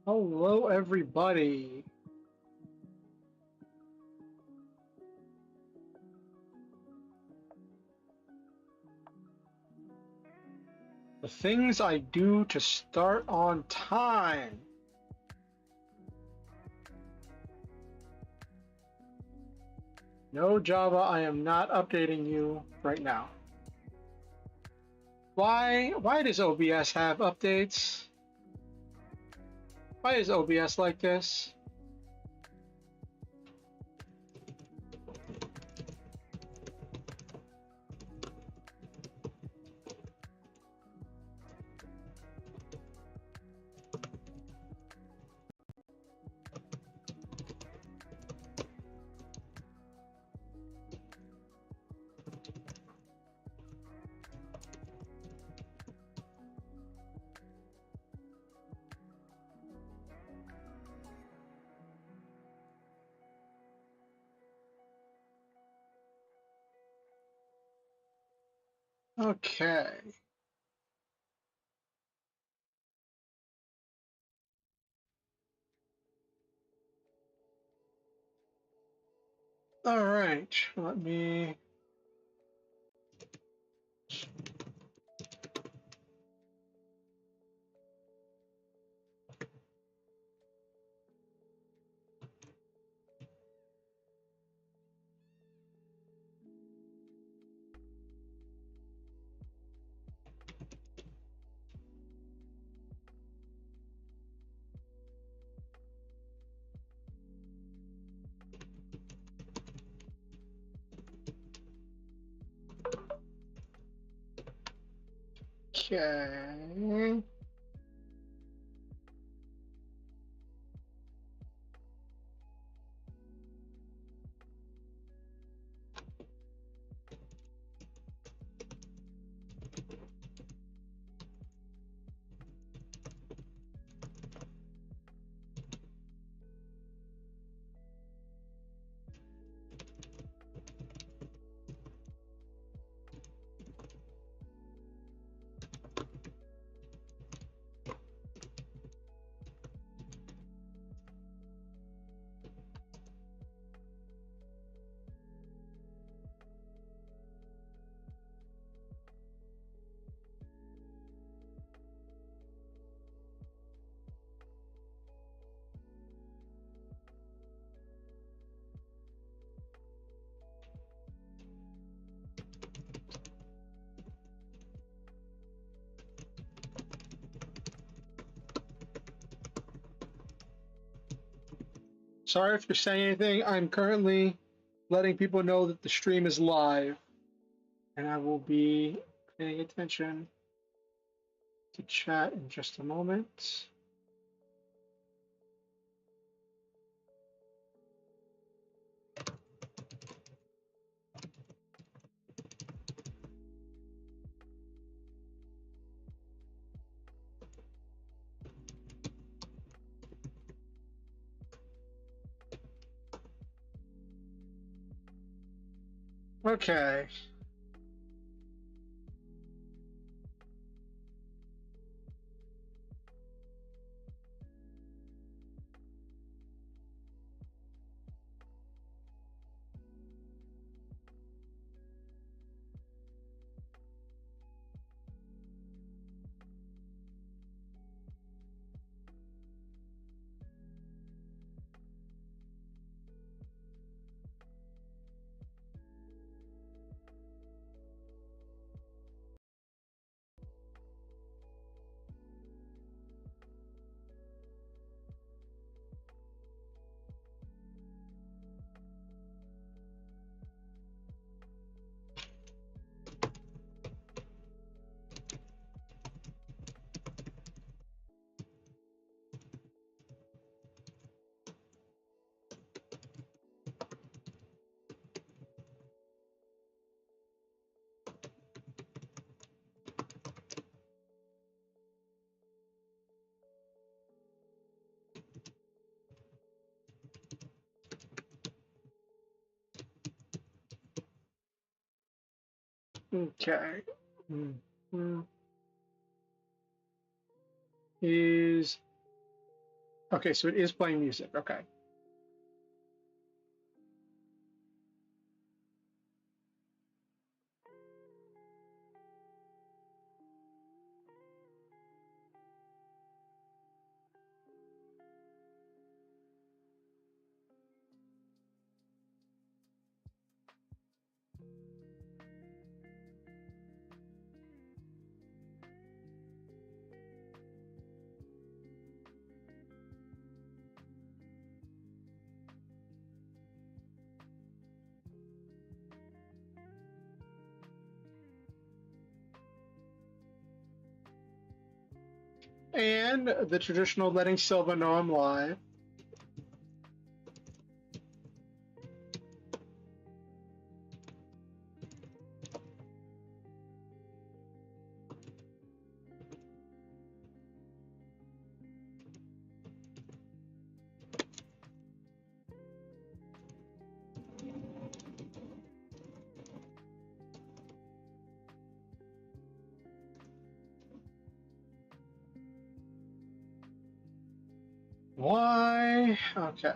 Hello, everybody. The things I do to start on time. No, Java, I am not updating you right now. Why does OBS have updates? Why is OBS like this? Okay. All right. Let me. Okay. Sorry if you're saying anything. I'm currently letting people know that the stream is live, and I will be paying attention to chat in just a moment. Okay. Okay. Mhm. Is Okay, so it is playing music. Okay. And the traditional letting Silva know I'm live. Why? Okay.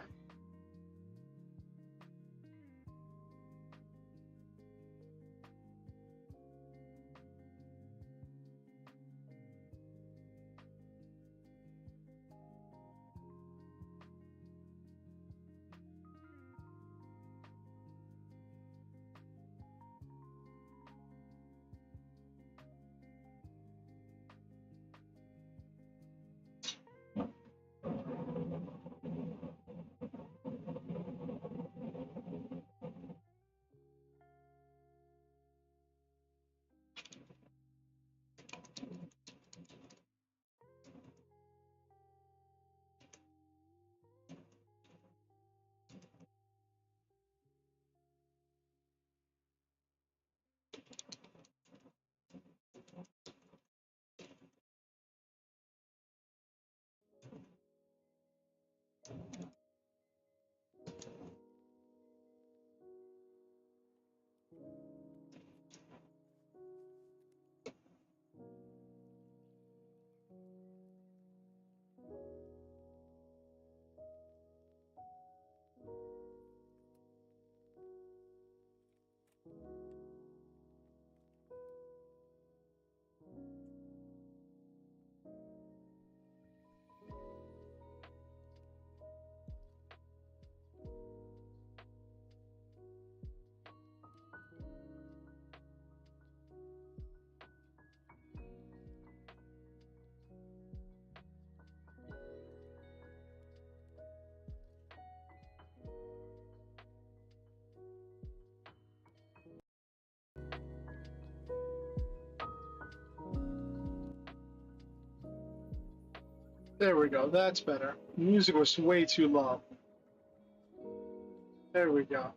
There we go. That's better. The music was way too low. There we go.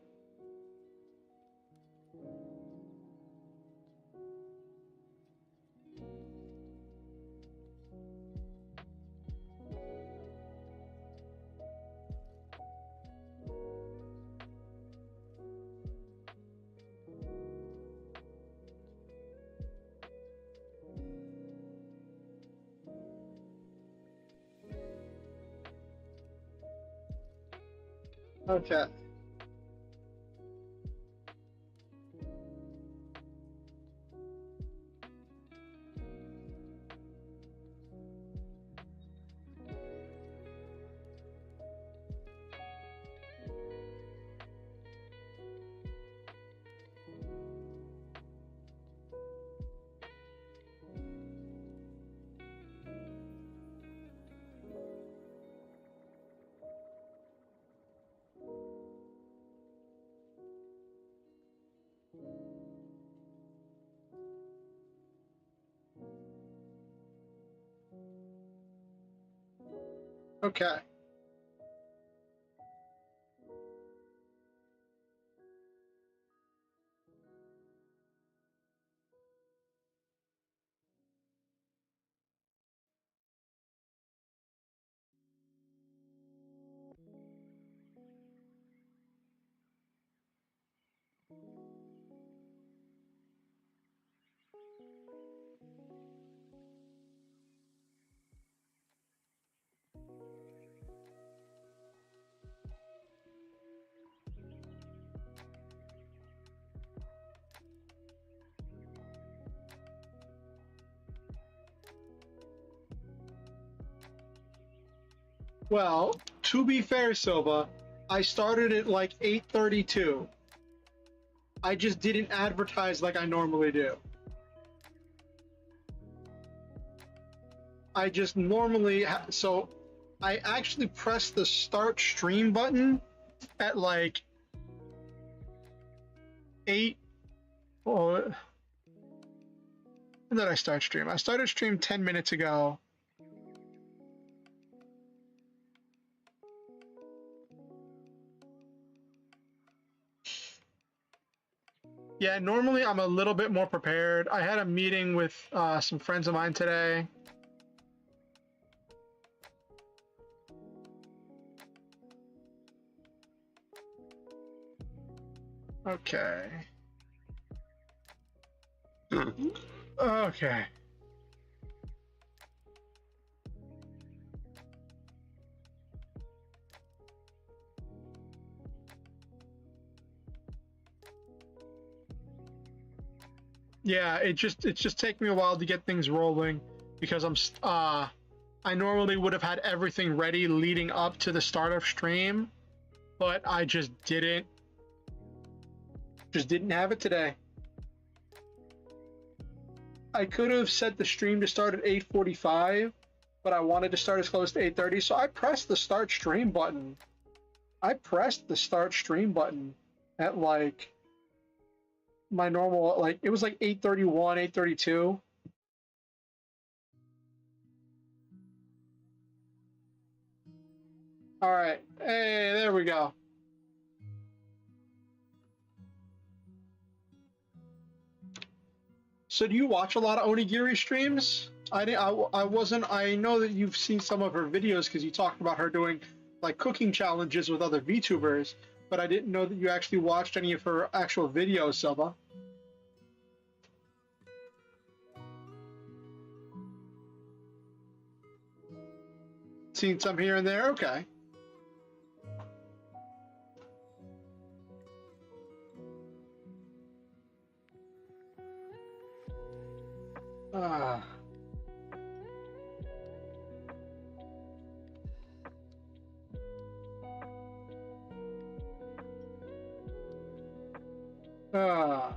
Okay. Okay. Well, to be fair, Silva, I started at like 8:32. I just didn't advertise like I normally do. I just normally so I actually pressed the start stream button at like 8 or when did I start stream? I started stream 10 minutes ago. Yeah, normally I'm a little bit more prepared. I had a meeting with some friends of mine today. Okay. Okay. Yeah, it's just taking me a while to get things rolling because I normally would have had everything ready leading up to the start of stream, but I just didn't have it today. I could have set the stream to start at 8:45, but I wanted to start as close to 8:30, so I pressed the start stream button. I pressed the start stream button at like my normal, like it was like 8:31, 8:32. All right, hey, there we go. So do you watch a lot of Onigiri streams? I wasn't. I know that you've seen some of her videos because you talked about her doing like cooking challenges with other VTubers, but I didn't know that you actually watched any of her actual videos, Silva. Seen some here and there. Okay. Ah. Ah.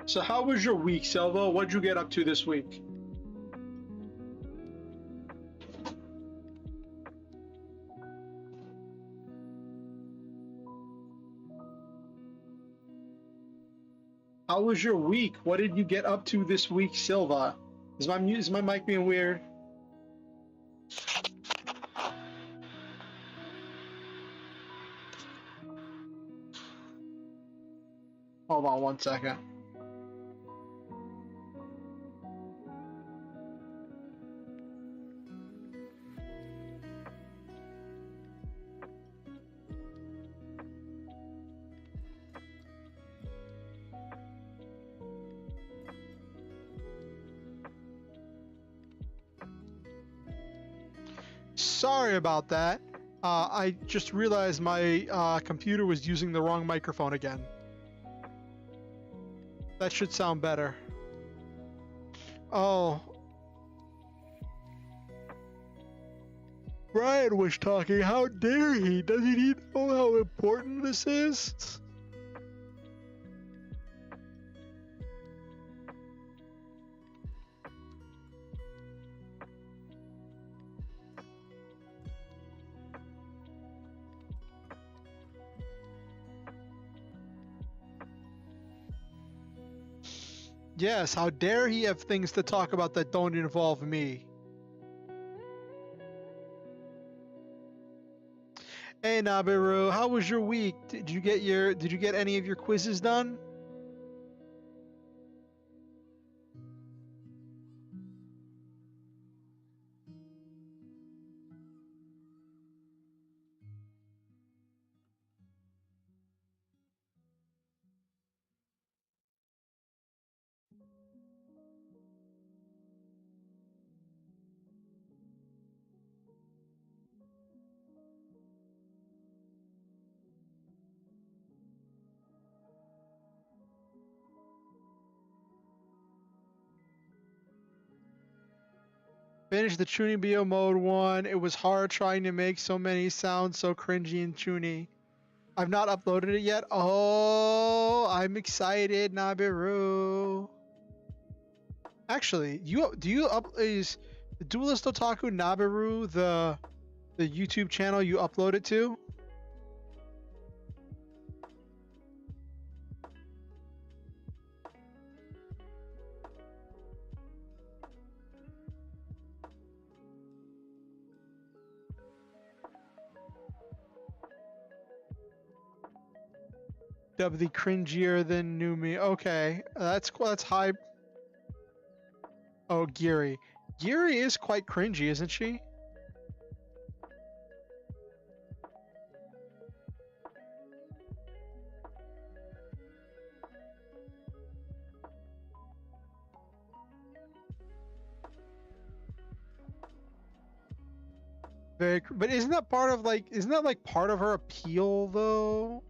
So how was your week, Silva? What'd you get up to this week? How was your week? What did you get up to this week, Silva? Is my mic being weird? Hold on one second. Sorry about that. I just realized my computer was using the wrong microphone again. That should sound better. Oh. Brian was talking. How dare he? Doesn't he know how important this is? Yes, how dare he have things to talk about that don't involve me? Hey Nabiru, how was your week? Did you get any of your quizzes done? Finished the Chunibyo mode 1. It was hard trying to make so many sounds so cringy and chuni. I've not uploaded it yet. Oh, I'm excited, Nabiru. Actually, is the Duelist Otaku Nabiru the YouTube channel you upload it to? The cringier than Numi. Okay, that's cool. That's high. Oh, Giri. Giri is quite cringy, isn't she? Very, but isn't that part of isn't that like part of her appeal though?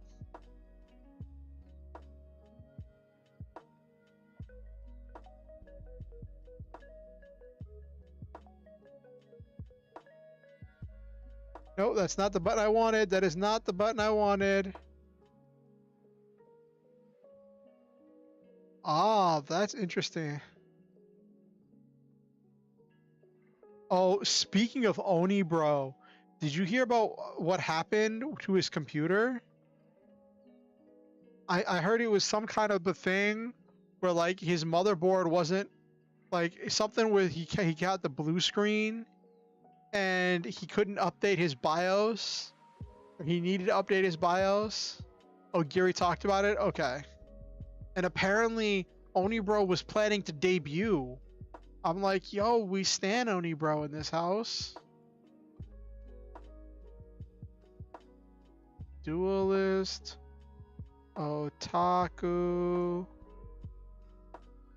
No, that's not the button I wanted. That is not the button I wanted. Ah, that's interesting. Oh, speaking of Oni, bro, did you hear about what happened to his computer? I heard it was some kind of a thing where like his motherboard wasn't like something where he got the blue screen and he couldn't update his BIOS. He needed to update his BIOS. Oh, Gary talked about it? Okay. And apparently Onibro was planning to debut. I'm like, yo, we stan Onibro in this house. Duelist. Otaku.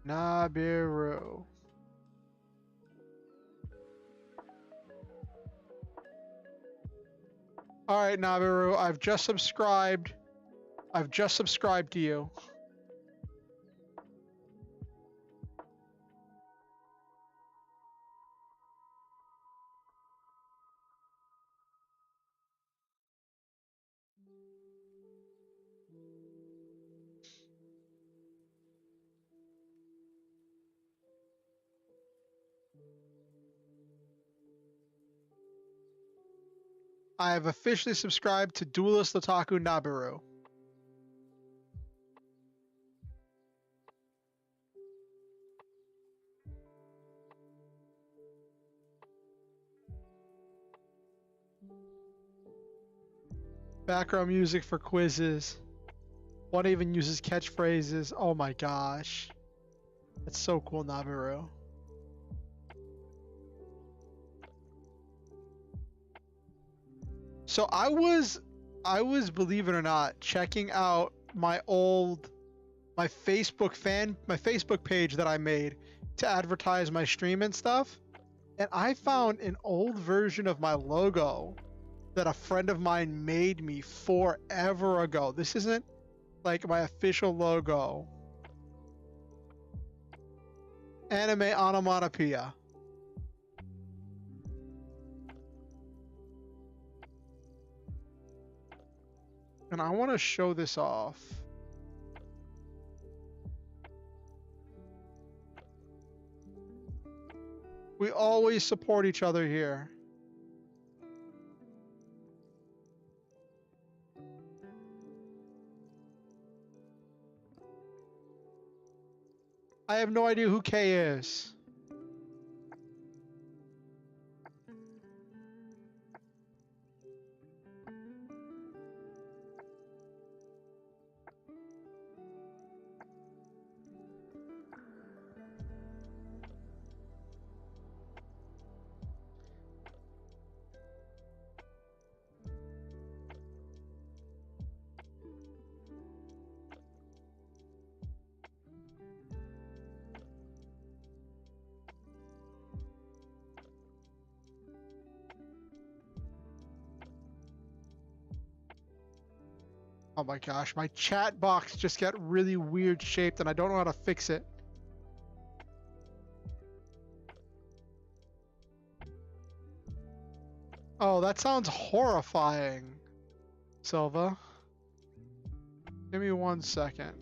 Nabiru. Alright, Nabiru, I've just subscribed. I've just subscribed to you. I have officially subscribed to Duelist Otaku Nabiru. Background music for quizzes. One even uses catchphrases. Oh my gosh. That's so cool, Nabiru. So I was, believe it or not, checking out my Facebook page that I made to advertise my stream and stuff. And I found an old version of my logo that a friend of mine made me forever ago. This isn't like my official logo. Anime onomatopoeia. And I want to show this off. We always support each other here. I have no idea who K is. Oh my gosh, my chat box just got really weird shaped and I don't know how to fix it. Oh, that sounds horrifying, Silva. Give me 1 second.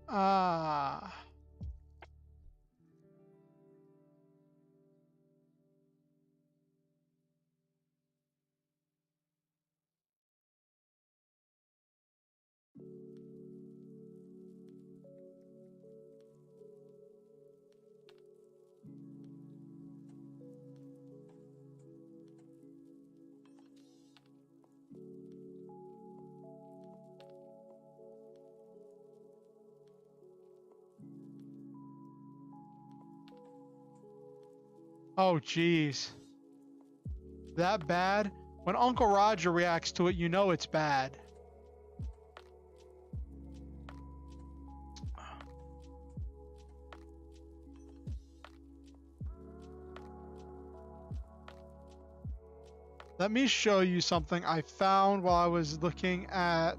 Ah. Oh, geez. That bad? When Uncle Roger reacts to it, you know it's bad. Let me show you something I found while I was looking at...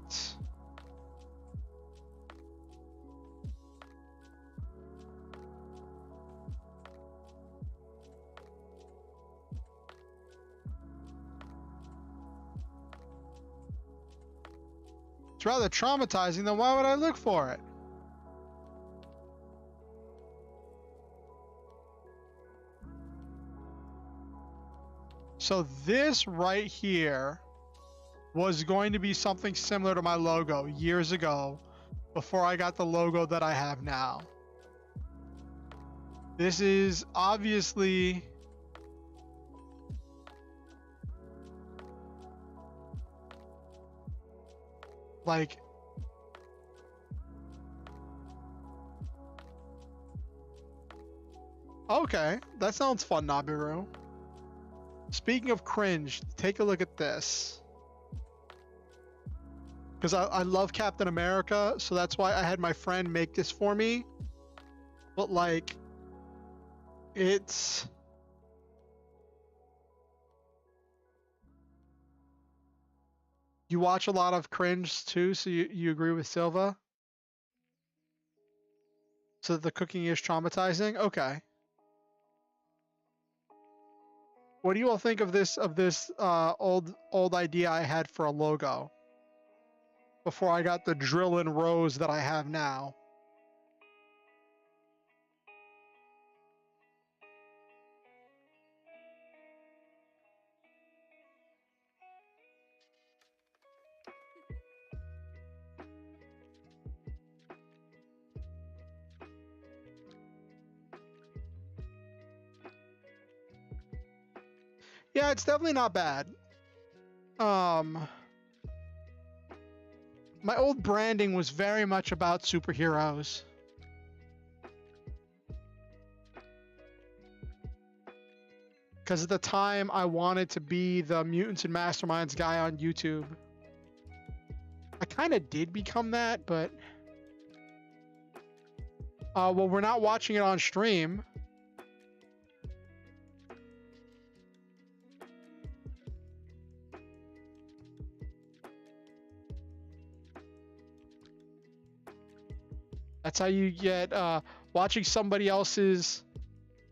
It's rather traumatizing, then why would I look for it? So this right here was going to be something similar to my logo years ago, before I got the logo that I have now. This is obviously... like... Okay, that sounds fun, Nabiru. Speaking of cringe, take a look at this. Because I love Captain America, so that's why I had my friend make this for me. But like, it's... You watch a lot of cringe too, so you agree with Silva? So the cooking is traumatizing? Okay. What do you all think of this old idea I had for a logo? Before I got the drill and rose that I have now. Yeah, it's definitely not bad. My old branding was very much about superheroes. Because at the time, I wanted to be the Mutants and Masterminds guy on YouTube. I kind of did become that, but... well, we're not watching it on stream. That's how you get... watching somebody else's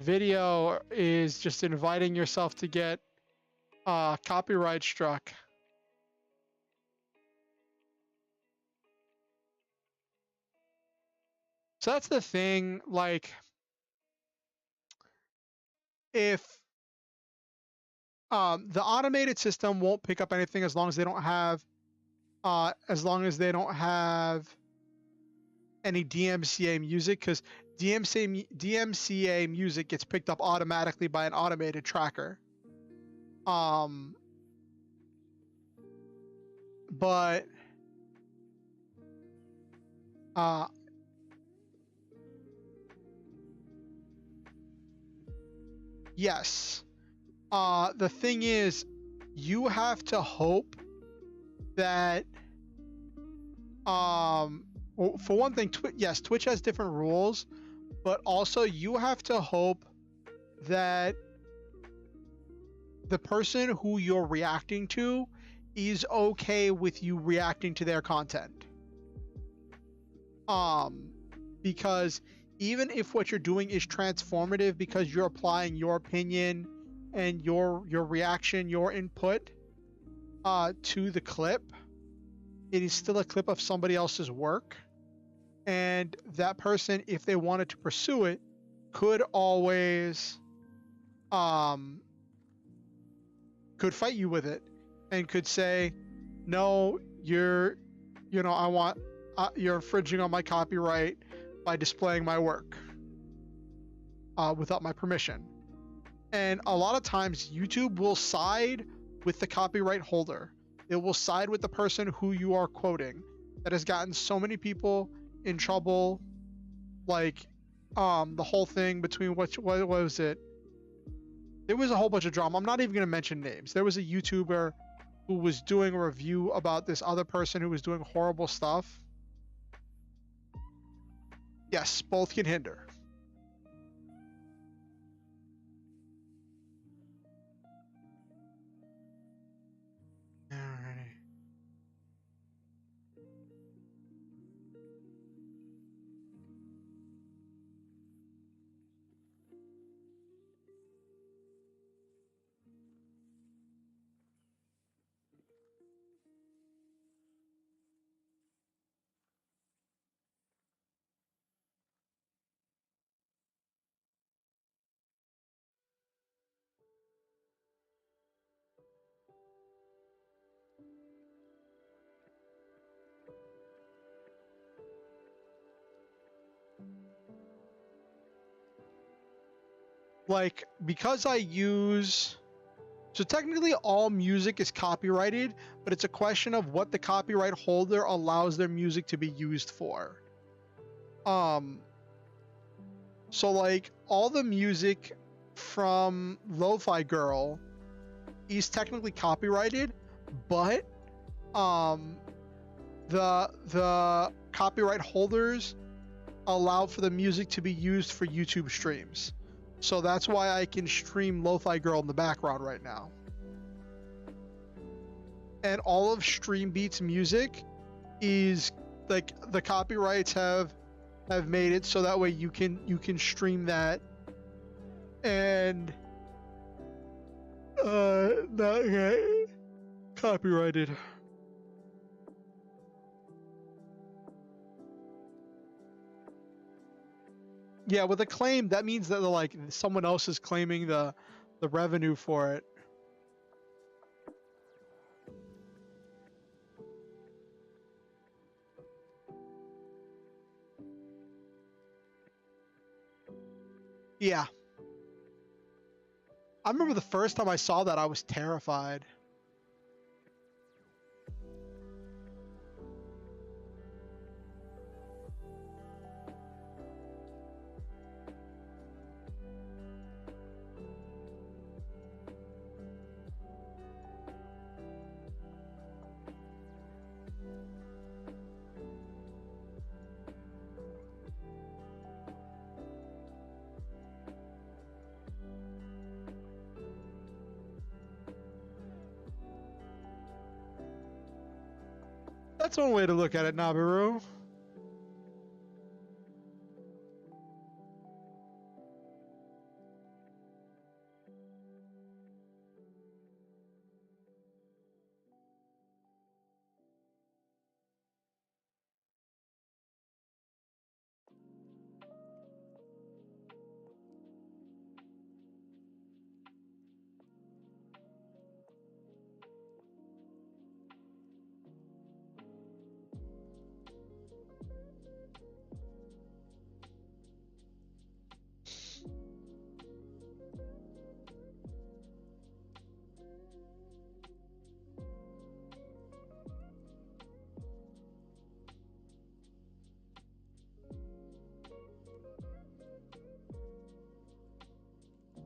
video is just inviting yourself to get copyright struck. So that's the thing, like, if the automated system won't pick up anything as long as they don't have any DMCA music, because DMCA music gets picked up automatically by an automated tracker. But yes. The thing is, you have to hope that well, for one thing, yes, Twitch has different rules, but also you have to hope that the person who you're reacting to is okay with you reacting to their content. Because even if what you're doing is transformative because you're applying your opinion and your reaction, your input to the clip, it is still a clip of somebody else's work. And that person, if they wanted to pursue it, could always could fight you with it and could say, no, you're infringing on my copyright by displaying my work without my permission. And a lot of times YouTube will side with the copyright holder. It will side with the person who you are quoting. That has gotten so many people in trouble. Like the whole thing between what was it? There was a whole bunch of drama. I'm not even going to mention names. There was a YouTuber who was doing a review about this other person who was doing horrible stuff. Yes, both can hinder. Alrighty. Like, because I use... So technically all music is copyrighted, but it's a question of what the copyright holder allows their music to be used for. So like all the music from Lofi Girl is technically copyrighted, but the copyright holders allow for the music to be used for YouTube streams. So that's why I can stream Lofi Girl in the background right now. And all of Stream Beats music is like the copyrights have made it so that way you can stream that and not get copyrighted. Yeah, with a claim, that means that like someone else is claiming the revenue for it. Yeah. I remember the first time I saw that, I was terrified. That's one way to look at it, Nabiru.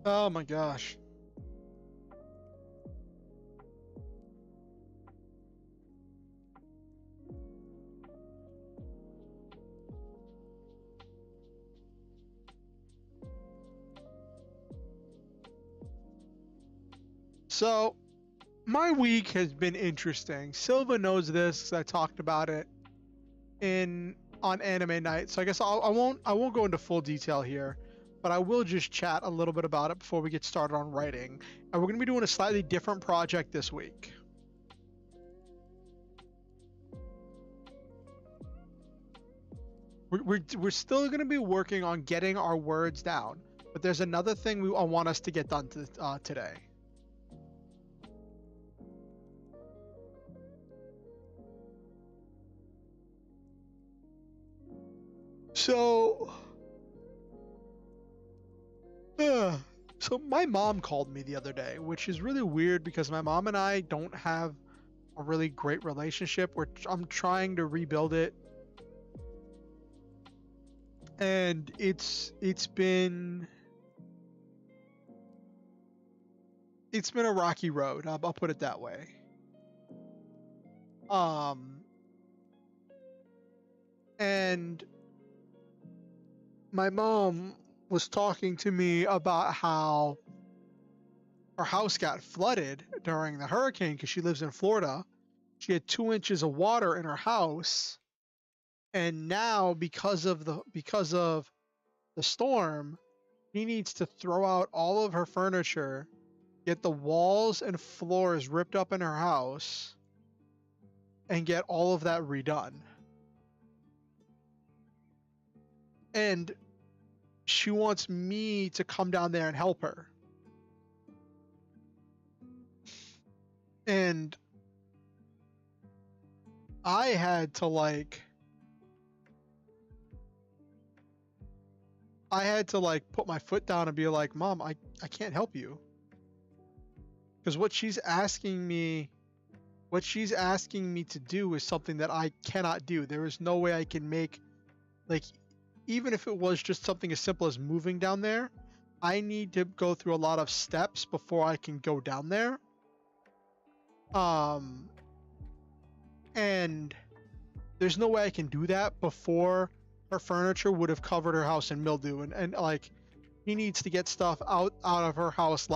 Oh my gosh. So, my week has been interesting. Silva knows this because I talked about it in on anime night. So I guess I won't go into full detail here, but I will just chat a little bit about it before we get started on writing. And we're going to be doing a slightly different project this week. We're still going to be working on getting our words down, but there's another thing I want us to get done today. So my mom called me the other day, which is really weird because my mom and I don't have a really great relationship. I'm trying to rebuild it, and it's been a rocky road. I'll put it that way. And my mom was talking to me about how her house got flooded during the hurricane because she lives in Florida. She had 2 inches of water in her house, and now because of the storm, she needs to throw out all of her furniture, get the walls and floors ripped up in her house, and get all of that redone. And she wants me to come down there and help her. And I had to put my foot down and be like, Mom, I can't help you. Because what she's asking me to do is something that I cannot do. There is no way I can make, even if it was just something as simple as moving down there, I need to go through a lot of steps before I can go down there. And there's no way I can do that before her furniture would have covered her house in mildew, and he needs to get stuff out of her house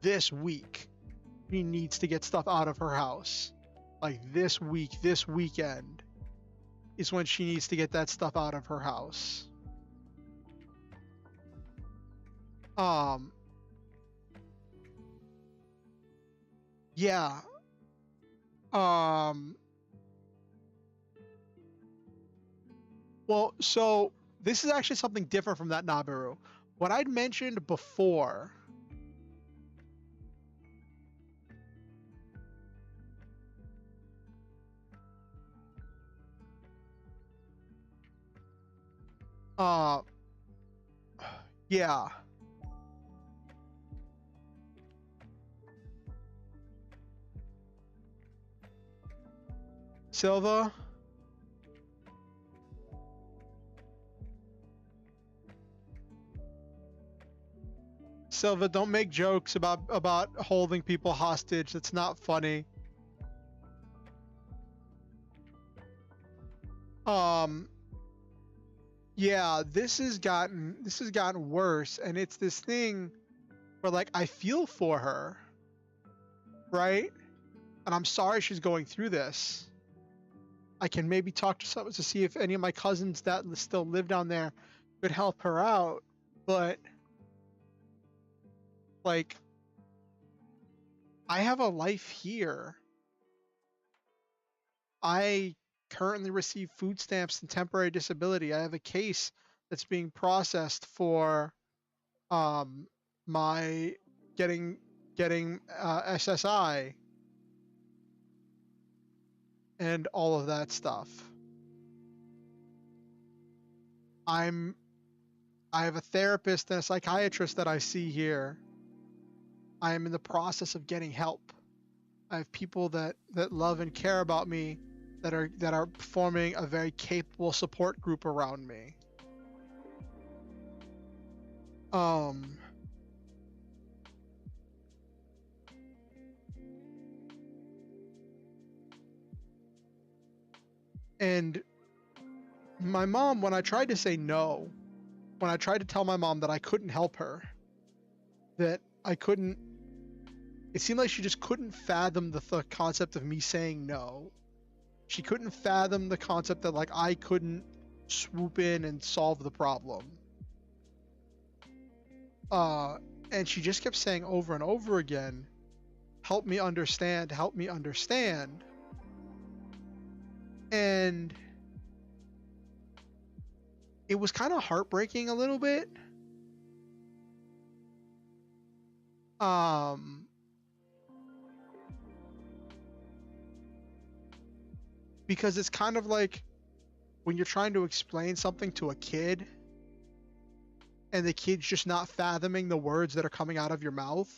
this week. He needs to get stuff out of her house this weekend is when she needs to get that stuff out of her house. Yeah. Well, so this is actually something different from that, Nabiru. What I'd mentioned before yeah. Silva? Silva, don't make jokes about holding people hostage. That's not funny. Yeah, this has gotten worse, and it's this thing where I feel for her, right? And I'm sorry she's going through this. I can maybe talk to someone to see if any of my cousins that still live down there could help her out, but I have a life here. I currently receive food stamps and temporary disability. I have a case that's being processed for my getting SSI and all of that stuff. I have a therapist and a psychiatrist that I see here. I am in the process of getting help. I have people that love and care about me that are forming a very capable support group around me. And my mom, when I tried to say no, when I tried to tell my mom that I couldn't help her, that I couldn't, it seemed like she just couldn't fathom the concept of me saying no. She couldn't fathom the concept that I couldn't swoop in and solve the problem. And she just kept saying over and over again, help me understand, help me understand. And it was kind of heartbreaking a little bit. Because it's kind of like when you're trying to explain something to a kid and the kid's just not fathoming the words that are coming out of your mouth.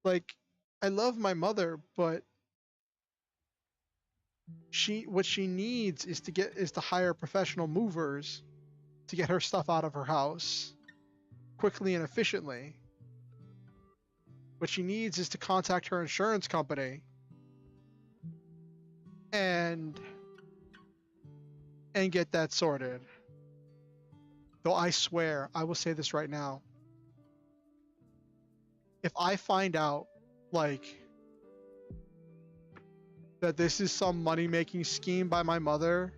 Like, I love my mother, but what she needs is to hire professional movers to get her stuff out of her house quickly and efficiently. What she needs is to contact her insurance company and get that sorted. Though I swear, I will say this right now. If I find out, like, that this is some money-making scheme by my mother,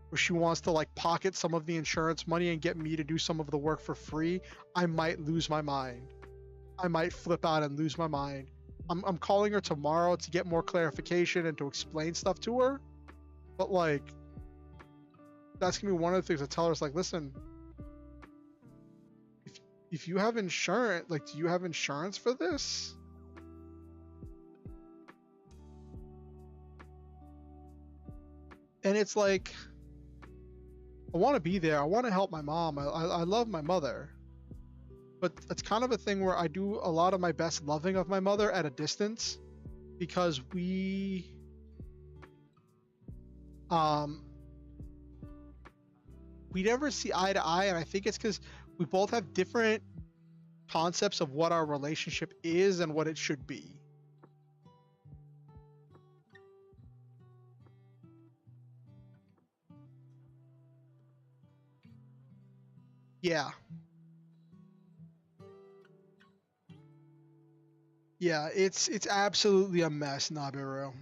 where she wants to, like, pocket some of the insurance money and get me to do some of the work for free, I might lose my mind. I might flip out and lose my mind. I'm calling her tomorrow to get more clarification and to explain stuff to her. But, like, that's gonna be one of the things I tell her is, like, listen, if you have insurance, like, do you have insurance for this? And it's like, I want to be there. I want to help my mom. I love my mother. But it's kind of a thing where I do a lot of my best loving of my mother at a distance, because we never see eye to eye, and I think it's because we both have different concepts of what our relationship is and what it should be. Yeah. Yeah, it's absolutely a mess, Nabiru.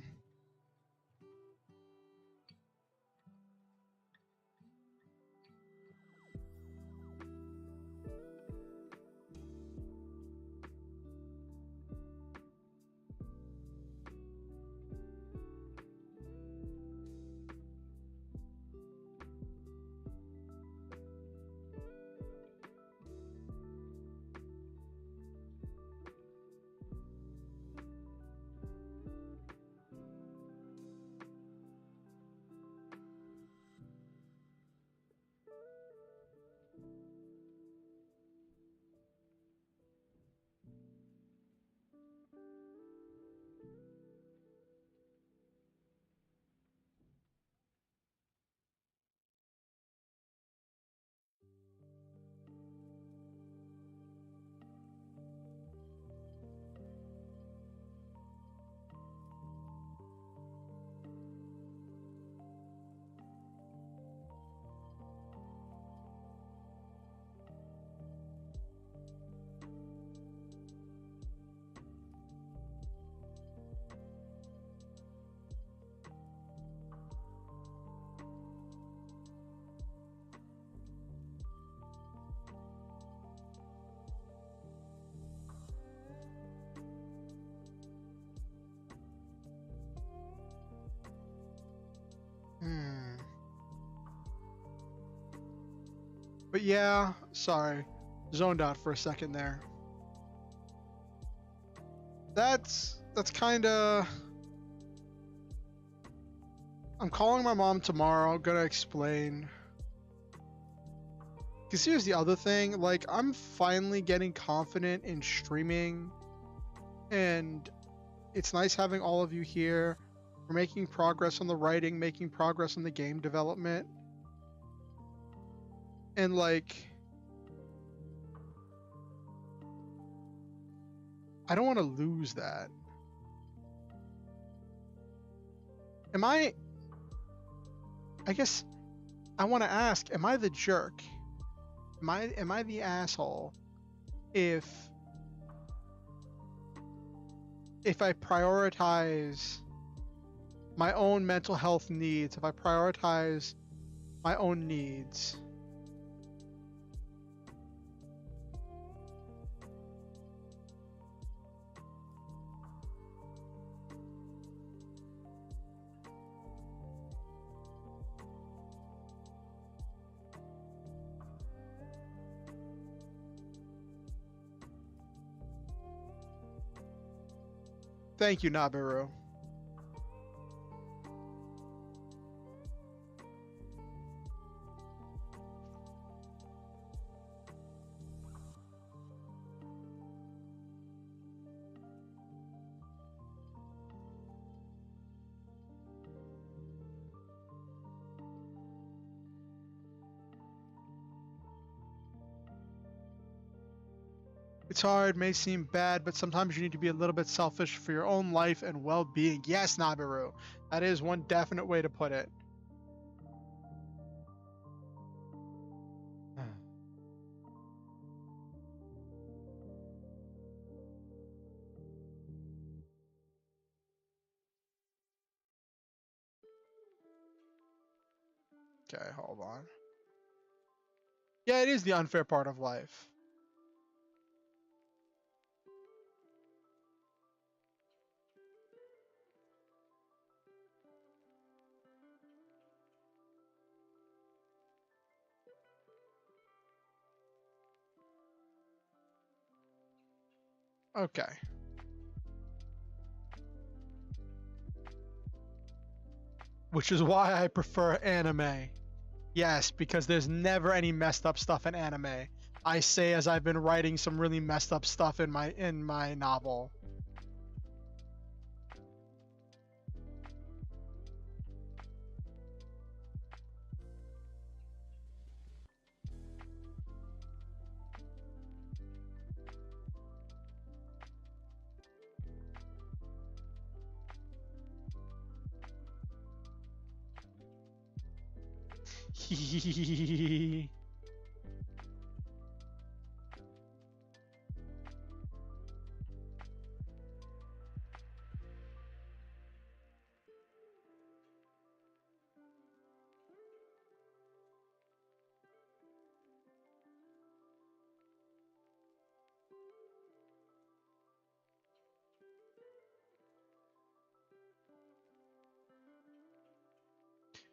But yeah, sorry, zoned out for a second there. That's kind of. I'm calling my mom tomorrow, gonna explain. Because here's the other thing, like, I'm finally getting confident in streaming, and it's nice having all of you here. We're making progress on the writing, making progress on the game development. And, like, I don't want to lose that. I guess I want to ask, am I the jerk? Am I the asshole if I prioritize My own mental health needs. If I prioritize my own needs. Thank you, Nabiru. It's hard, may seem bad, but sometimes you need to be a little bit selfish for your own life and well-being. Yes, Nabiru. That is one definite way to put it. Okay, hold on. Yeah, it is the unfair part of life. Okay. Which is why I prefer anime. Yes, because there's never any messed up stuff in anime. I say as I've been writing some really messed up stuff in my novel.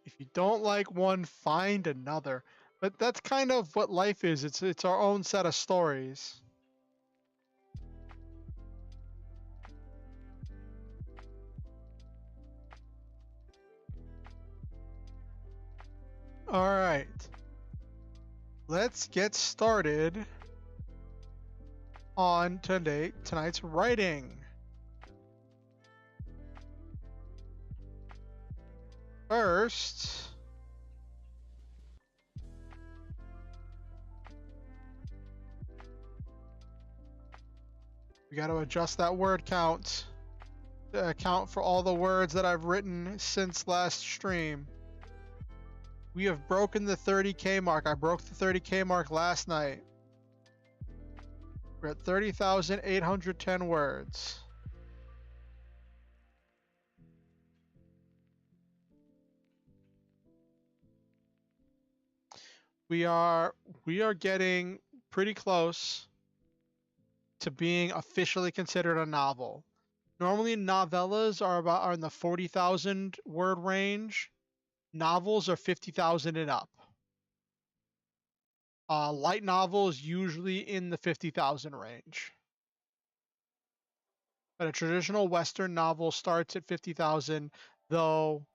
If you don't like one, find another. But that's kind of what life is. It's our own set of stories. All right. Let's get started on tonight's writing. First, we got to adjust that word count to account for all the words that I've written since last stream. We have broken the 30K mark. I broke the 30K mark last night. We're at 30,810 words. We are getting pretty close to being officially considered a novel. Normally novellas are in the 40,000 word range. Novels are 50,000 and up. Light novels usually in the 50,000 range. But a traditional Western novel starts at 50,000, though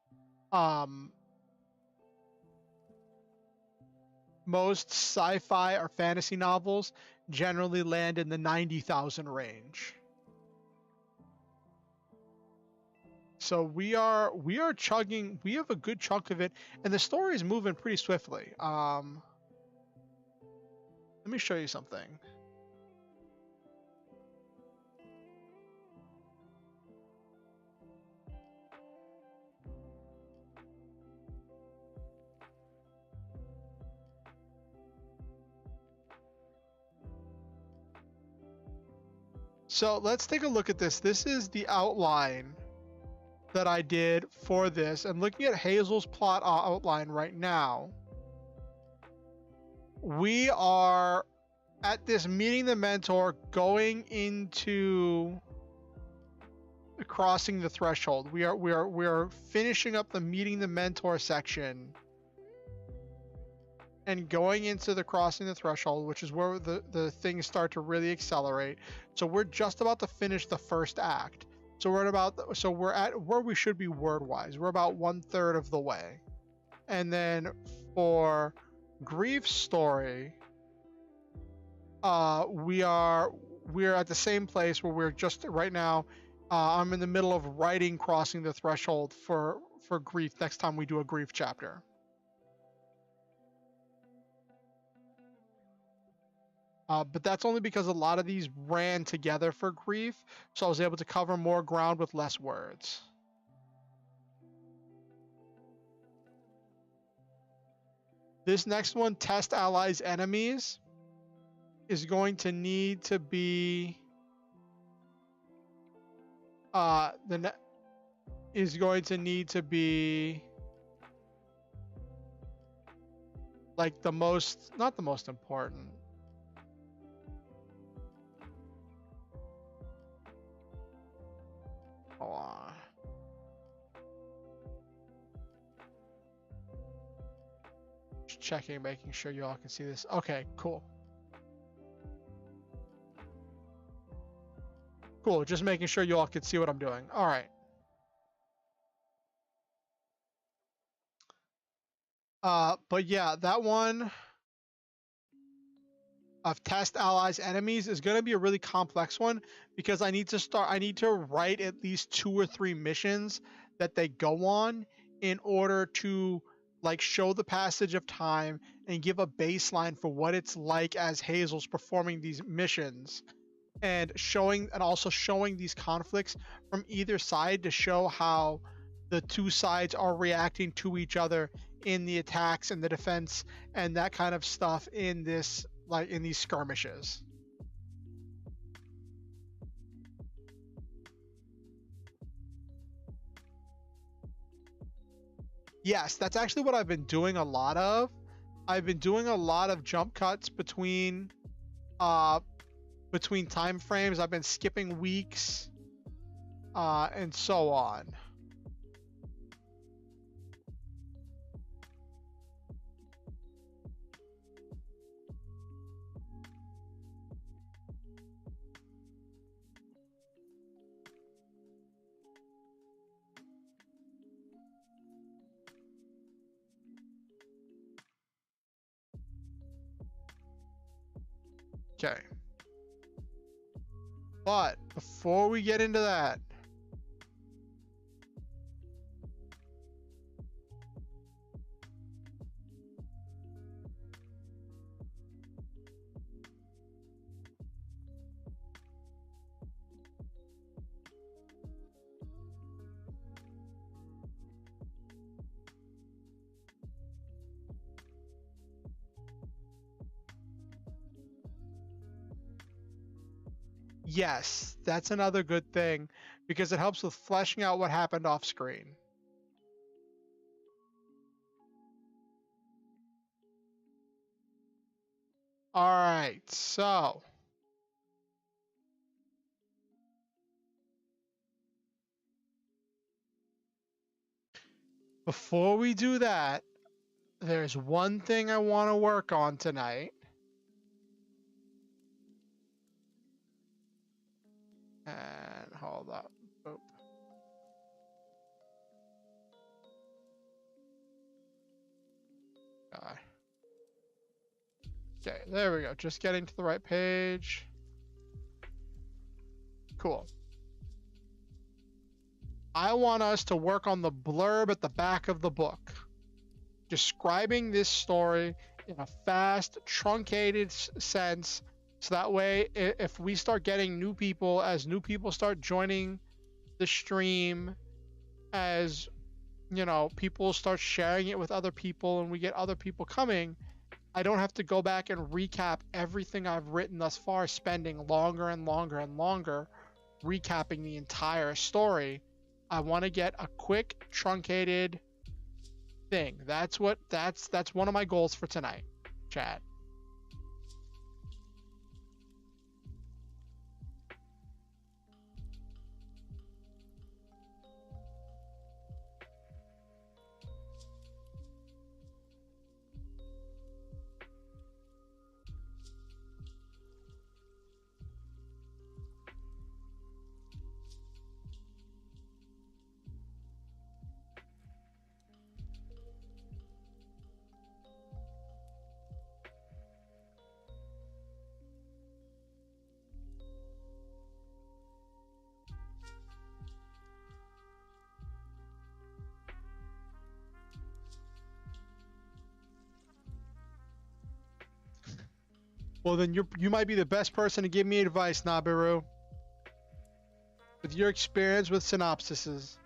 most sci-fi or fantasy novels generally land in the 90,000 range. So we are chugging. We have a good chunk of it, and the story is moving pretty swiftly. Let me show you something. So let's take a look at this. This is the outline that I did for this, and looking at Hazel's plot outline right now, we are at this meeting the mentor, going into crossing the threshold. We are finishing up the meeting the mentor section and going into the crossing the threshold, which is where the things start to really accelerate. So we're just about to finish the first act. So we're at where we should be word wise. We're about 1/3 of the way. And then for Grief's story, we're at the same place where we're just right now. I'm in the middle of writing Crossing the Threshold for Grief next time we do a Grief chapter. But that's only because a lot of these ran together for Grief, so I was able to cover more ground with less words. This next one, Test Allies Enemies, is going to need to be like not the most important. Hold on. Just checking, making sure you all can see this. Okay, cool. Cool, just making sure you all can see what I'm doing. All right. But yeah, that one of Test Allies Enemies is going to be a really complex one, because I need to write at least 2 or 3 missions that they go on in order to like show the passage of time and give a baseline for what it's like as Hazel's performing these missions, and also showing these conflicts from either side to show how the two sides are reacting to each other in the attacks and the defense and that kind of stuff in this, like in these skirmishes. Yes, that's actually what I've been doing a lot of. I've been doing a lot of jump cuts between time frames. I've been skipping weeks and so on. Okay. But before we get into that, yes, that's another good thing, because it helps with fleshing out what happened off screen. All right, so before we do that, there's one thing I want to work on tonight. And hold up. Boop. Okay, there we go. Just getting to the right page. Cool. I want us to work on the blurb at the back of the book, describing this story in a fast, truncated sense, so that way if we start getting new people, as new people start joining the stream, as you know, people start sharing it with other people and we get other people coming, I don't have to go back and recap everything I've written thus far, spending longer and longer and longer recapping the entire story. I want to get a quick truncated thing. That's one of my goals for tonight, chat. Well, then you might be the best person to give me advice, Nabiru. With your experience with synopsises.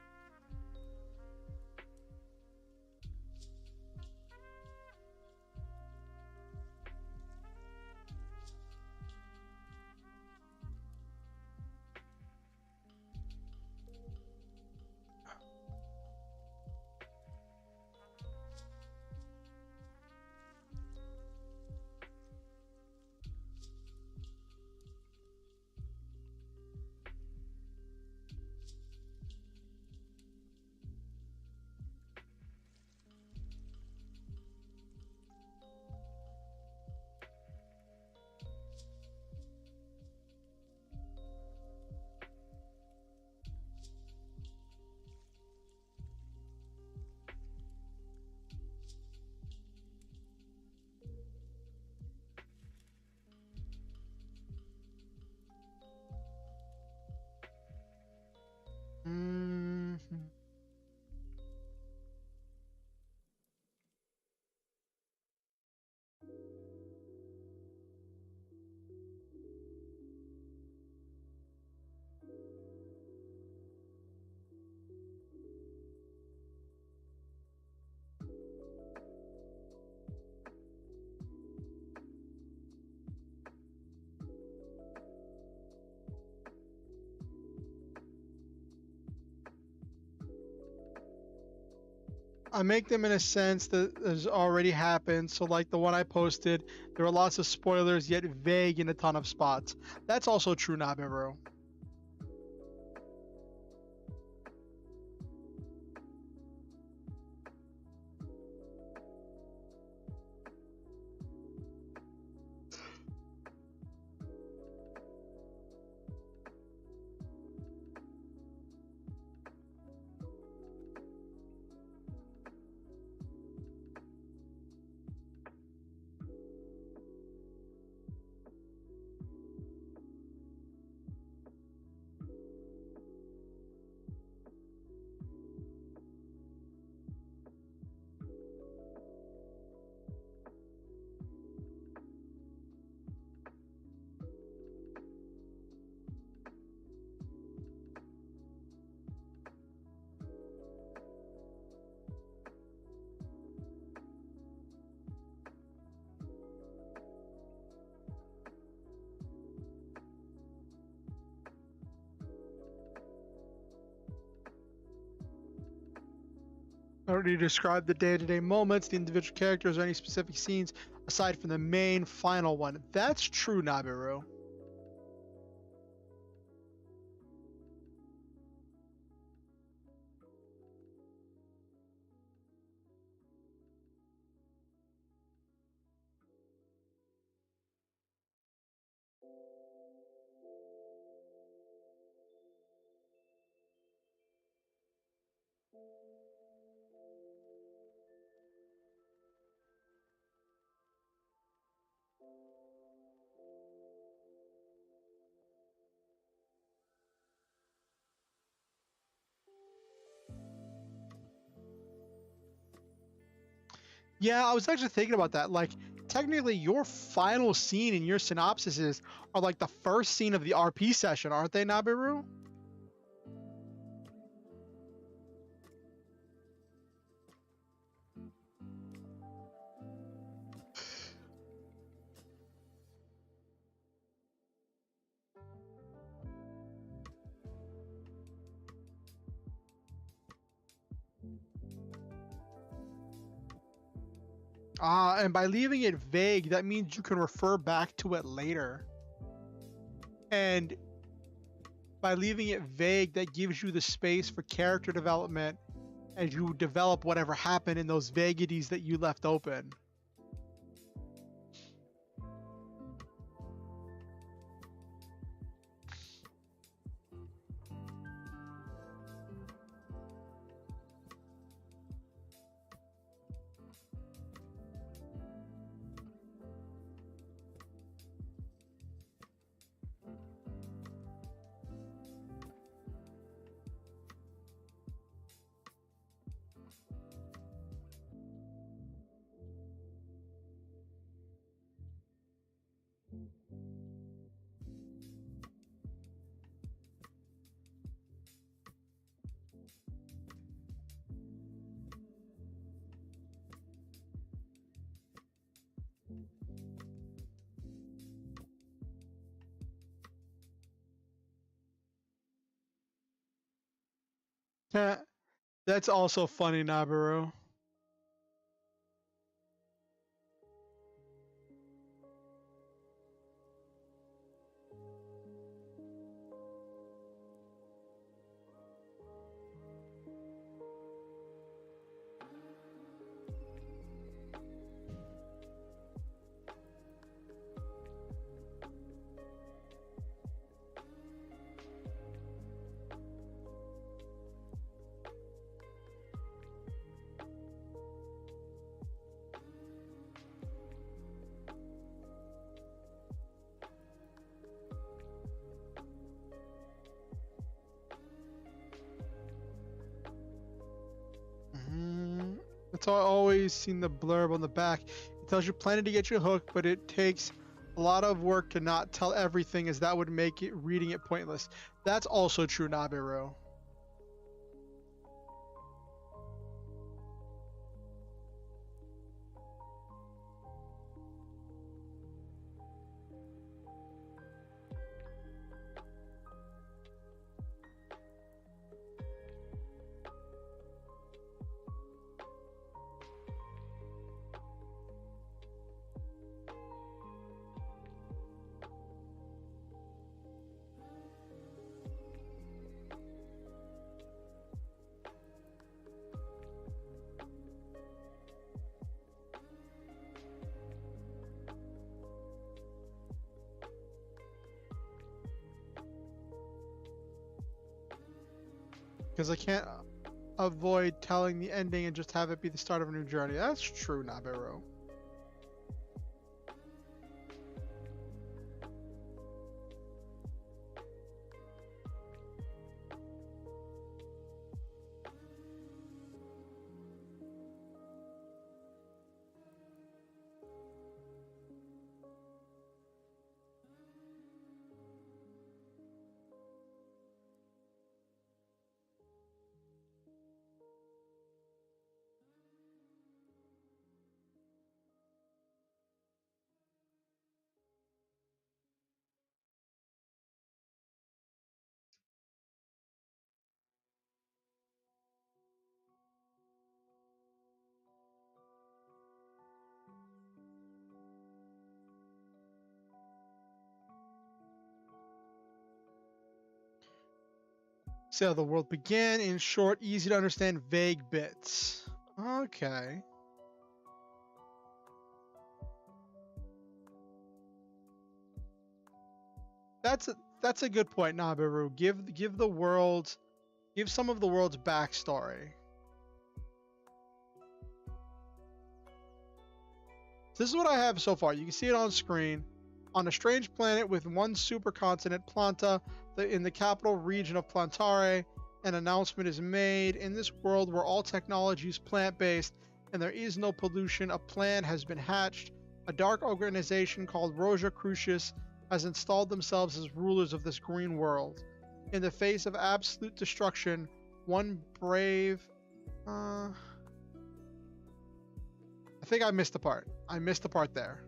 Mm-hmm. I make them in a sense that has already happened. So, like the one I posted, there are lots of spoilers, yet vague in a ton of spots. That's also true, Nabiru. I already described the day-to-day moments, the individual characters, or any specific scenes aside from the main final one. That's true, Nabiru. Yeah, I was actually thinking about that. Like, technically, your final scene in your synopsises are like the first scene of the RP session, aren't they, Nabiru? Ah, and by leaving it vague, that means you can refer back to it later. And by leaving it vague, that gives you the space for character development as you develop whatever happened in those vagaries that you left open. That's also funny, Nabaru. That's how I always seen the blurb on the back. It tells you plenty to get you hooked, but it takes a lot of work to not tell everything, as that would make it reading it pointless. That's also true, Nabiru. Because I can't avoid telling the ending and just have it be the start of a new journey. That's true, Nabiru. See how the world began. In short, easy to understand, vague bits. Okay. That's a good point, Nabiru. Give the world, give some of the world's backstory. This is what I have so far. You can see it on screen. On a strange planet with one supercontinent, Planta, in the capital region of Plantare, an announcement is made. In this world where all technology is plant-based and there is no pollution, a plan has been hatched. A dark organization called Roja Crucius has installed themselves as rulers of this green world. In the face of absolute destruction, one brave... I think I missed the part. I missed the part there.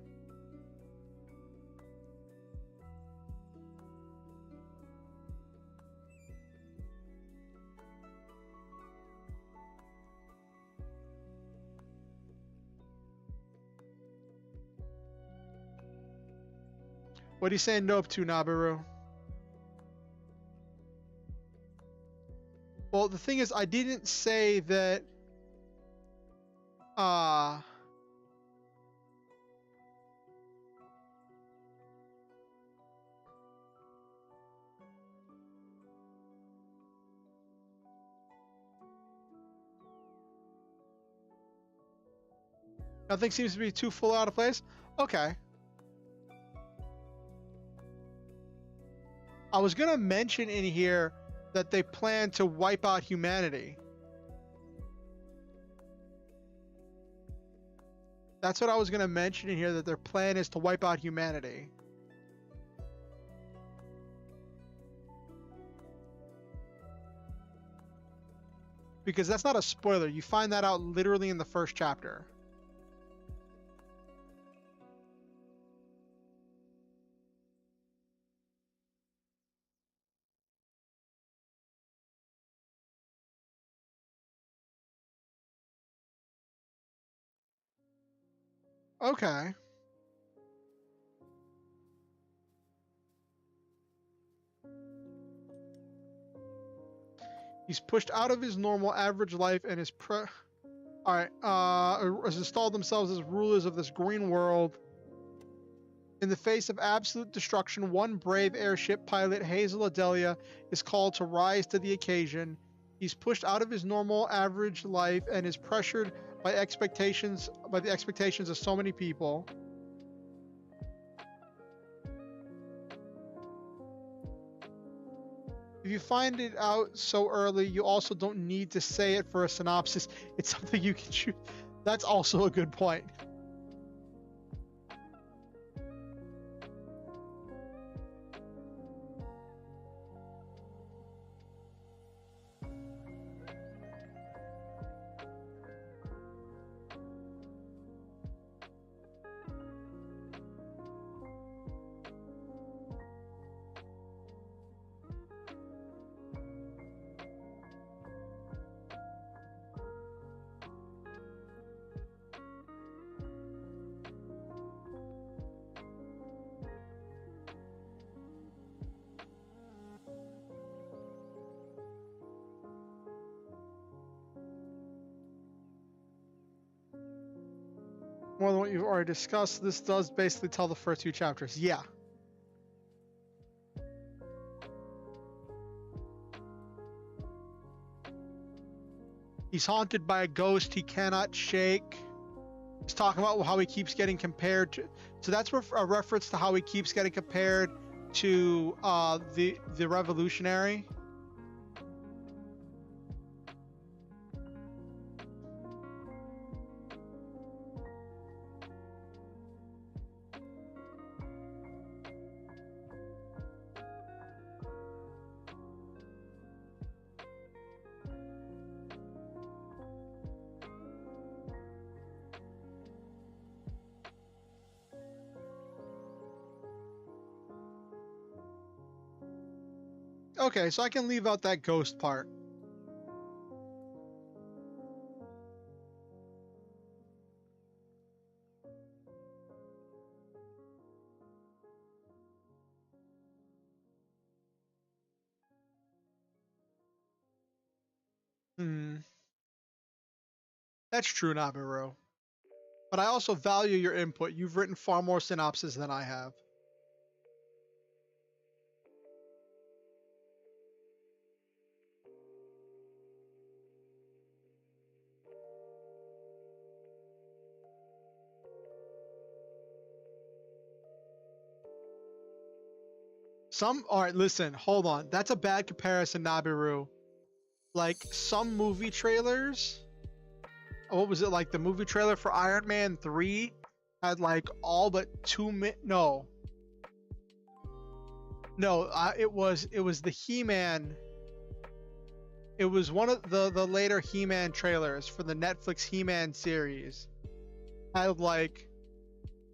What are you saying nope to, Nabiru? Well, the thing is, I didn't say that. Nothing seems to be too full out of place. Okay. I was gonna mention in here that they plan to wipe out humanity. That's what I was gonna mention in here, that their plan is to wipe out humanity. Because that's not a spoiler. You find that out literally in the first chapter. Okay. He's pushed out of his normal average life and is has installed themselves as rulers of this green world. In the face of absolute destruction, one brave airship pilot, Hazel Adelia, is called to rise to the occasion. He's pushed out of his normal average life and is pressured by the expectations of so many people. If you find it out so early, you also don't need to say it for a synopsis. It's something you can choose. That's also a good point. More than what you've already discussed, this does basically tell the first two chapters. Yeah. He's haunted by a ghost he cannot shake. He's talking about how he keeps getting compared to... So that's a reference to how he keeps getting compared to the revolutionary. Okay, so I can leave out that ghost part. That's true, Nabiru. But I also value your input. You've written far more synopses than I have. Alright, listen, hold on. That's a bad comparison, Nabiru. Like, some movie trailers, what was it, like the movie trailer for Iron Man 3 had like all but 2 minutes. No, it was the He-Man. It was one of the later He-Man trailers for the Netflix He-Man series. Had like,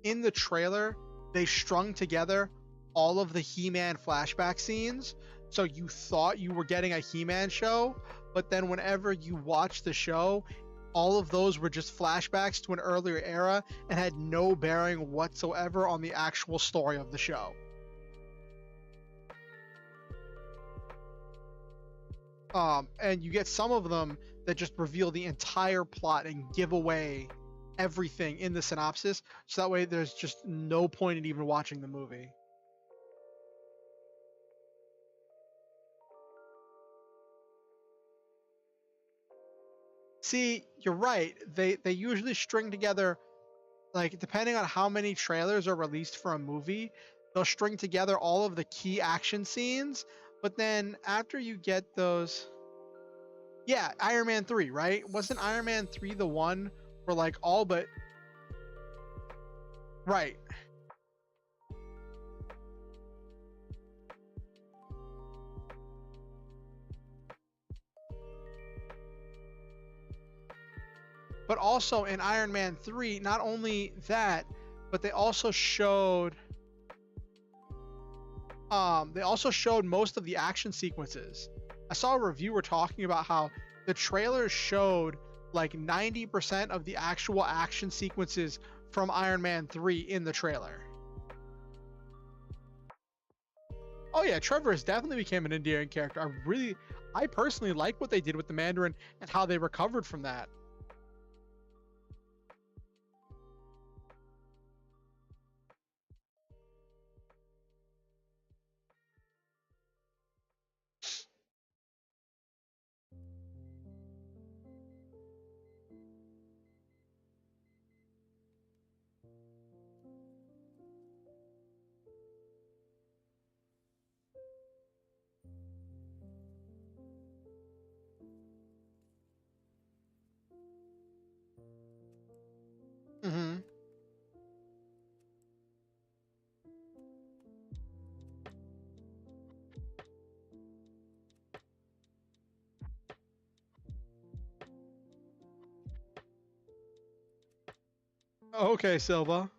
in the trailer, they strung together all of the He-Man flashback scenes, so you thought you were getting a He-Man show, but then whenever you watch the show, all of those were just flashbacks to an earlier era and had no bearing whatsoever on the actual story of the show. And you get some of them that just reveal the entire plot and give away everything in the synopsis, so that way there's just no point in even watching the movie. See, you're right. They usually string together, like, depending on how many trailers are released for a movie, they'll string together all of the key action scenes, but then after you get those, yeah, Iron Man 3, right? Wasn't Iron Man 3 the one where, like, all but right. But also in Iron Man 3, not only that, but they also showed most of the action sequences. I saw a reviewer talking about how the trailer showed like 90% of the actual action sequences from Iron Man 3 in the trailer. Oh yeah, Trevor has definitely became an endearing character. I personally like what they did with the Mandarin and how they recovered from that. Mm-hmm. Okay, Silva.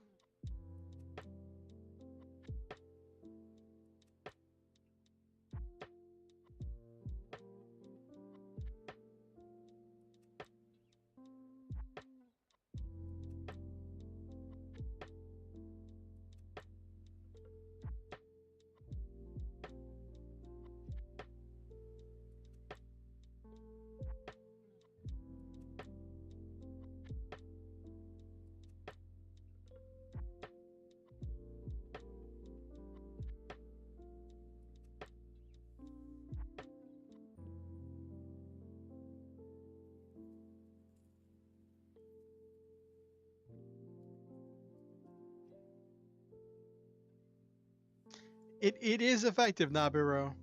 It is effective, Nabiru.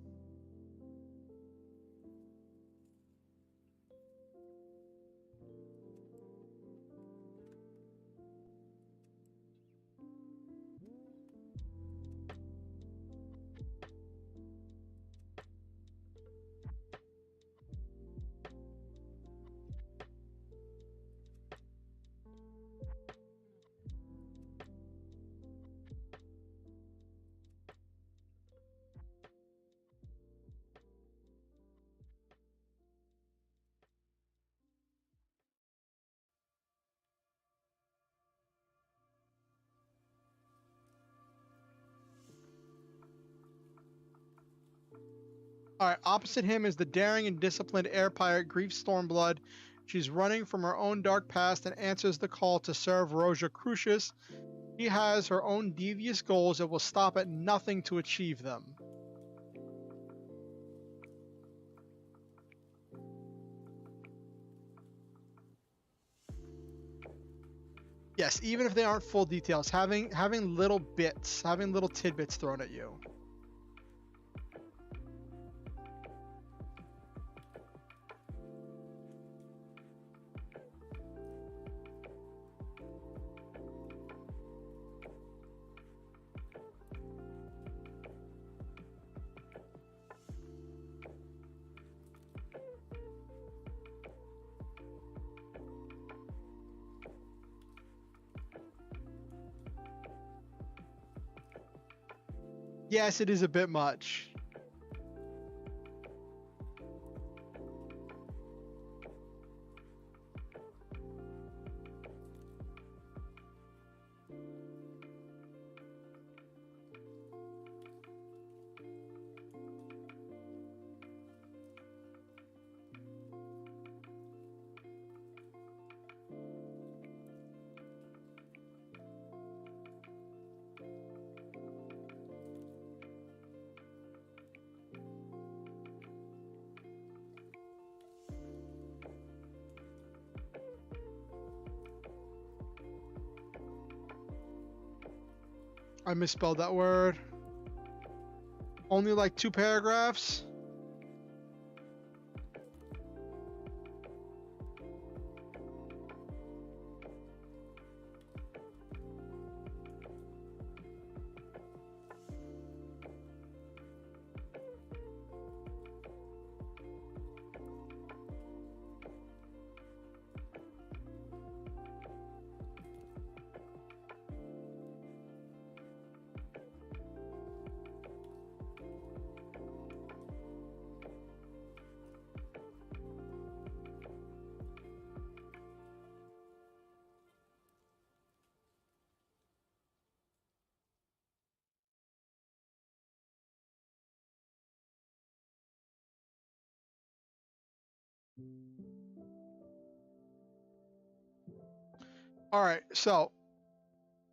All right, opposite him is the daring and disciplined air pirate Grief Stormblood. She's running from her own dark past and answers the call to serve Roja Crucius. She has her own devious goals and will stop at nothing to achieve them. Yes, even if they aren't full details, having little bits, having little tidbits thrown at you. Yes, it is a bit much. I misspelled that word. Only like 2 paragraphs. All right, so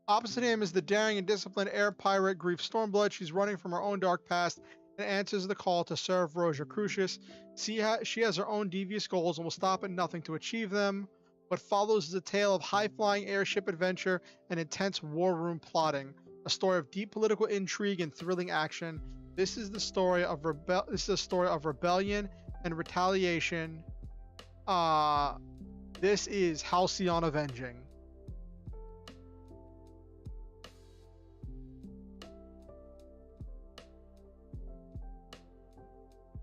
opposite him is the daring and disciplined air pirate Grief Stormblood. She's running from her own dark past and answers the call to serve Rosia Crucius. She has her own devious goals and will stop at nothing to achieve them. What follows is a tale of high-flying airship adventure and intense war room plotting, a story of deep political intrigue and thrilling action. This is the story of rebellion and retaliation. This is Halcyon Avenging.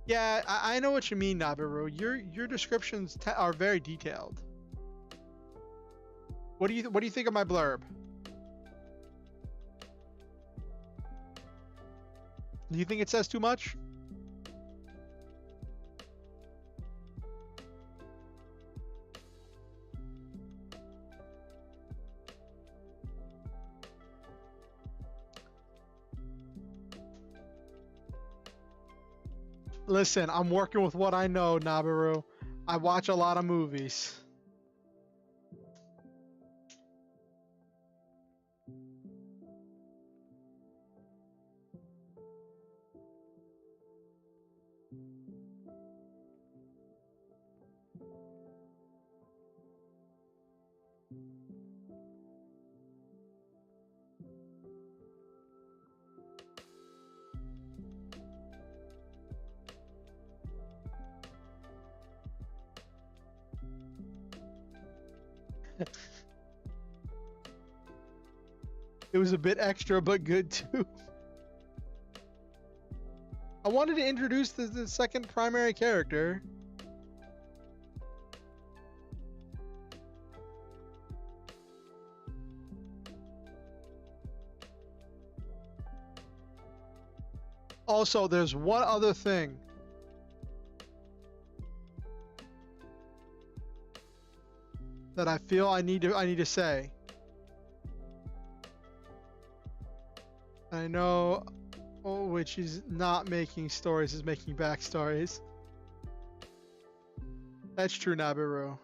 Yeah, I know what you mean, Nabiru. Your descriptions are very detailed. What do you think of my blurb? Do you think it says too much? Listen, I'm working with what I know, Nabiru. I watch a lot of movies. It was a bit extra, but good too. I wanted to introduce the second primary character. Also, there's one other thing. That I feel I need to say. I know, which is not making stories, is making backstories. That's true, Nabiru.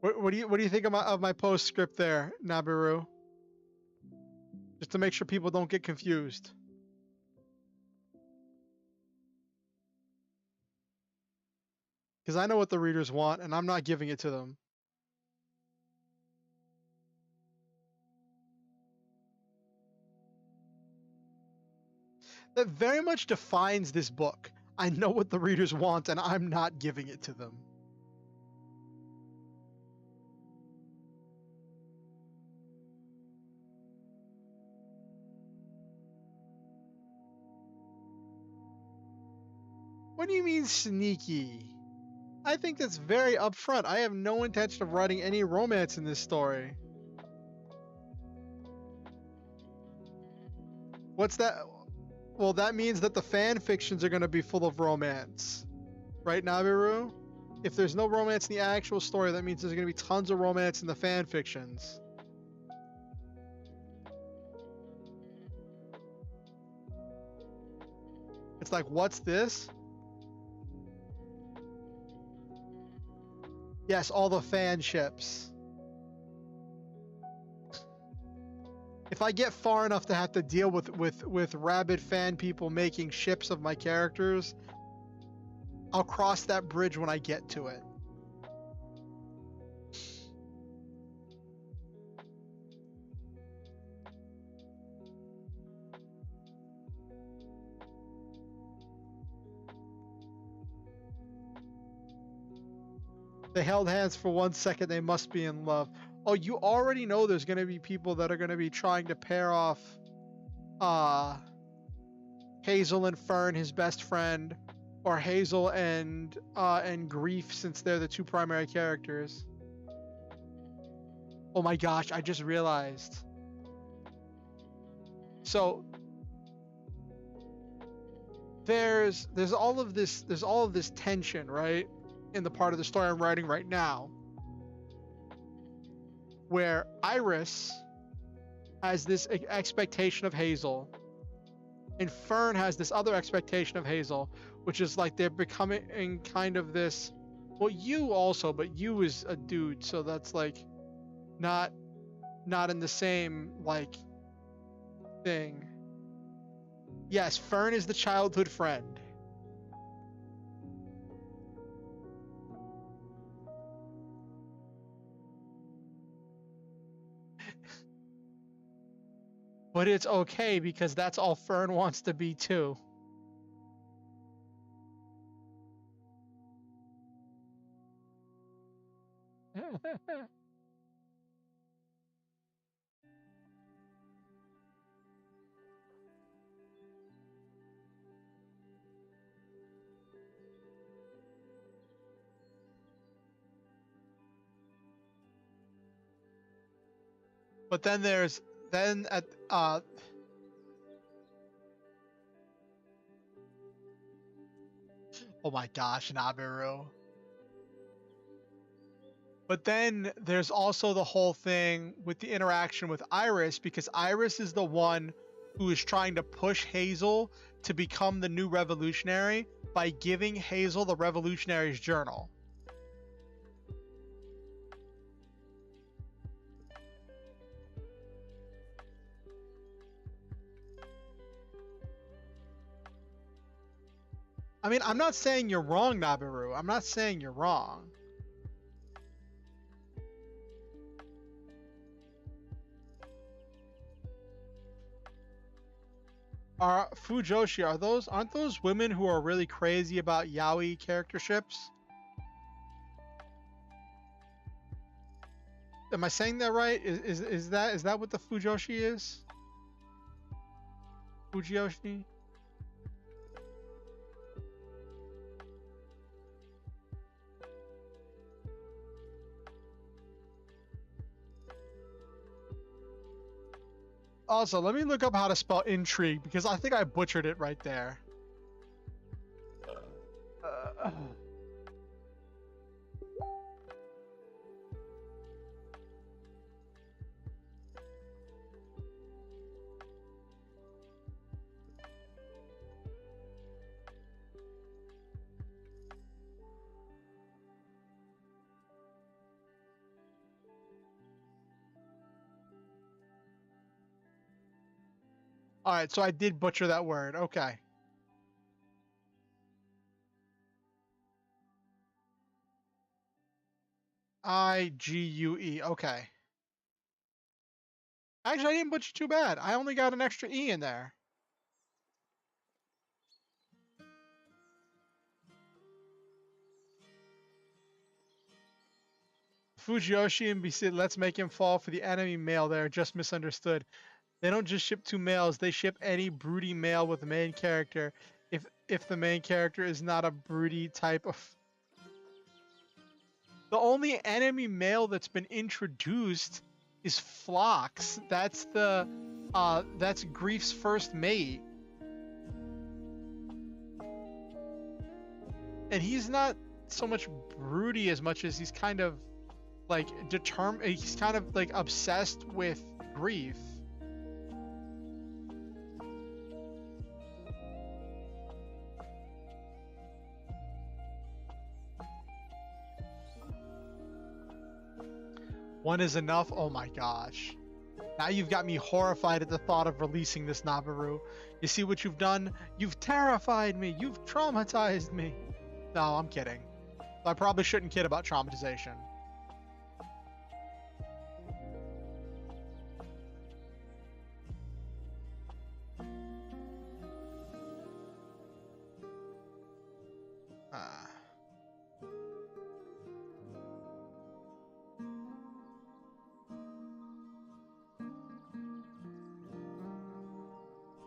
What do you think of my postscript there, Nabiru? Just to make sure people don't get confused. Because I know what the readers want, and I'm not giving it to them. That very much defines this book. I know what the readers want, and I'm not giving it to them. What do you mean sneaky? I think that's very upfront. I have no intention of writing any romance in this story. What's that? Well, that means that the fan fictions are going to be full of romance. Right, Nabiru? If there's no romance in the actual story, that means there's going to be tons of romance in the fan fictions. It's like, what's this? Yes, all the fan ships. I get far enough to have to deal with rabid fan people making ships of my characters, I'll cross that bridge when I get to it. They held hands for 1 second. They must be in love. Oh, you already know there's going to be people that are going to be trying to pair off Hazel and Fern, his best friend, or Hazel and Grief, since they're the two primary characters. Oh my gosh, I just realized. So there's all of this tension, right, in the part of the story I'm writing right now, where Iris has this expectation of Hazel, and Fern has this other expectation of Hazel, which is like they're becoming kind of this. Well, you also, but you is a dude, so that's like not in the same like thing. Yes, Fern is the childhood friend. But it's okay because that's all Fern wants to be too. But then at oh my gosh, Nabiru. But then there's also the whole thing with the interaction with Iris, because Iris is the one who is trying to push Hazel to become the new revolutionary by giving Hazel the revolutionary's journal. I mean, I'm not saying you're wrong, Nabiru. I'm not saying you're wrong. Are Fujoshi, aren't those women who are really crazy about yaoi character ships? Am I saying that right? Is that what the Fujoshi is? Fujoshi? Also, let me look up how to spell intrigue, because I think I butchered it right there. All right, so I did butcher that word. Okay. I-G-U-E. Okay. Actually, I didn't butcher too bad. I only got an extra E in there. Fujiyoshi and BC, let's make him fall for the enemy male there. Just misunderstood. They don't just ship two males, they ship any broody male with the main character if the main character is not a broody type of... The only enemy male that's been introduced is Phlox. That's that's Grief's first mate. And he's not so much broody as much as he's kind of like determined, he's kind of like obsessed with Grief. One is enough? Oh my gosh. Now you've got me horrified at the thought of releasing this Nabaru. You see what you've done? You've terrified me. You've traumatized me. No, I'm kidding. I probably shouldn't kid about traumatization.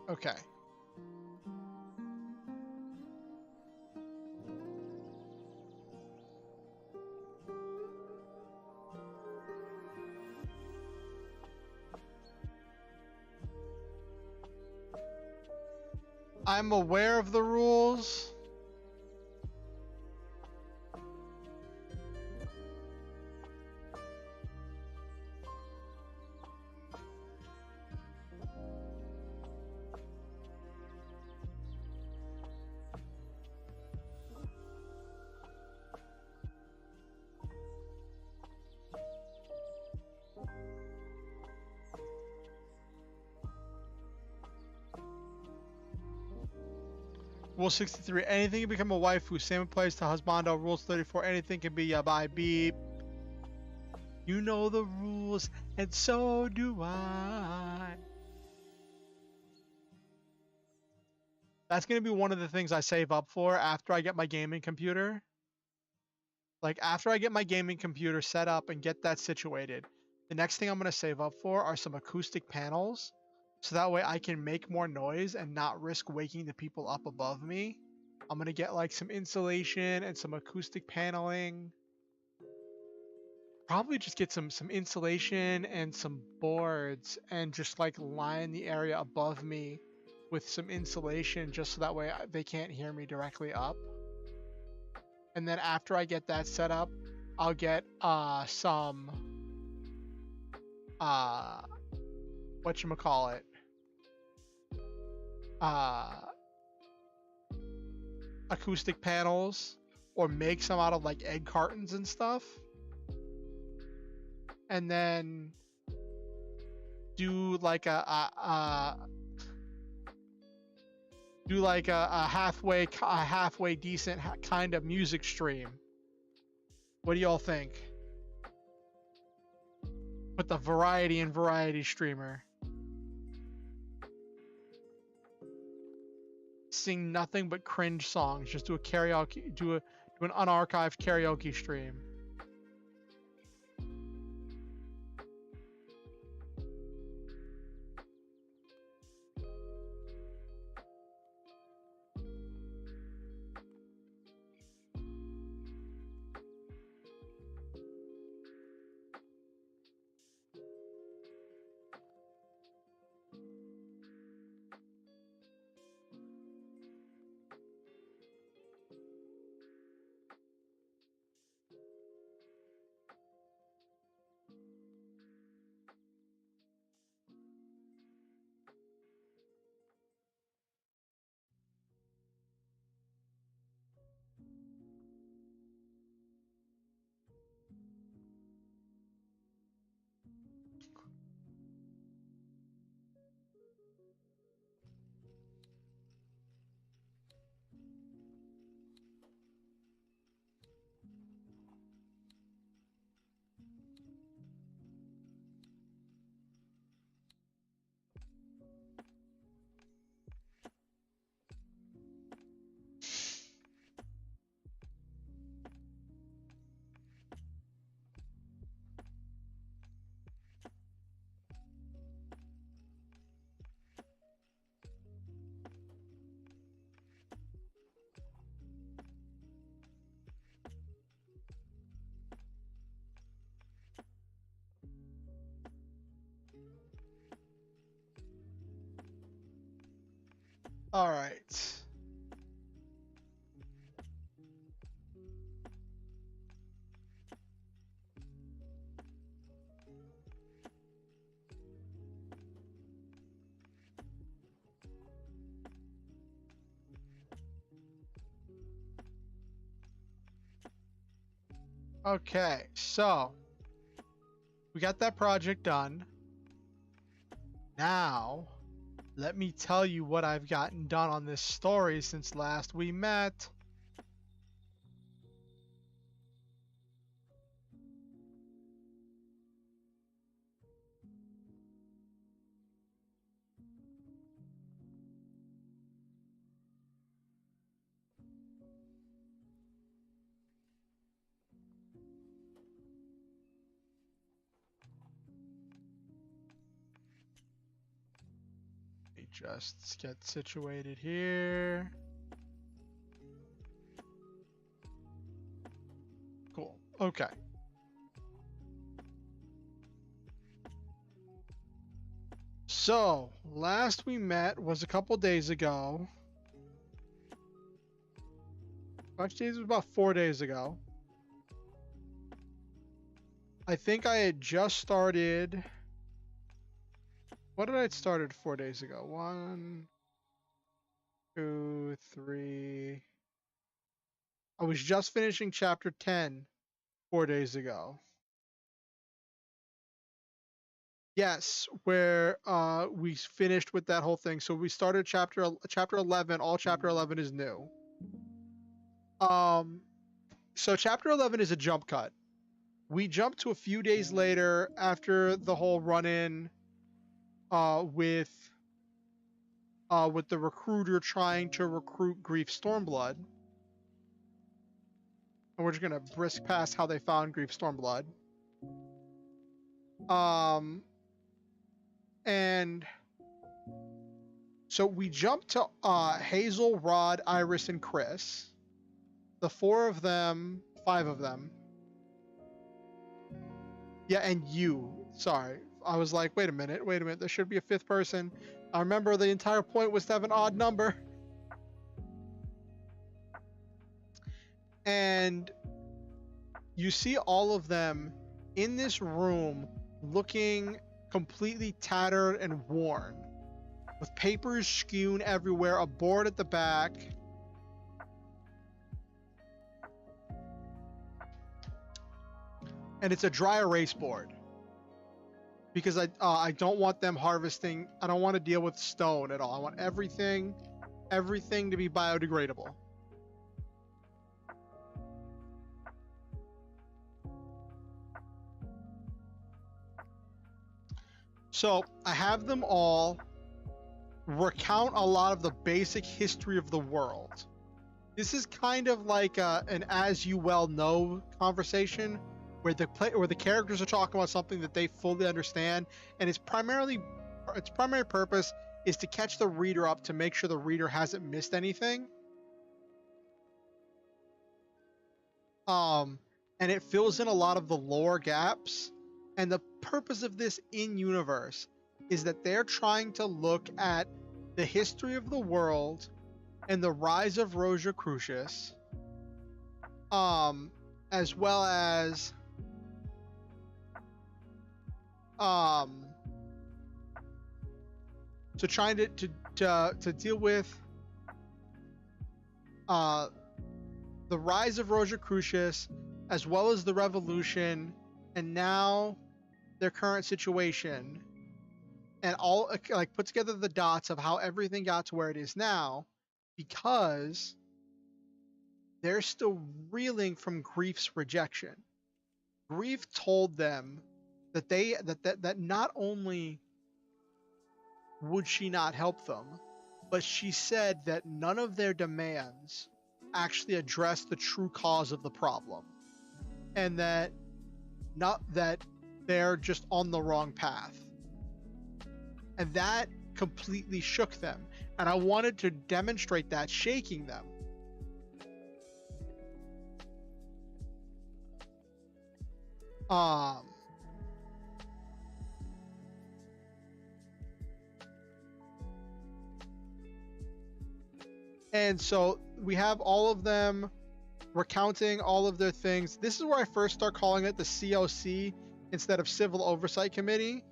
Okay. I'm aware of the rules. Rule 63, anything can become a waifu. Same applies to husbando. Rules 34, anything can be a by beep. You know the rules, and so do I. That's going to be one of the things I save up for after I get my gaming computer. Like, after I get my gaming computer set up and get that situated, the next thing I'm going to save up for are some acoustic panels. So that way I can make more noise and not risk waking the people up above me. I'm going to get like some insulation and some acoustic paneling. Probably just get some insulation and some boards and just like line the area above me with some insulation just so that way they can't hear me directly up. And then after I get that set up, I'll get some whatchamacallit, acoustic panels, or make some out of like egg cartons and stuff, and then do like a halfway decent kind of music stream. What do y'all think? With the variety streamer. Sing nothing but cringe songs. Just do a karaoke, do an unarchived karaoke stream. All right. Okay, so we got that project done. Now, let me tell you what I've gotten done on this story since last we met. Let me just get situated here. Cool. Okay. So, last we met was a couple days ago. Actually, it was about 4 days ago. I think I had just started. What did I started 4 days ago? 1, 2, 3. I was just finishing chapter 10 4 days ago. Yes, where we finished with that whole thing. So we started chapter 11. All chapter 11 is new. So chapter 11 is a jump cut. We jump to a few days later after the whole run-in with the recruiter trying to recruit Grief Stormblood. And we're just gonna brisk past how they found Grief Stormblood. And so we jump to Hazel, Rod, Iris, and Chris. The 4 of them, 5 of them. Yeah, and you. Sorry. I was like, wait a minute. There should be a 5th person. I remember the entire point was to have an odd number. And you see all of them in this room looking completely tattered and worn, with papers strewn everywhere, a board at the back. And it's a dry erase board. Because I don't want them harvesting, I don't want to deal with stone at all. I want everything to be biodegradable. So I have them all recount a lot of the basic history of the world. This is kind of like an as you well know conversation where the characters are talking about something that they fully understand, and its primary purpose is to catch the reader up to make sure the reader hasn't missed anything. And it fills in a lot of the lore gaps. And the purpose of this in-universe is that they're trying to look at the history of the world and the rise of Rosicrucius, as well as so trying to deal with the rise of Rosicrucius, as well as the revolution, and now their current situation, and all like put together the dots of how everything got to where it is now, because they're still reeling from Grief's rejection. Grief told them that that not only would she not help them, but she said that none of their demands actually address the true cause of the problem, and that they're just on the wrong path. And that completely shook them. And I wanted to demonstrate that, shaking them. And so we have all of them recounting all of their things. This is where I first start calling it the COC instead of Civil Oversight Committee.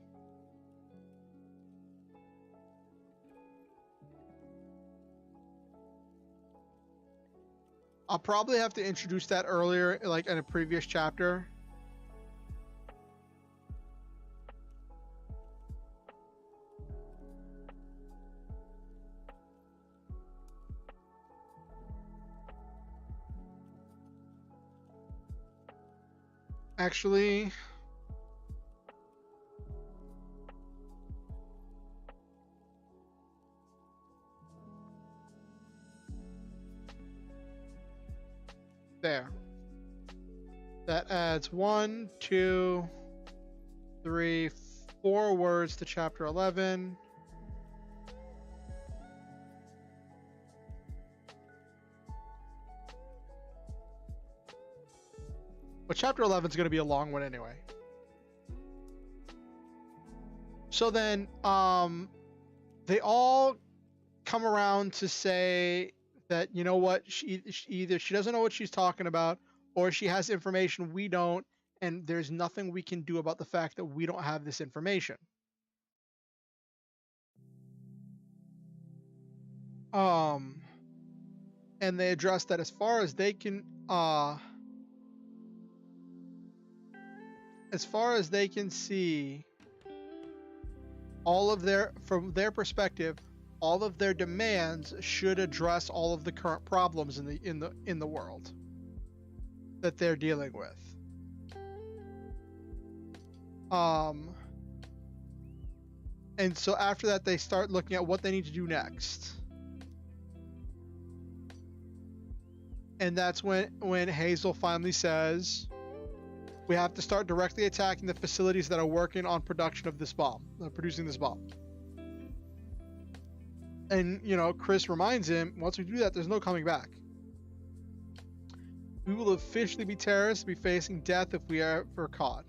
I'll probably have to introduce that earlier, like in a previous chapter. Actually, there. That adds 1, 2, 3, 4 words to chapter 11. But chapter 11 is going to be a long one anyway. So then, they all come around to say that, you know what, she either she doesn't know what she's talking about, or she has information we don't, and there's nothing we can do about the fact that we don't have this information. And they address that as far as they can see, all of their, from their perspective, all of their demands should address all of the current problems in the world that they're dealing with. And so after that, they start looking at what they need to do next. And that's when Hazel finally says, we have to start directly attacking the facilities that are working on production of this bomb, producing this bomb. And, you know, Chris reminds him, once we do that, there's no coming back. We will officially be terrorists, be facing death if we are ever caught.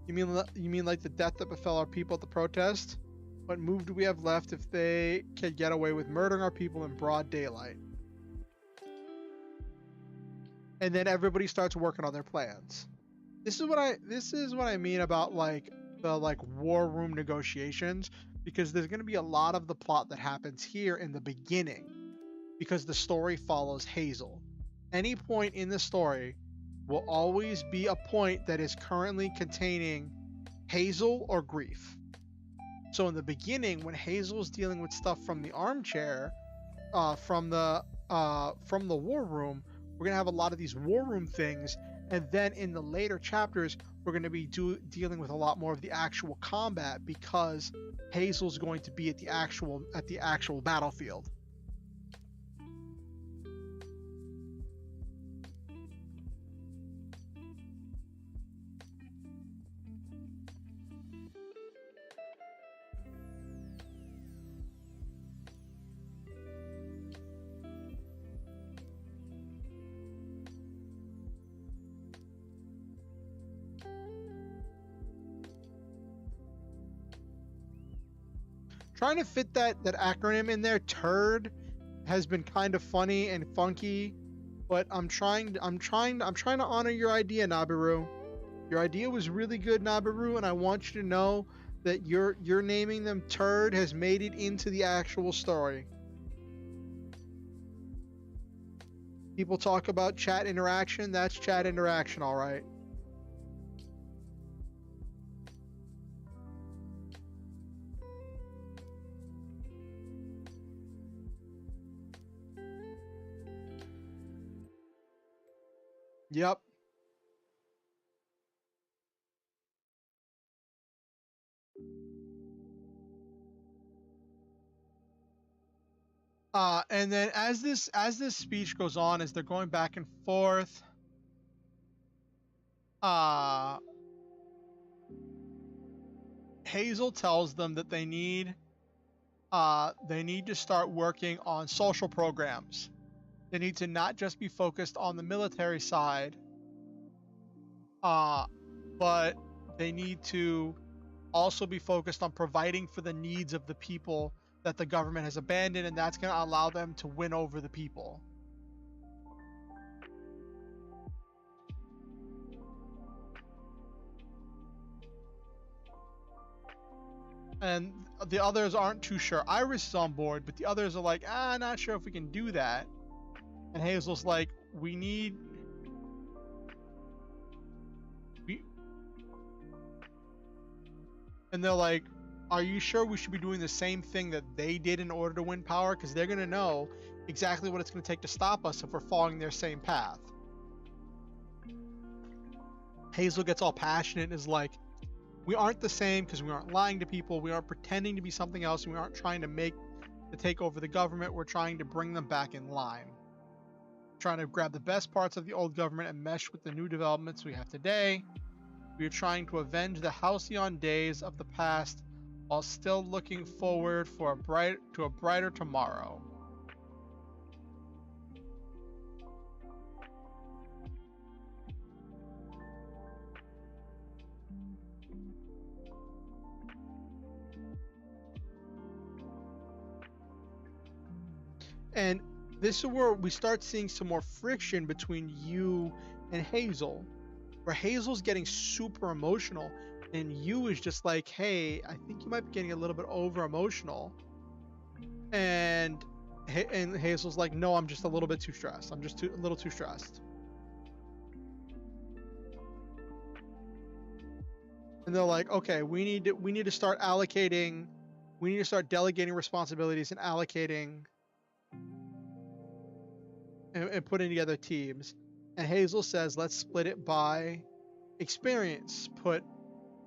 You mean like the death that befell our people at the protest? What move do we have left if they can get away with murdering our people in broad daylight? And then everybody starts working on their plans. This is what I mean about like the war room negotiations, because there's going to be a lot of the plot that happens here in the beginning, because the story follows Hazel. Any point in the story will always be a point that is currently containing Hazel or Grief. So in the beginning, when Hazel's dealing with stuff from the armchair, from the war room, we're going to have a lot of these war room things, and then in the later chapters we're going to be dealing with a lot more of the actual combat, because Hazel's going to be at the actual battlefield. Trying to fit that acronym in there, TURD, has been kind of funny and funky, but I'm trying to honor your idea, Nabiru. Your idea was really good, Nabiru, and I want you to know that you're naming them TURD has made it into the actual story. People talk about chat interaction, that's chat interaction, all right. Yep. And then as this speech goes on, as they're going back and forth, Hazel tells them that they need to start working on social programs. They need to not just be focused on the military side, but they need to also be focused on providing for the needs of the people that the government has abandoned, and that's going to allow them to win over the people. And the others aren't too sure. Iris is on board, but the others are like, not sure if we can do that. And Hazel's like, and they're like, are you sure we should be doing the same thing that they did in order to win power? Because they're going to know exactly what it's going to take to stop us if we're following their same path. Hazel gets all passionate and is like, we aren't the same because we aren't lying to people. We aren't pretending to be something else. And we aren't trying to take over the government. We're trying to bring them back in line. Trying to grab the best parts of the old government and mesh with the new developments we have today. We are trying to avenge the halcyon days of the past while still looking forward for a brighter tomorrow. And this is where we start seeing some more friction between you and Hazel, where Hazel's getting super emotional and you is just like, hey, I think you might be getting a little bit over emotional. And Hazel's like, no, I'm just a little bit too stressed. I'm just a little too stressed. And they're like, okay, we need to start delegating responsibilities and allocating and putting together teams. And Hazel says, let's split it by experience. Put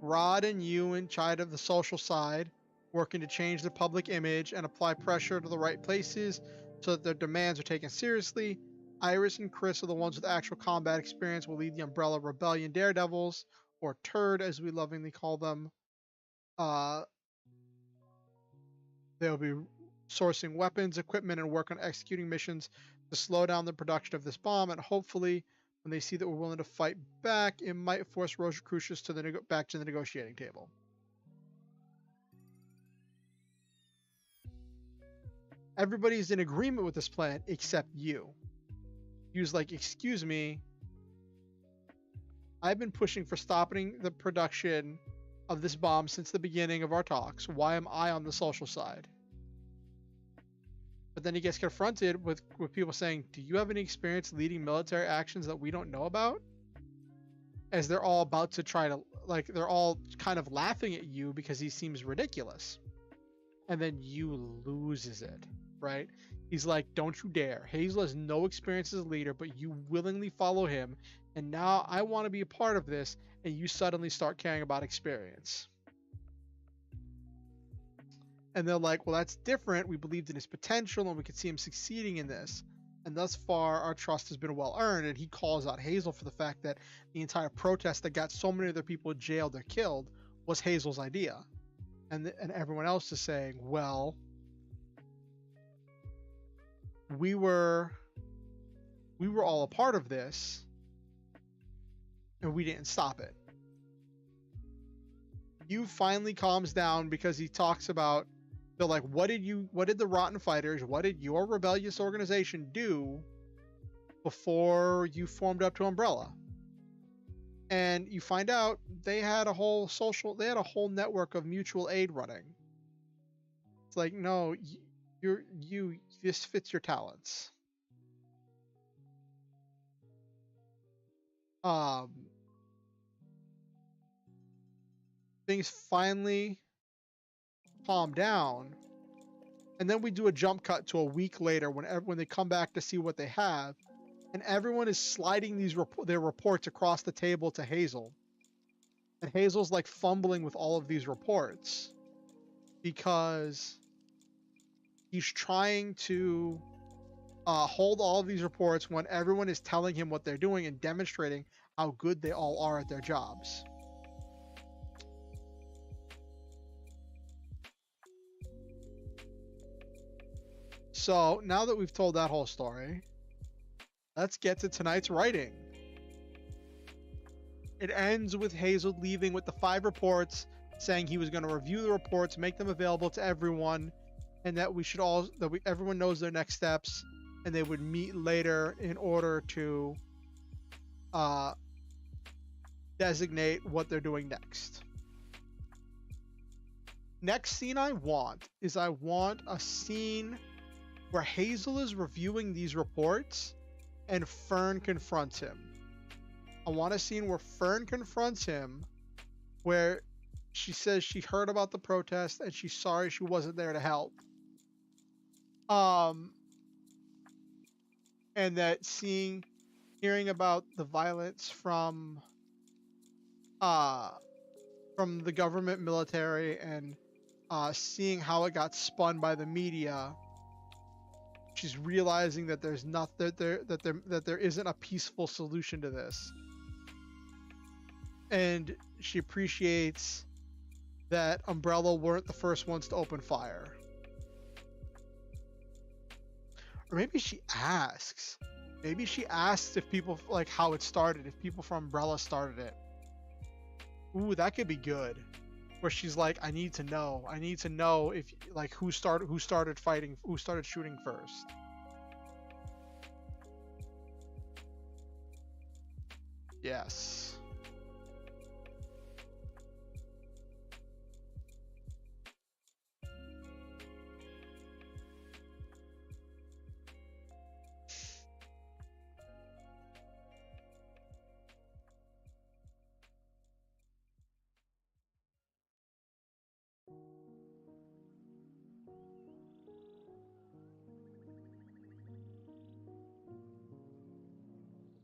Rod and you in charge of the social side, working to change the public image and apply pressure to the right places so that their demands are taken seriously. Iris and Chris are the ones with actual combat experience, will lead the Umbrella Rebellion Daredevils, or TURD as we lovingly call them. They'll be sourcing weapons, equipment, and work on executing missions to slow down the production of this bomb, and hopefully when they see that we're willing to fight back, it might force Rosicrucius back to the negotiating table. Everybody's in agreement with this plan except you. You's like, excuse me, I've been pushing for stopping the production of this bomb since the beginning of our talks. Why am I on the social side? But then he gets confronted with people saying, do you have any experience leading military actions that we don't know about? As they're all about to try to, like, they're all kind of laughing at you because he seems ridiculous. And then you loses it, right? He's like, don't you dare. Hazel has no experience as a leader, but you willingly follow him. And now I want to be a part of this. And you suddenly start caring about experience. And they're like, well, that's different. We believed in his potential and we could see him succeeding in this. And thus far, our trust has been well earned. And he calls out Hazel for the fact that the entire protest that got so many other people jailed or killed was Hazel's idea. And everyone else is saying, well, we were all a part of this and we didn't stop it. You finally calms down because he talks about, they're like, what did the Rotten Fighters, what did your rebellious organization do before you formed up to Umbrella? And you find out they had a whole network of mutual aid running. It's like, no, this fits your talents. Things finally calm down, and then we do a jump cut to a week later when they come back to see what they have, and everyone is sliding their reports across the table to Hazel, and Hazel's like fumbling with all of these reports because he's trying to hold all of these reports when everyone is telling him what they're doing and demonstrating how good they all are at their jobs. So now that we've told that whole story, let's get to tonight's writing. It ends with Hazel leaving with the 5 reports, saying he was going to review the reports, make them available to everyone, and that everyone knows their next steps, and they would meet later in order to designate what they're doing next. Next scene I want a scene where Hazel is reviewing these reports and Fern confronts him. I want a scene where Fern confronts him, where she says she heard about the protest and she's sorry she wasn't there to help. And that hearing about the violence from uh, from the government, military, and seeing how it got spun by the media. She's realizing that there's not that there isn't a peaceful solution to this, and she appreciates that Umbrella weren't the first ones to open fire. Or maybe she asks. Maybe she asks if people like how it started, if people from Umbrella started it. Ooh, that could be good. Where she's like, I need to know. I need to know if like who started fighting, who started shooting first. Yes.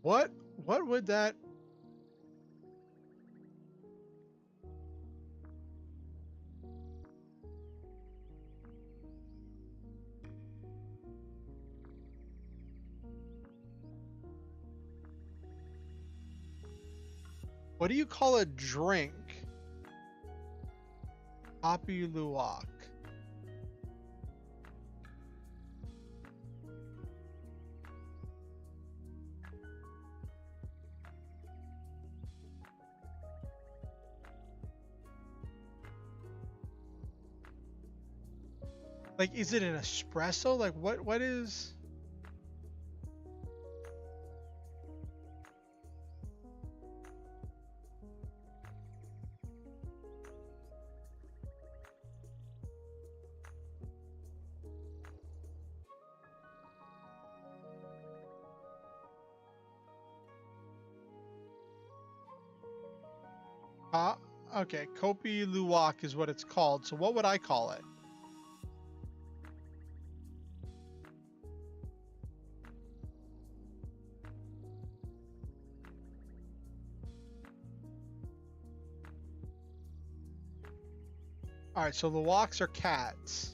What would that? What do you call a drink? Kopi Luwak. Like, is it an espresso? Like, what is? Okay, Kopi Luwak is what it's called. So what would I call it? All right, so Luwaks are cats.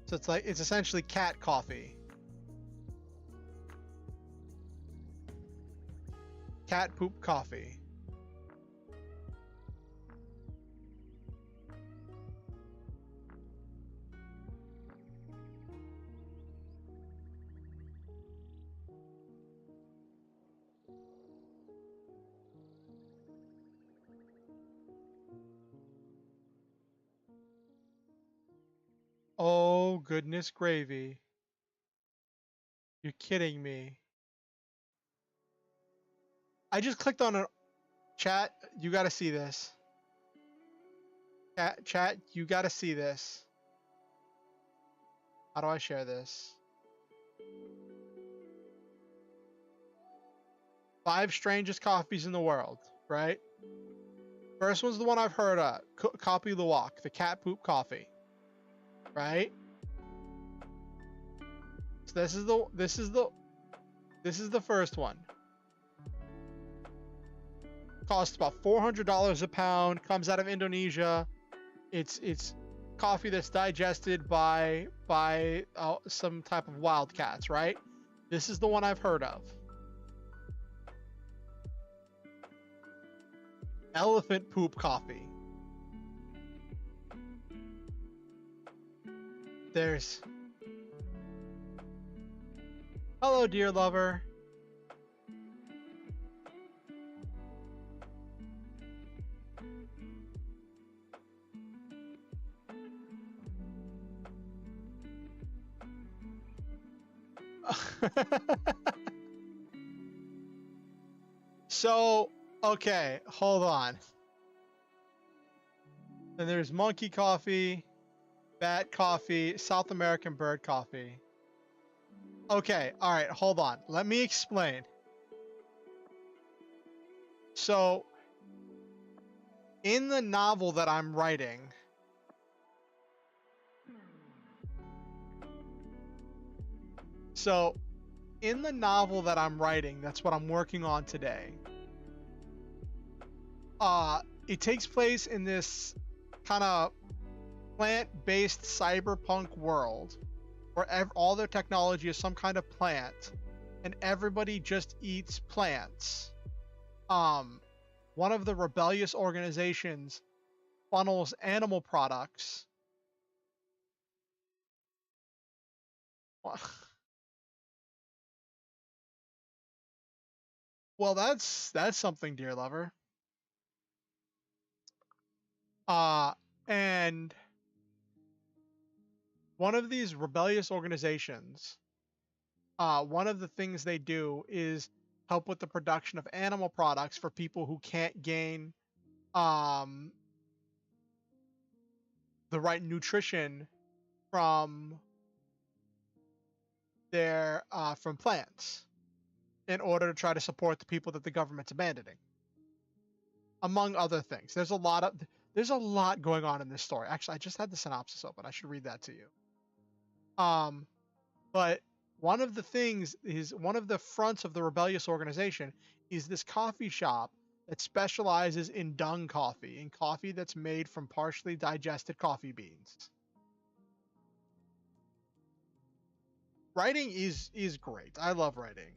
So it's essentially cat coffee. Cat poop coffee. Oh, goodness gravy. You're kidding me. I just clicked on a chat. You got to see this. Chat, you got to see this. How do I share this? 5 strangest coffees in the world, right? First one's the one I've heard of. Kopi Luwak, the cat poop coffee. Right? So this is the first one. Costs about $400 a pound, comes out of Indonesia. It's coffee that's digested by some type of wildcats, right? This is the one I've heard of. Elephant poop coffee. There's... Hello, dear lover. So, okay, hold on. Then there's monkey coffee, bat coffee, South American bird coffee. Okay, all right, hold on. Let me explain. So, in the novel that I'm writing, so in the novel that I'm writing, that's what I'm working on today. It takes place in this kind of plant-based cyberpunk world where all their technology is some kind of plant, and everybody just eats plants. One of the rebellious organizations funnels animal products. Well, that's something, dear lover. And one of these rebellious organizations, one of the things they do is help with the production of animal products for people who can't gain the right nutrition from from plants in order to try to support the people that the government's abandoning, among other things. There's a lot going on in this story. Actually, I just had the synopsis open. I should read that to you. But one of the fronts of the rebellious organization is this coffee shop that specializes in dung coffee, in coffee that's made from partially digested coffee beans. Writing is great. I love writing.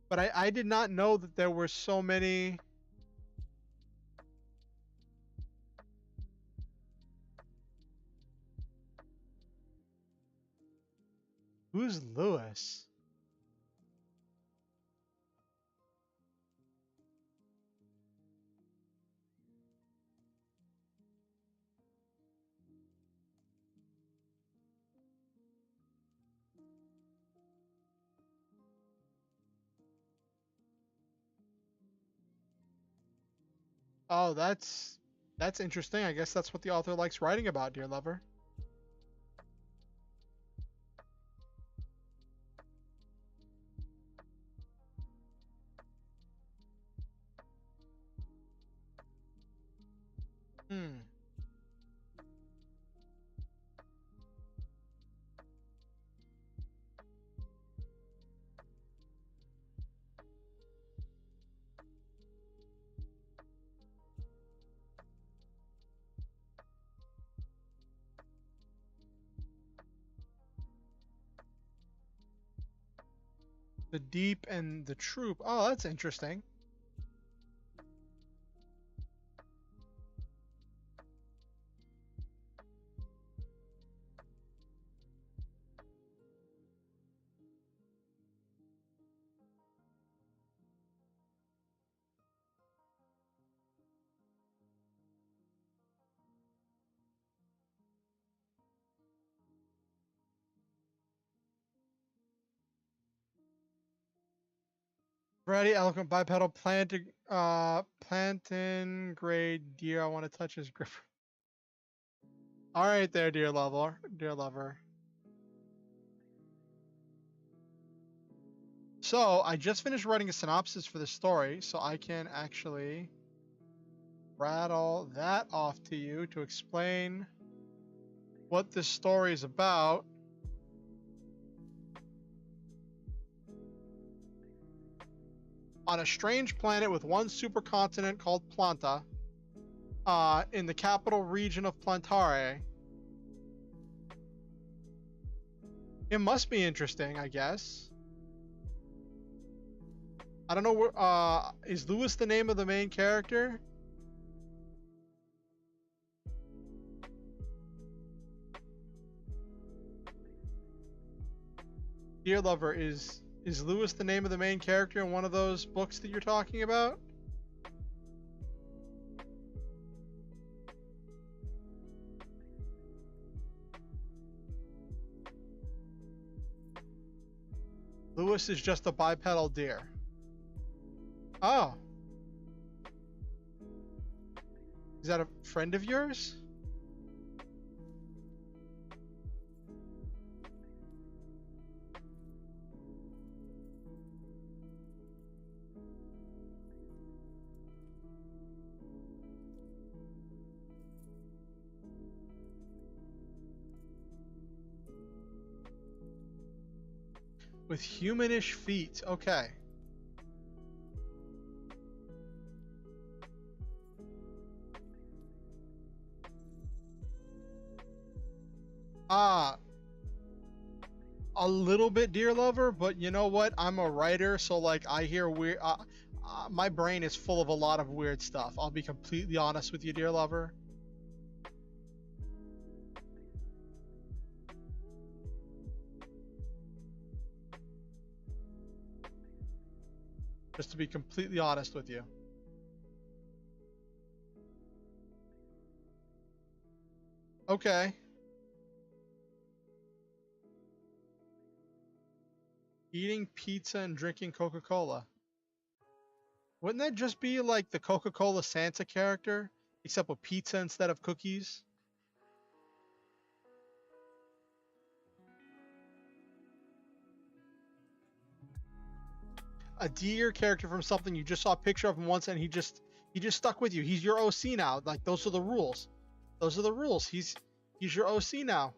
But I did not know that there were so many. Who's Lewis? Oh, that's interesting. I guess that's what the author likes writing about, dear lover. Hmm. The deep and the troop. Oh, that's interesting. Ready, eloquent bipedal plantain grade deer. I want to touch his grip. All right, there, dear lover. Dear lover. So I just finished writing a synopsis for the story, so I can actually rattle that off to you to explain what this story is about. On a strange planet with one supercontinent called Planta, in the capital region of Plantare. It must be interesting, I guess. I don't know where, is Lewis the name of the main character? Dear lover, is Lewis the name of the main character in one of those books that you're talking about? Lewis is just a bipedal deer. Oh. Is that a friend of yours? With humanish feet. Okay. Ah, a little bit, dear lover, but you know what? I'm a writer, so like I hear weird. My brain is full of a lot of weird stuff. I'll be completely honest with you, dear lover. Just to be completely honest with you. Okay. Eating pizza and drinking Coca-Cola. Wouldn't that just be like the Coca-Cola Santa character, except with pizza instead of cookies? A deer character from something you just saw a picture of him once, and he just stuck with you. He's your OC now. Like those are the rules. Those are the rules. He's your OC now.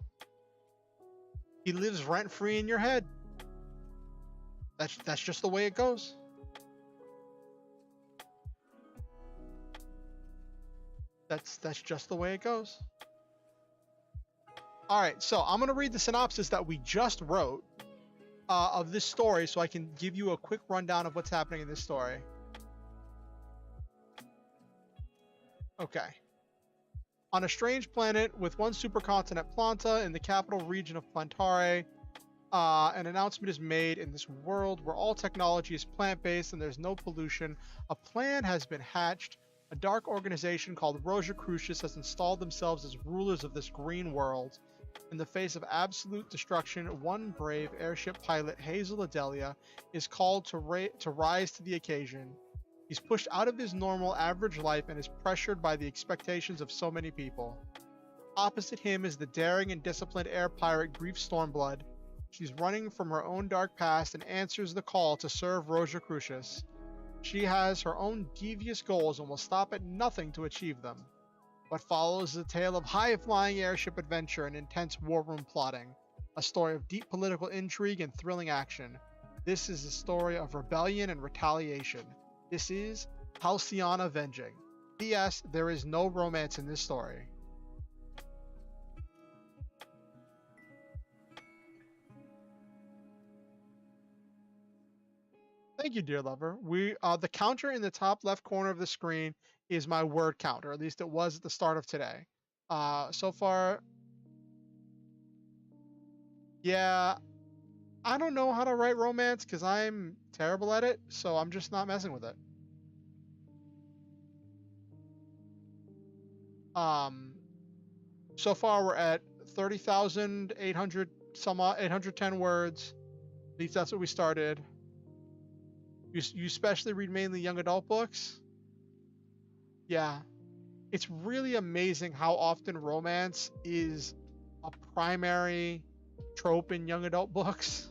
He lives rent free in your head. That's just the way it goes. That's just the way it goes. All right, so I'm gonna read the synopsis that we just wrote of this story, so I can give you a quick rundown of what's happening in this story. Okay. On a strange planet with one supercontinent, Planta, in the capital region of Plantare, an announcement is made in this world where all technology is plant-based and there's no pollution. A plan has been hatched. A dark organization called Rosicrucius has installed themselves as rulers of this green world. In the face of absolute destruction, one brave airship pilot, Hazel Adelia, is called to rise to the occasion. He's pushed out of his normal average life and is pressured by the expectations of so many people. Opposite him is the daring and disciplined air pirate Grief Stormblood. She's running from her own dark past and answers the call to serve Rosicrucius. She has her own devious goals and will stop at nothing to achieve them. What follows is a tale of high-flying airship adventure and intense war room plotting, a story of deep political intrigue and thrilling action. This is a story of rebellion and retaliation. This is Halcyon Avenging. P.S. There is no romance in this story. Thank you, dear lover. The counter in the top left corner of the screen is my word counter. At least it was at the start of today. So far, yeah, I don't know how to write romance because I'm terrible at it, so I'm just not messing with it. So far we're at 30,800 some 810 words. At least that's what we started. You especially read mainly young adult books? Yeah. It's really amazing how often romance is a primary trope in young adult books.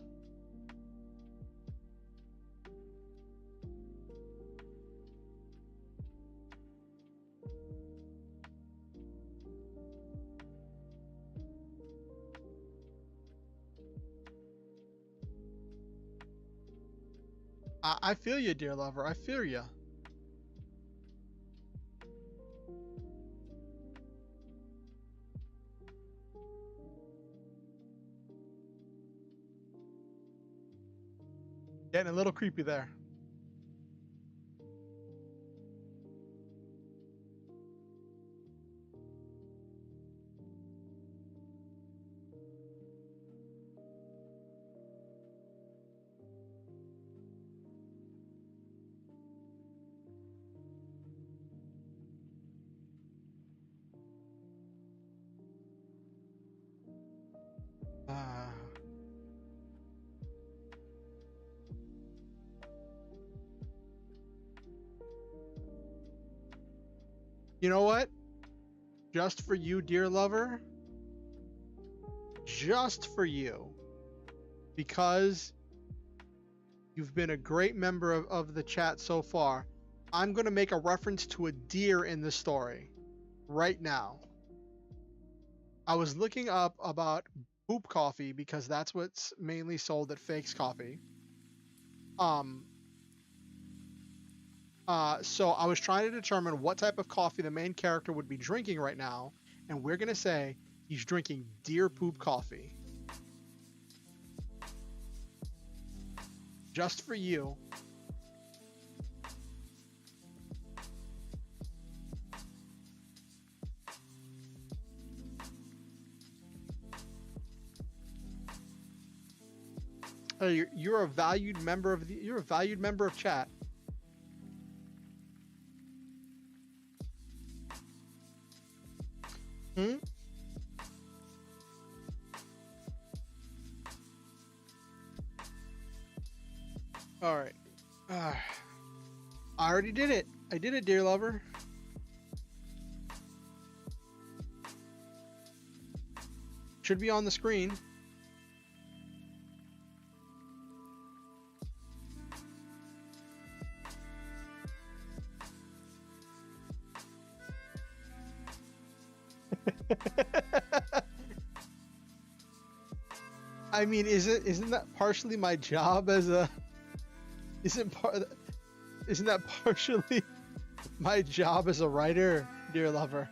I feel you, dear lover. I feel you. Getting a little creepy there. You know what? Just for you, dear lover. Just for you. Because you've been a great member of the chat so far. I'm going to make a reference to a deer in the story right now. I was looking up about poop coffee because that's what's mainly sold at Fakes Coffee. So I was trying to determine what type of coffee the main character would be drinking right now, and we're gonna say he's drinking deer poop coffee. Just for you. You're a valued member of you're a valued member of chat. Hmm? All right. I already did it. I did it, dear lover. Should be on the screen. I mean, isn't that partially my job as a isn't that partially my job as a writer, dear lover?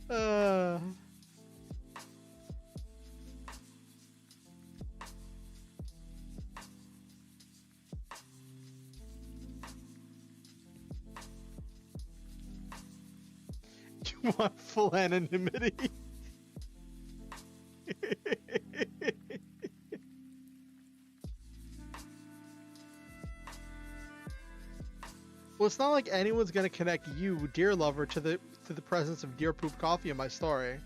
uh you want full anonymity? Well, it's not like anyone's gonna connect you, dear lover, to the presence of deer poop coffee in my story.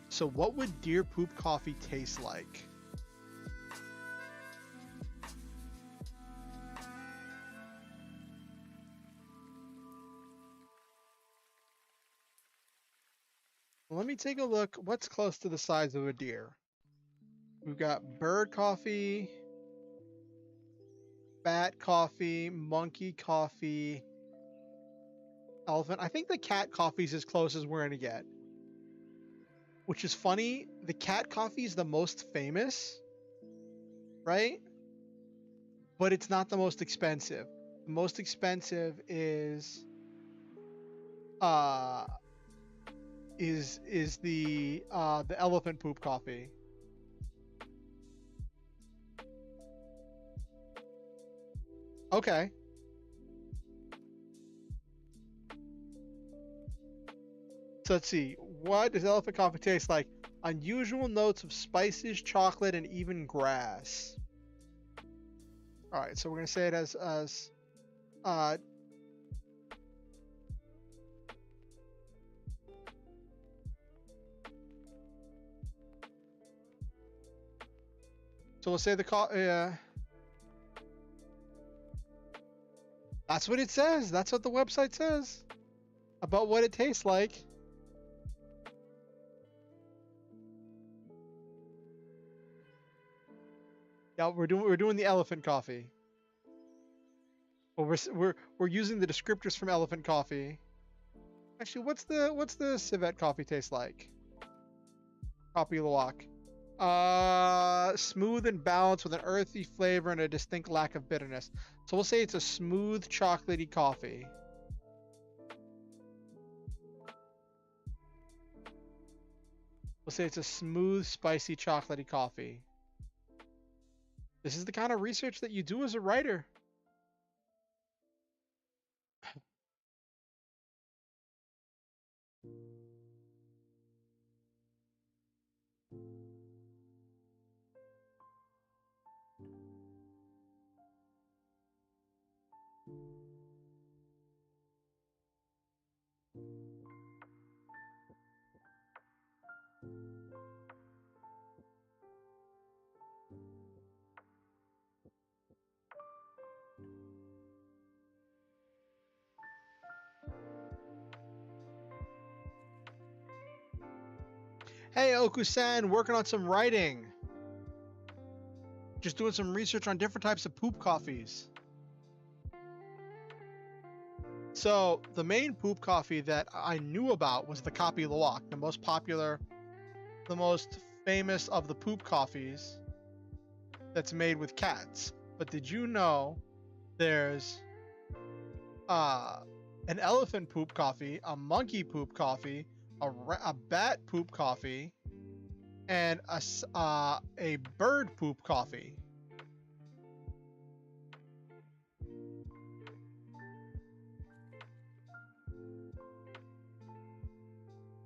So what would deer poop coffee taste like? Let me take a look. What's close to the size of a deer? We've got bird coffee, bat coffee, monkey coffee, elephant. I think the cat coffee is as close as we're gonna get. Which is funny. The cat coffee is the most famous, right? But it's not the most expensive. The most expensive is the elephant poop coffee. Okay. So let's see. What does elephant coffee taste like? Unusual notes of spices, chocolate, and even grass. All right, so we're gonna say it as so we'll say that's what it says. That's what the website says about what it tastes like. Yeah, we're doing the elephant coffee. Well, we're using the descriptors from elephant coffee. Actually, what's the civet coffee taste like? Copy of the walk. Smooth and balanced with an earthy flavor and a distinct lack of bitterness. So we'll say it's a smooth, chocolatey coffee. We'll say it's a smooth, spicy, chocolatey coffee. This is the kind of research that you do as a writer. Hey, Okusan, working on some writing. Just doing some research on different types of poop coffees. So the main poop coffee that I knew about was the Kopi Luwak, the most popular, the most famous of the poop coffees that's made with cats. But did you know there's uh, an elephant poop coffee, a monkey poop coffee, a bat poop coffee, and a bird poop coffee?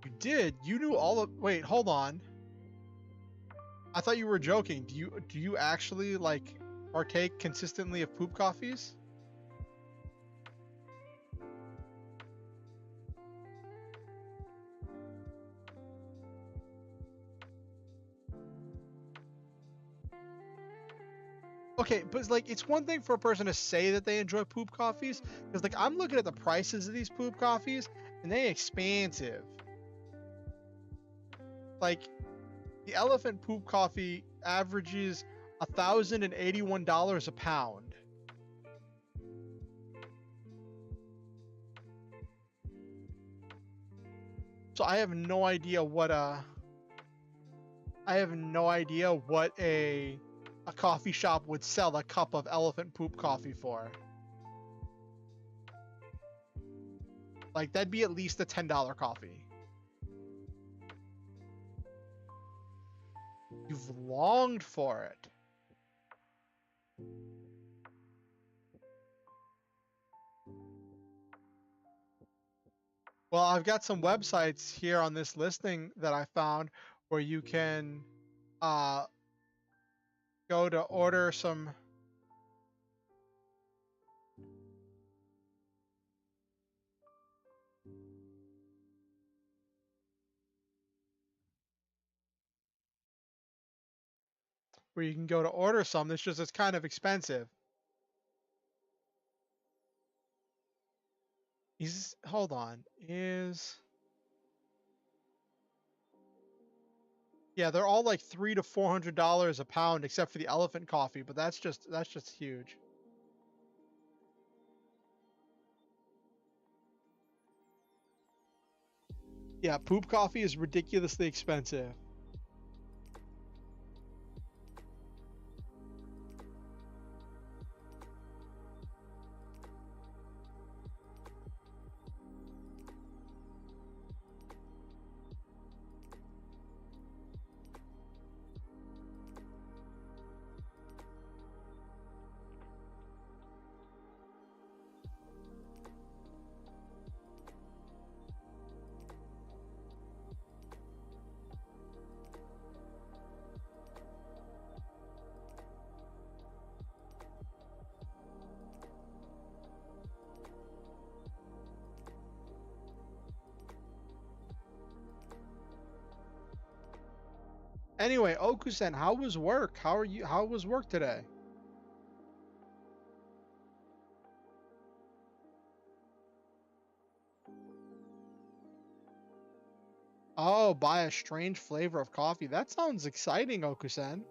You did. You knew all of. Wait, hold on. I thought you were joking. Do you actually like partake consistently of poop coffees? Okay, but like it's one thing for a person to say that they enjoy poop coffees, because like I'm looking at the prices of these poop coffees and they expensive. Like the elephant poop coffee averages $1,081 a pound. So I have no idea what a coffee shop would sell a cup of elephant poop coffee for. Like that'd be at least a $10 coffee. You've longed for it. Well, I've got some websites here on this listing that I found where you can uh, go to order some. Where you can go to order some. It's just it's kind of expensive. Hold on. Yeah, they're all like $300 to $400 a pound, except for the elephant coffee, but that's just huge. Yeah, poop coffee is ridiculously expensive. Anyway, Okusen, how was work? How was work today? Oh, buy a strange flavor of coffee. That sounds exciting, Okusen.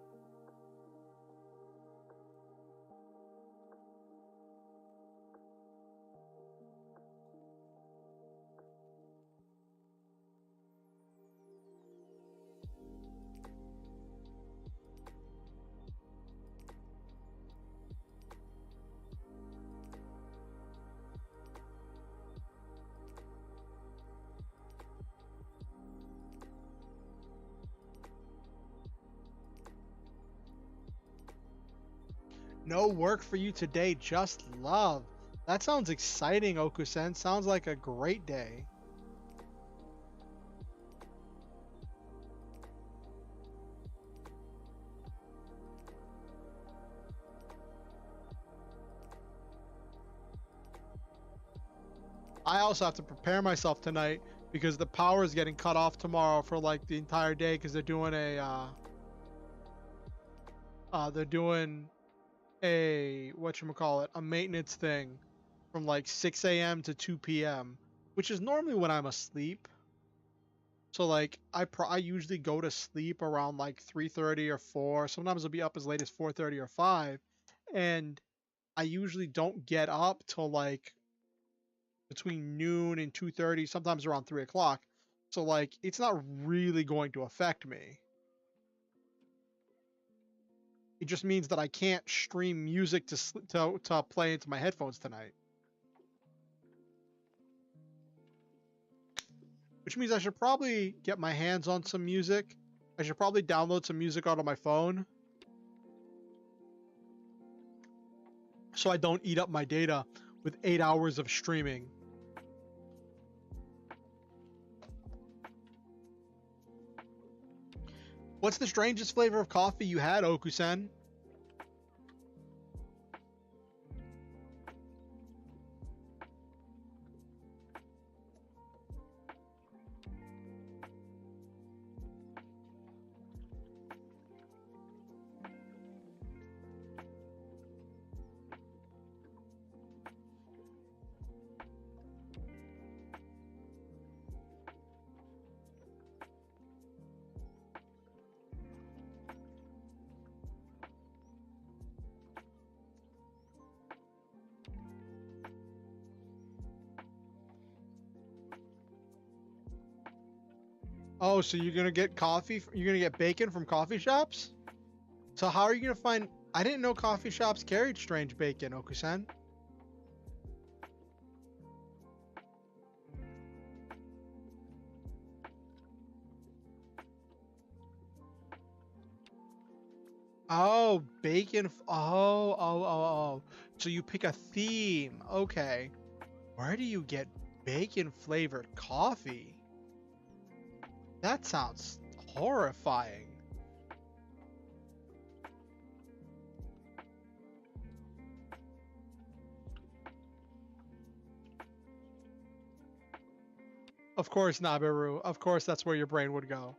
No work for you today, just love. That sounds exciting, Okusen. Sounds like a great day. I also have to prepare myself tonight because the power is getting cut off tomorrow for like the entire day because they're doing a whatchamacallit, a maintenance thing from like 6 a.m. to 2 p.m., which is normally when I'm asleep. So like I usually go to sleep around like 3:30 or 4. Sometimes I'll be up as late as 4:30 or 5, and I usually don't get up till like between noon and 2:30, sometimes around 3 o'clock. So like, it's not really going to affect me. It just means that I can't stream music to play into my headphones tonight. Which means I should probably get my hands on some music. I should probably download some music onto my phone, so I don't eat up my data with 8 hours of streaming. What's the strangest flavor of coffee you had, Okusen? Oh, so you're gonna get coffee? You're gonna get bacon from coffee shops? So how are you gonna find? I didn't know coffee shops carried strange bacon, Okusen. Oh, bacon. Oh. So you pick a theme. Okay. Where do you get bacon flavored coffee? That sounds horrifying. Of course, Nabiru. Of course, that's where your brain would go.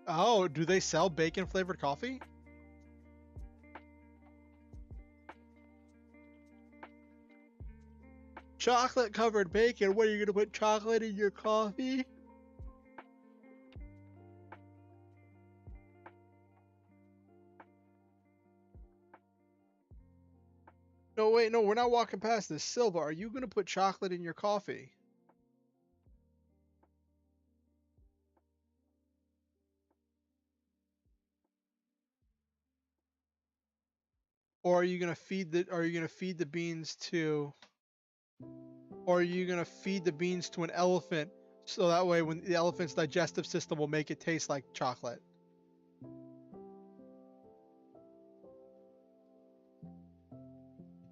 Oh, do they sell bacon flavored coffee? Chocolate covered bacon? What, are you gonna put chocolate in your coffee? No, wait, no, we're not walking past this. Silva, are you gonna put chocolate in your coffee? Or are you gonna feed the beans to or are you gonna feed the beans to an elephant so that way when the elephant's digestive system will make it taste like chocolate?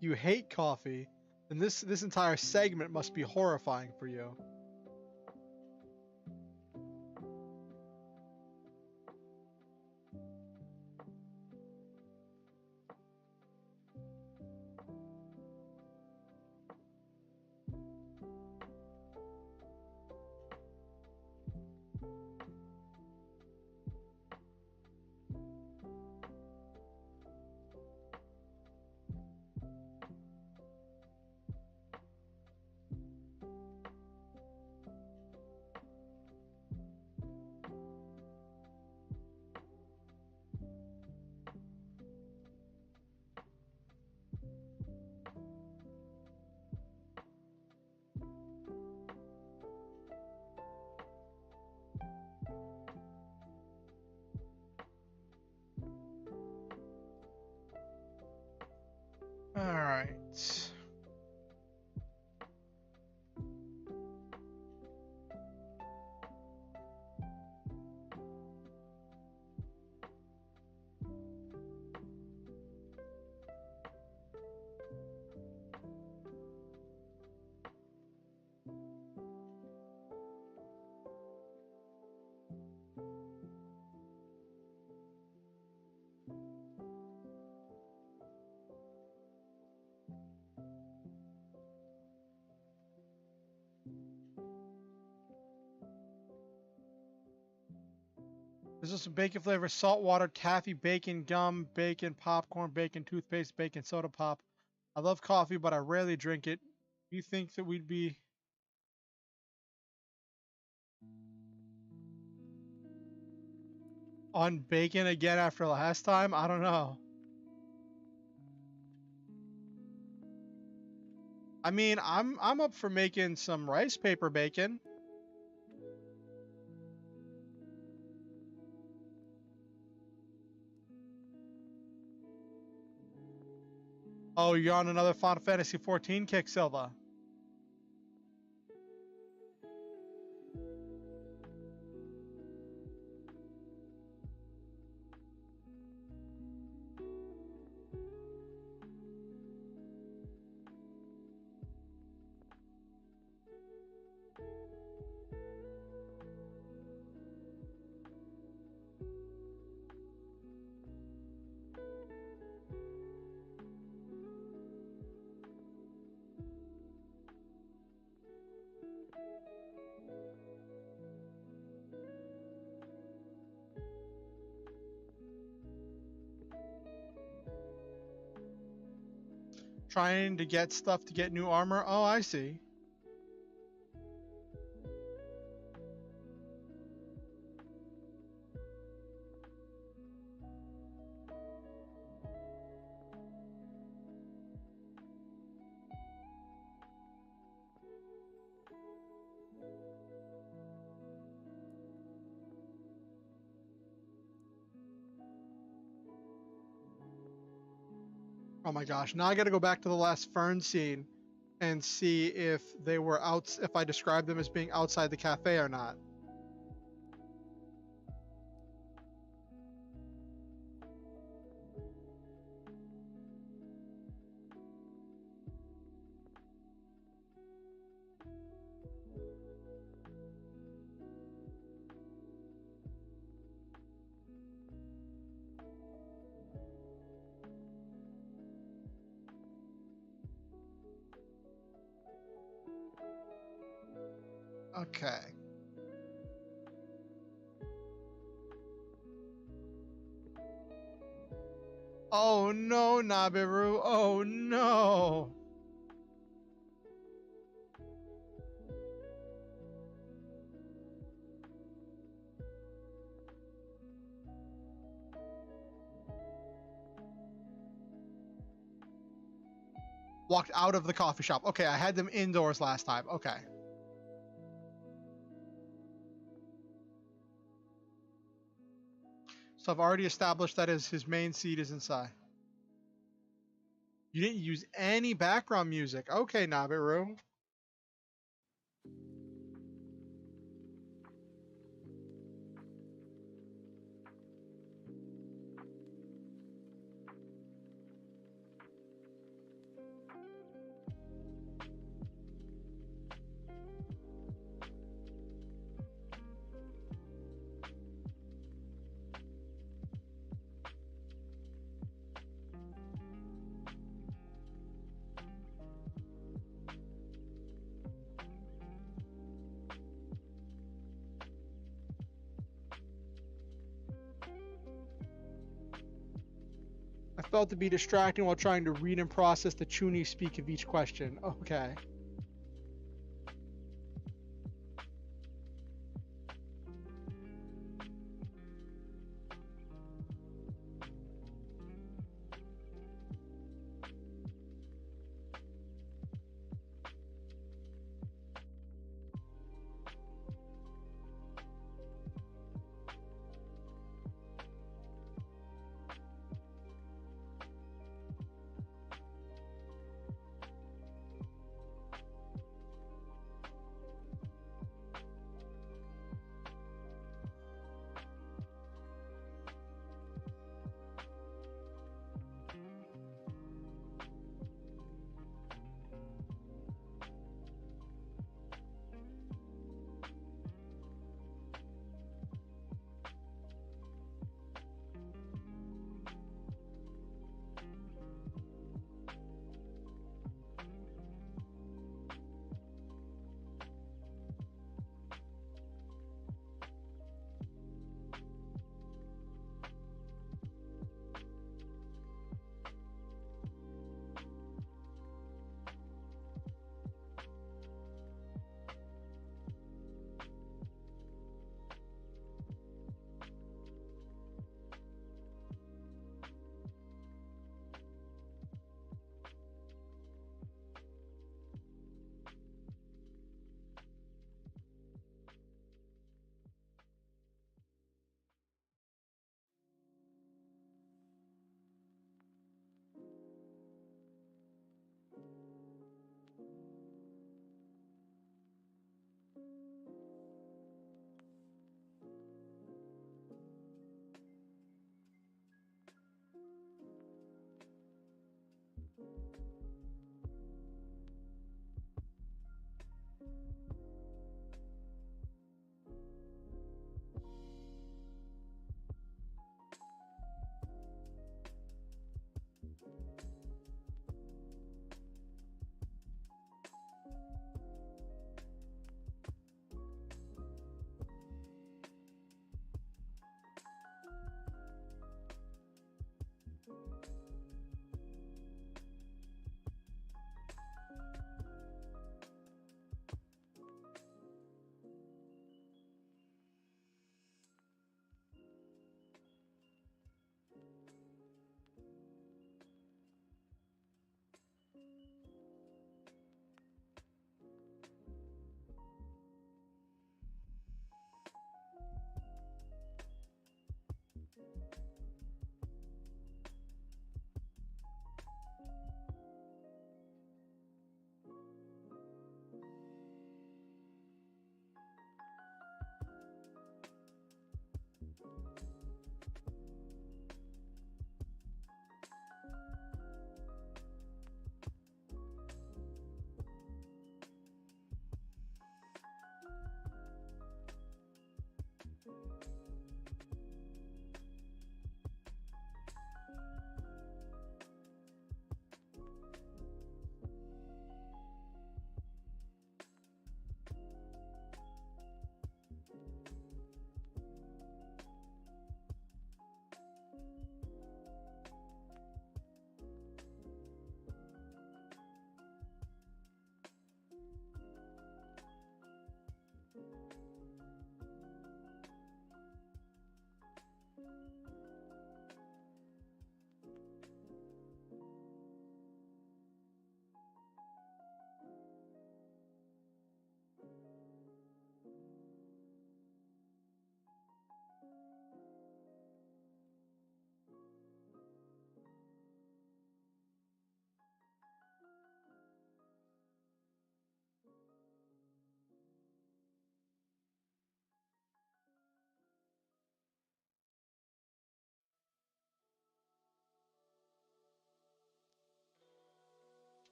You hate coffee, then this entire segment must be horrifying for you. All right. This is some bacon flavor, salt water, taffy, bacon, gum, bacon, popcorn, bacon, toothpaste, bacon, soda pop. I love coffee, but I rarely drink it. Do you think that we'd be... On bacon again after last time? I don't know. I mean, I'm up for making some rice paper bacon. Oh, you're on another Final Fantasy 14 kick, Silva. Trying to get stuff to get new armor. Oh, I see. Oh my gosh. Now I gotta go back to the last Fern scene and see if they were out, if I described them as being outside the cafe or not. Okay. Oh no, Nabiru. Oh no. Walked out of the coffee shop. Okay, I had them indoors last time. Okay. So I've already established that his main seat is inside. You didn't use any background music. Okay, Nabiru. I felt to be distracting while trying to read and process the Chuni speak of each question. Okay.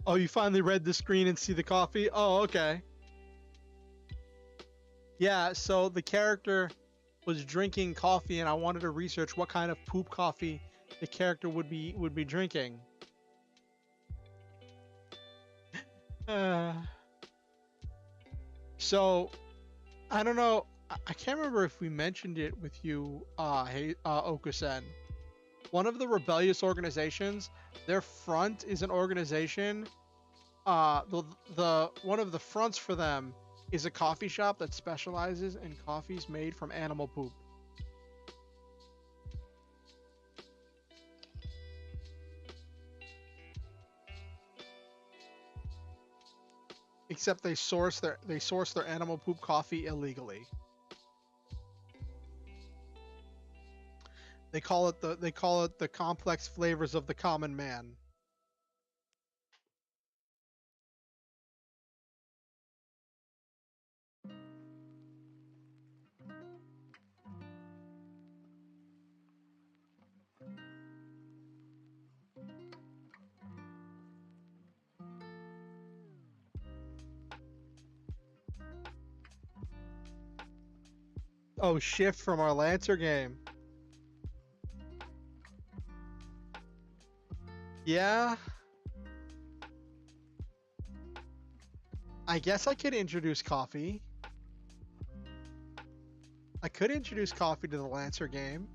Oh, you finally read the screen and see the coffee? Oh, okay. Yeah, so the character was drinking coffee and I wanted to research what kind of poop coffee the character would be drinking. Uh, so I don't know. I can't remember if we mentioned it with you, Okusen. One of the rebellious organizations, their front is an organization. The one of the fronts for them is a coffee shop that specializes in coffees made from animal poop. Except they source their animal poop coffee illegally. They call it the complex flavors of the common man. Oh, shift from our Lancer game. Yeah, I guess I could introduce coffee. I could introduce coffee to the Lancer game.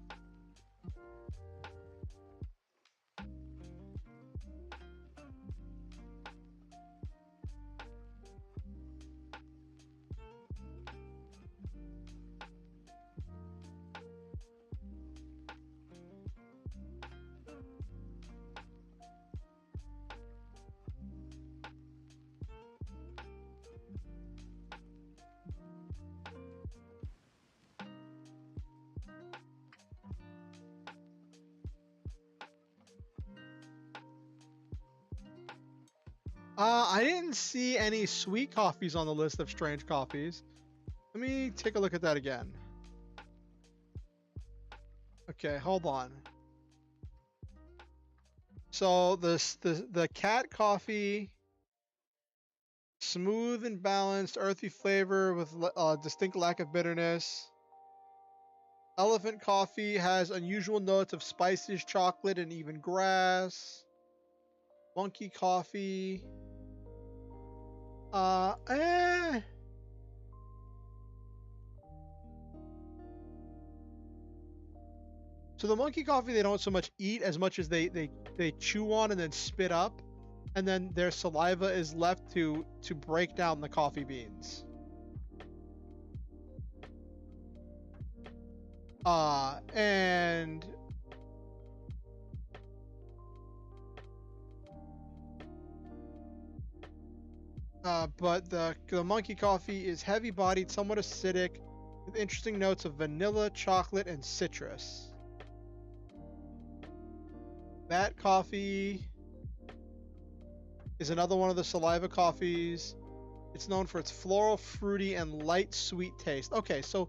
I didn't see any sweet coffees on the list of strange coffees. Let me take a look at that again. Okay, hold on. So the cat coffee, smooth and balanced, earthy flavor with distinct lack of bitterness. Elephant coffee has unusual notes of spices, chocolate, and even grass. Monkey coffee. Eh. So the monkey coffee they don't so much eat as much as they chew on and then spit up, and then their saliva is left to break down the coffee beans. And but the monkey coffee is heavy bodied, somewhat acidic, with interesting notes of vanilla, chocolate, and citrus. Bat coffee is another one of the saliva coffees. It's known for its floral, fruity, and light sweet taste. Okay, so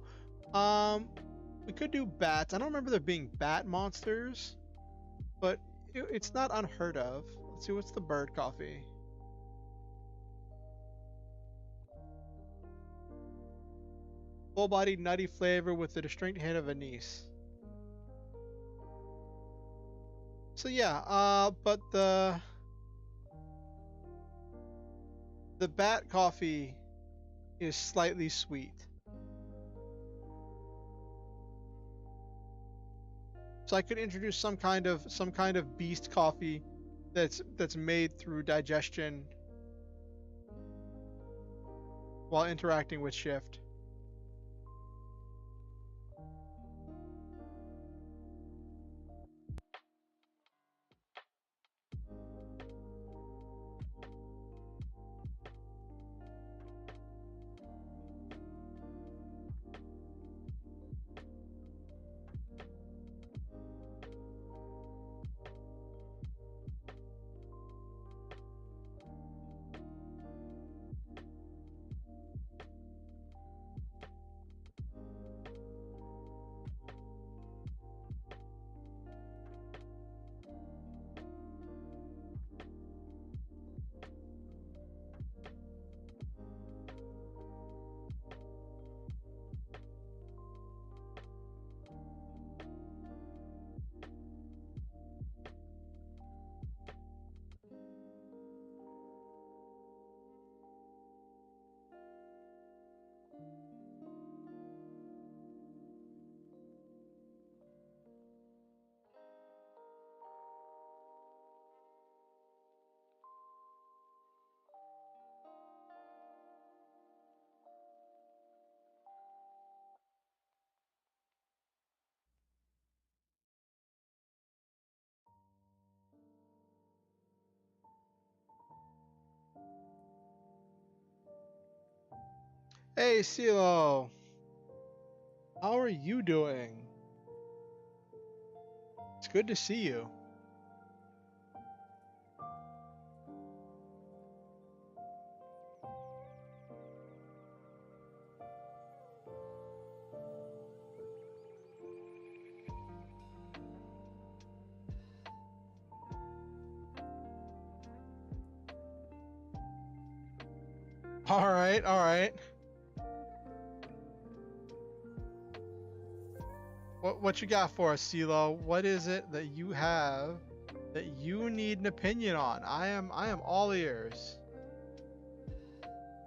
we could do bats. I don't remember there being bat monsters, but it's not unheard of. Let's see, what's the bird coffee? Full-bodied nutty flavor with a distinct hint of anise. So yeah, but the bat coffee is slightly sweet. So I could introduce some kind of beast coffee that's made through digestion while interacting with shift. Hey, CeeLo. How are you doing? It's good to see you. All right, all right. What you got for us, CeeLo? What is it that you have that you need an opinion on? I am all ears.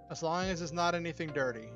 As long as it's not anything dirty.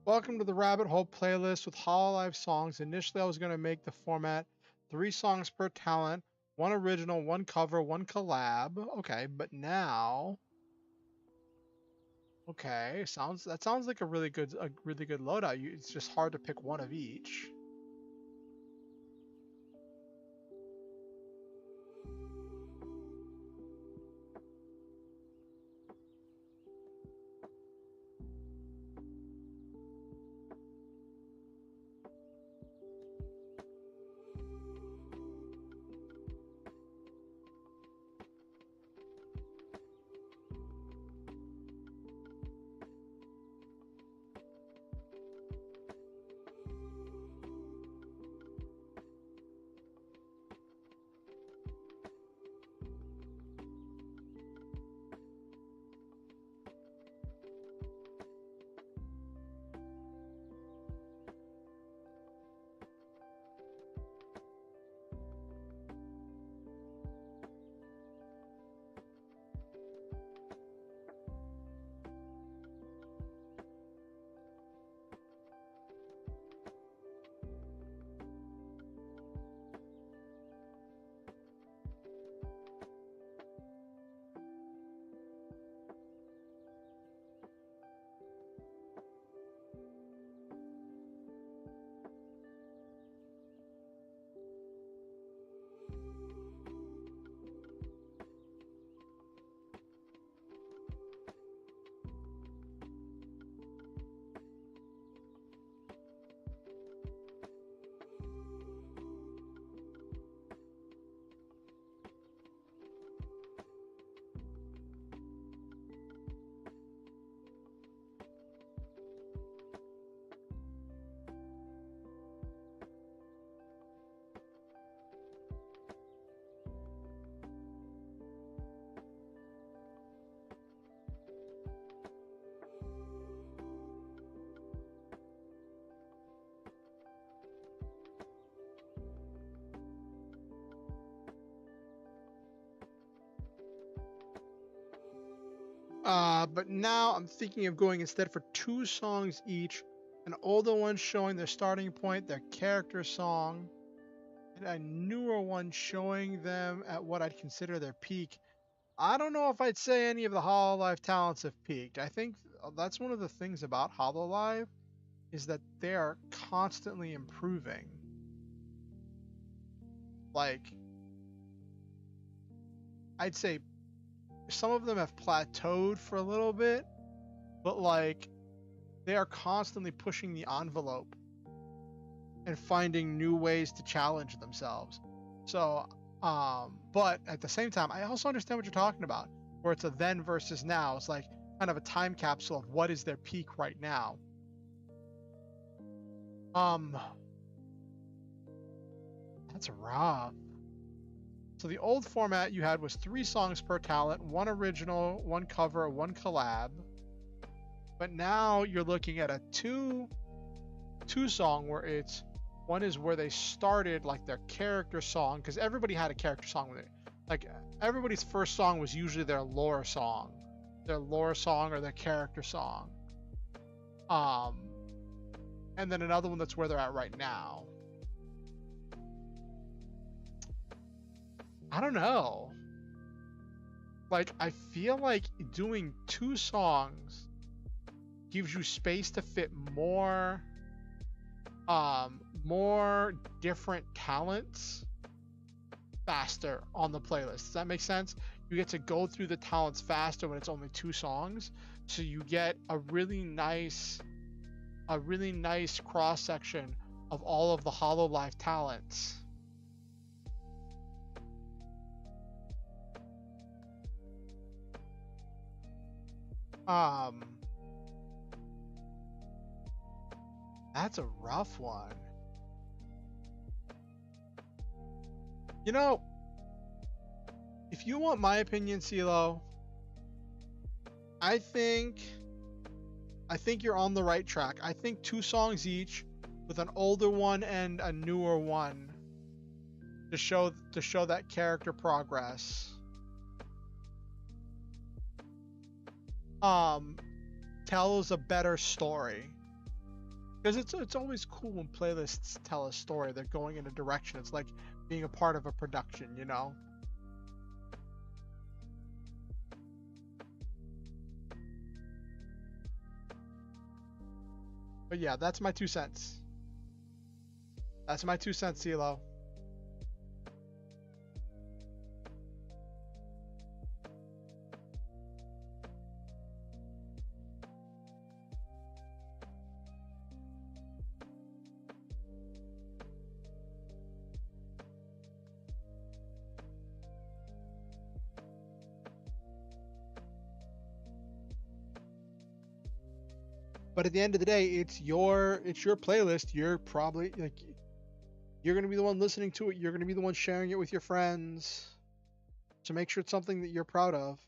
Welcome to the Rabbit Hole playlist with Hololive songs. Initially, I was going to make the format 3 songs per talent, 1 original, 1 cover, 1 collab. Okay, but now, okay, that sounds like a really good loadout. It's just hard to pick one of each. But now I'm thinking of going instead for 2 songs each, an older one showing their starting point, their character song, and a newer one showing them at what I'd consider their peak. I don't know if I'd say any of the Hololive talents have peaked. I think that's one of the things about Hololive is that they are constantly improving. Like, I'd say some of them have plateaued for a little bit, but like they are constantly pushing the envelope and finding new ways to challenge themselves. So, but at the same time, I also understand what you're talking about, where it's a then versus now. It's like kind of a time capsule of what is their peak right now. That's rough. So the old format you had was 3 songs per talent, 1 original, 1 cover, 1 collab. But now you're looking at a two song where it's one is where they started like their character song, because everybody had a character song with it. Like everybody's first song was usually their lore song or their character song. And then another one that's where they're at right now. I don't know. Like I feel like doing 2 songs gives you space to fit more different talents faster on the playlist. Does that make sense? You get to go through the talents faster when it's only 2 songs, so you get a really nice cross section of all of the Hololive talents. That's a rough one. You know, if you want my opinion, CeeLo, I think you're on the right track. I think 2 songs each with an older one and a newer one to show that character progress. Tells a better story. Because it's always cool when playlists tell a story. They're going in a direction. It's like being a part of a production, you know? But yeah, that's my 2 cents. That's my 2 cents, CeeLo. But at the end of the day, it's your playlist. You're probably like you're gonna be the one listening to it. You're gonna be the one sharing it with your friends. So make sure it's something that you're proud of.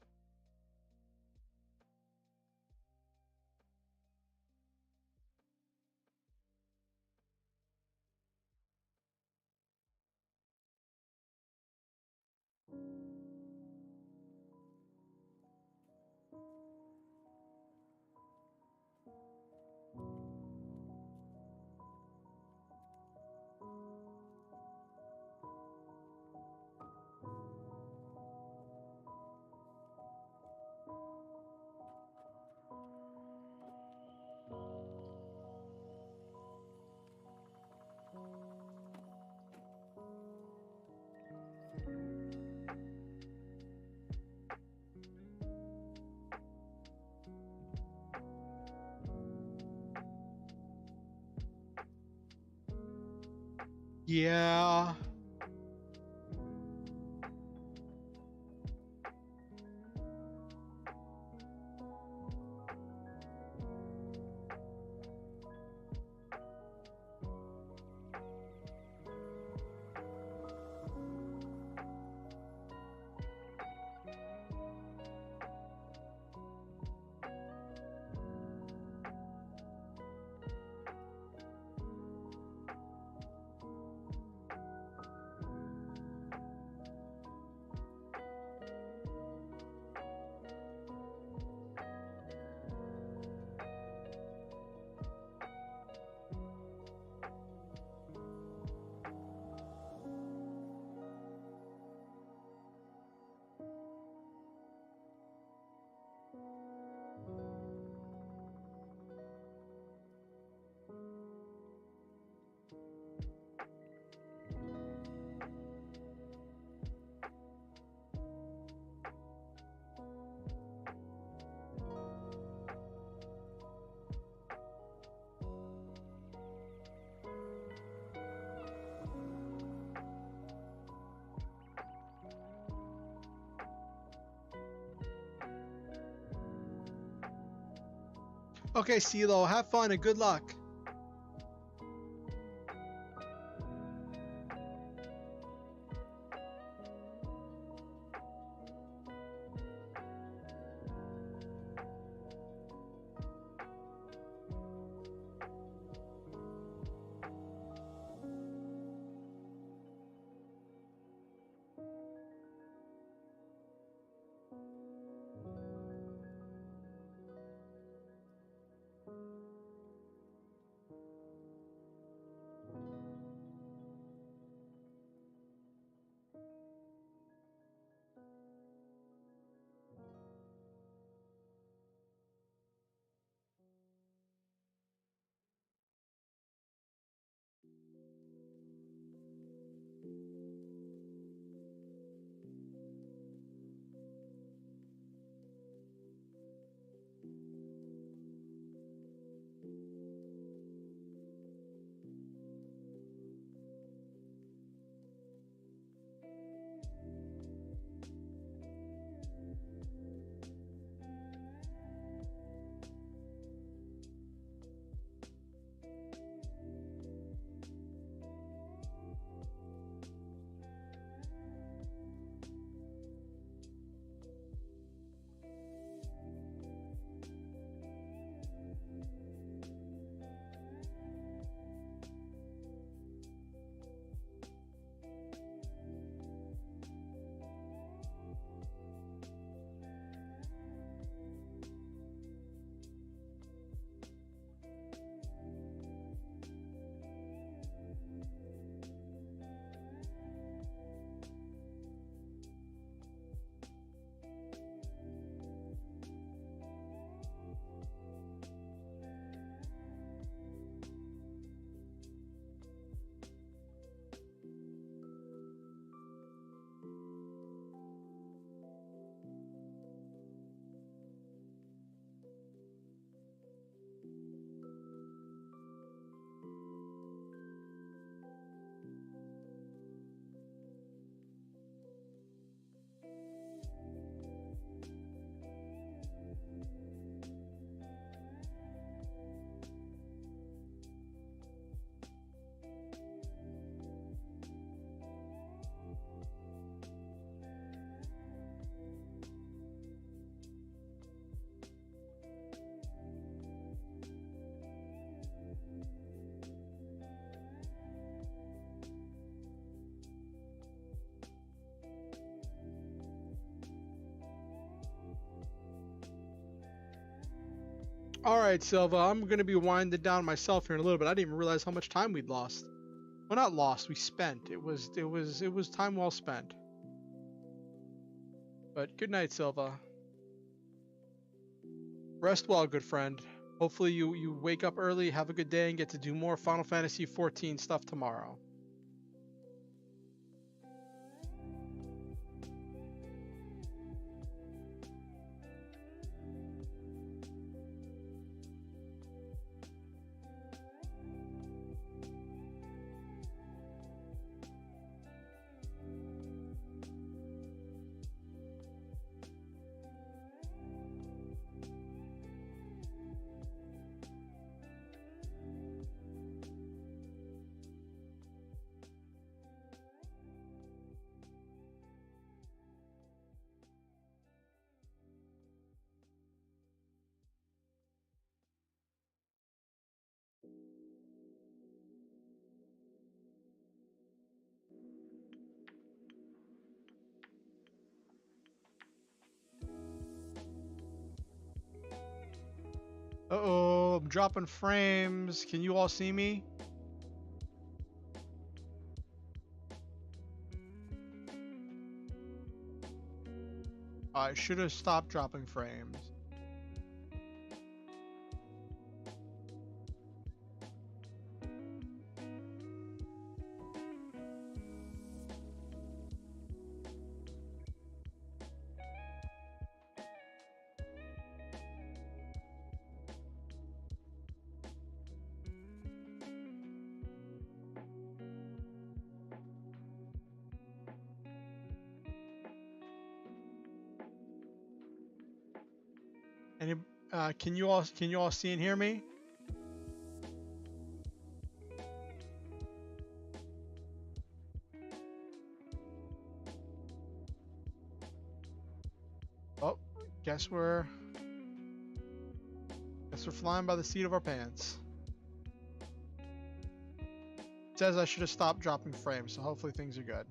Yeah. Okay, CeeLo, have fun and good luck. All right, Silva, I'm going to be winding down myself here in a little bit. I didn't even realize how much time we'd lost. Well, not lost, we spent. It was time well spent. But good night, Silva. Rest well, good friend. Hopefully you wake up early, have a good day, and get to do more Final Fantasy XIV stuff tomorrow. Uh-oh, I'm dropping frames. Can you all see me? I should have stopped dropping frames. Any Can you all see and hear me? Oh, guess we're flying by the seat of our pants. It says I should have stopped dropping frames, so hopefully things are good.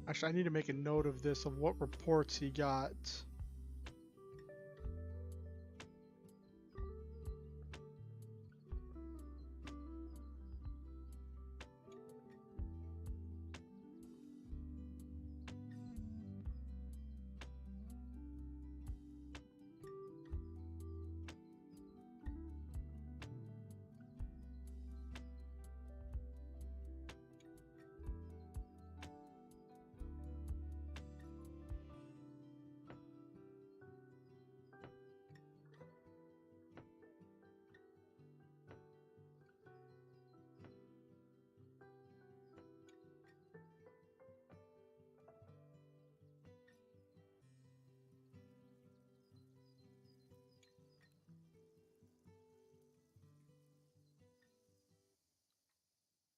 Actually, I need to make a note of this, of what reports he got.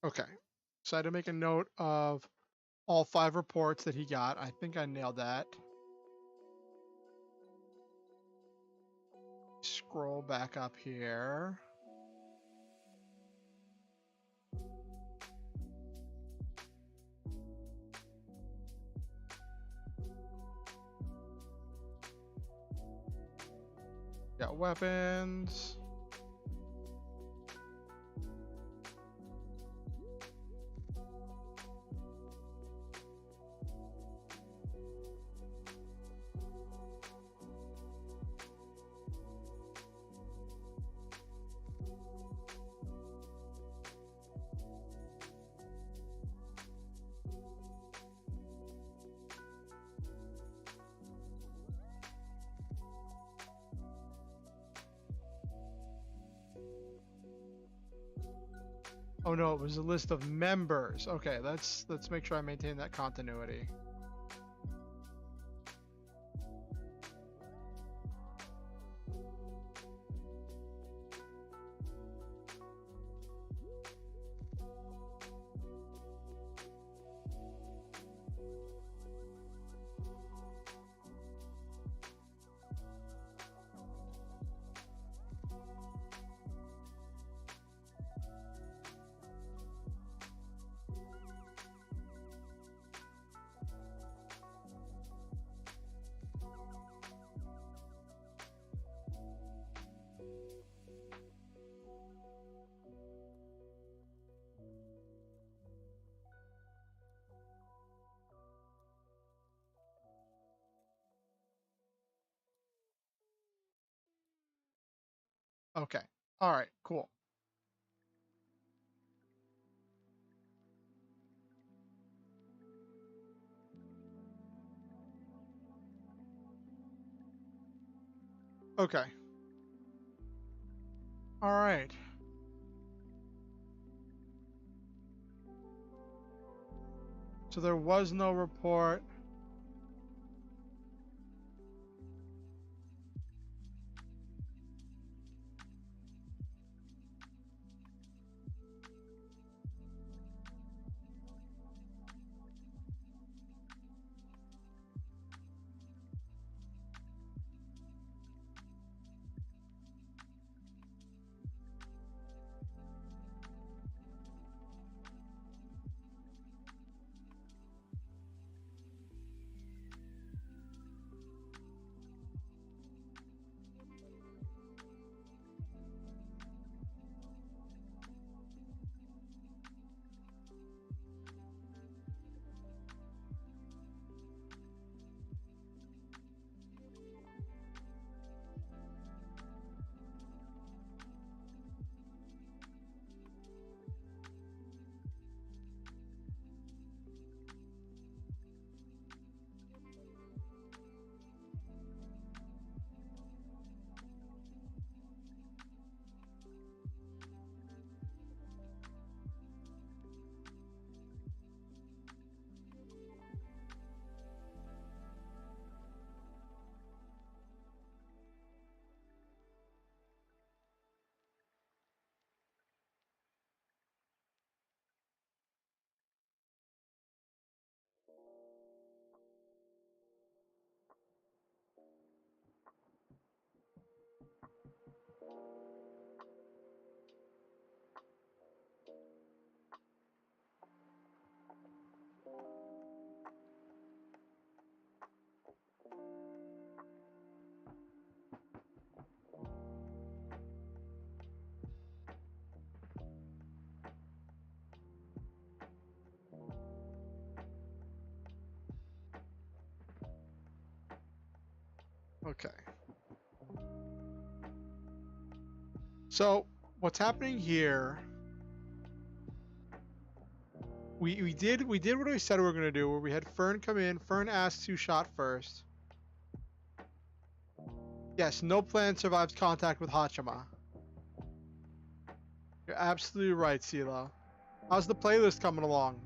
Okay. So I had to make a note of all 5 reports that he got. I think I nailed that. Scroll back up here. Got weapons. Oh no, it was a list of members. Okay, let's make sure I maintain that continuity. Okay. All right, cool. Okay. All right. So there was no report. Okay. So what's happening here? We did what we said we were gonna do, where we had Fern come in. Fern asks who shot first. Yes, no plan survives contact with Hachima. You're absolutely right, CeeLo. How's the playlist coming along?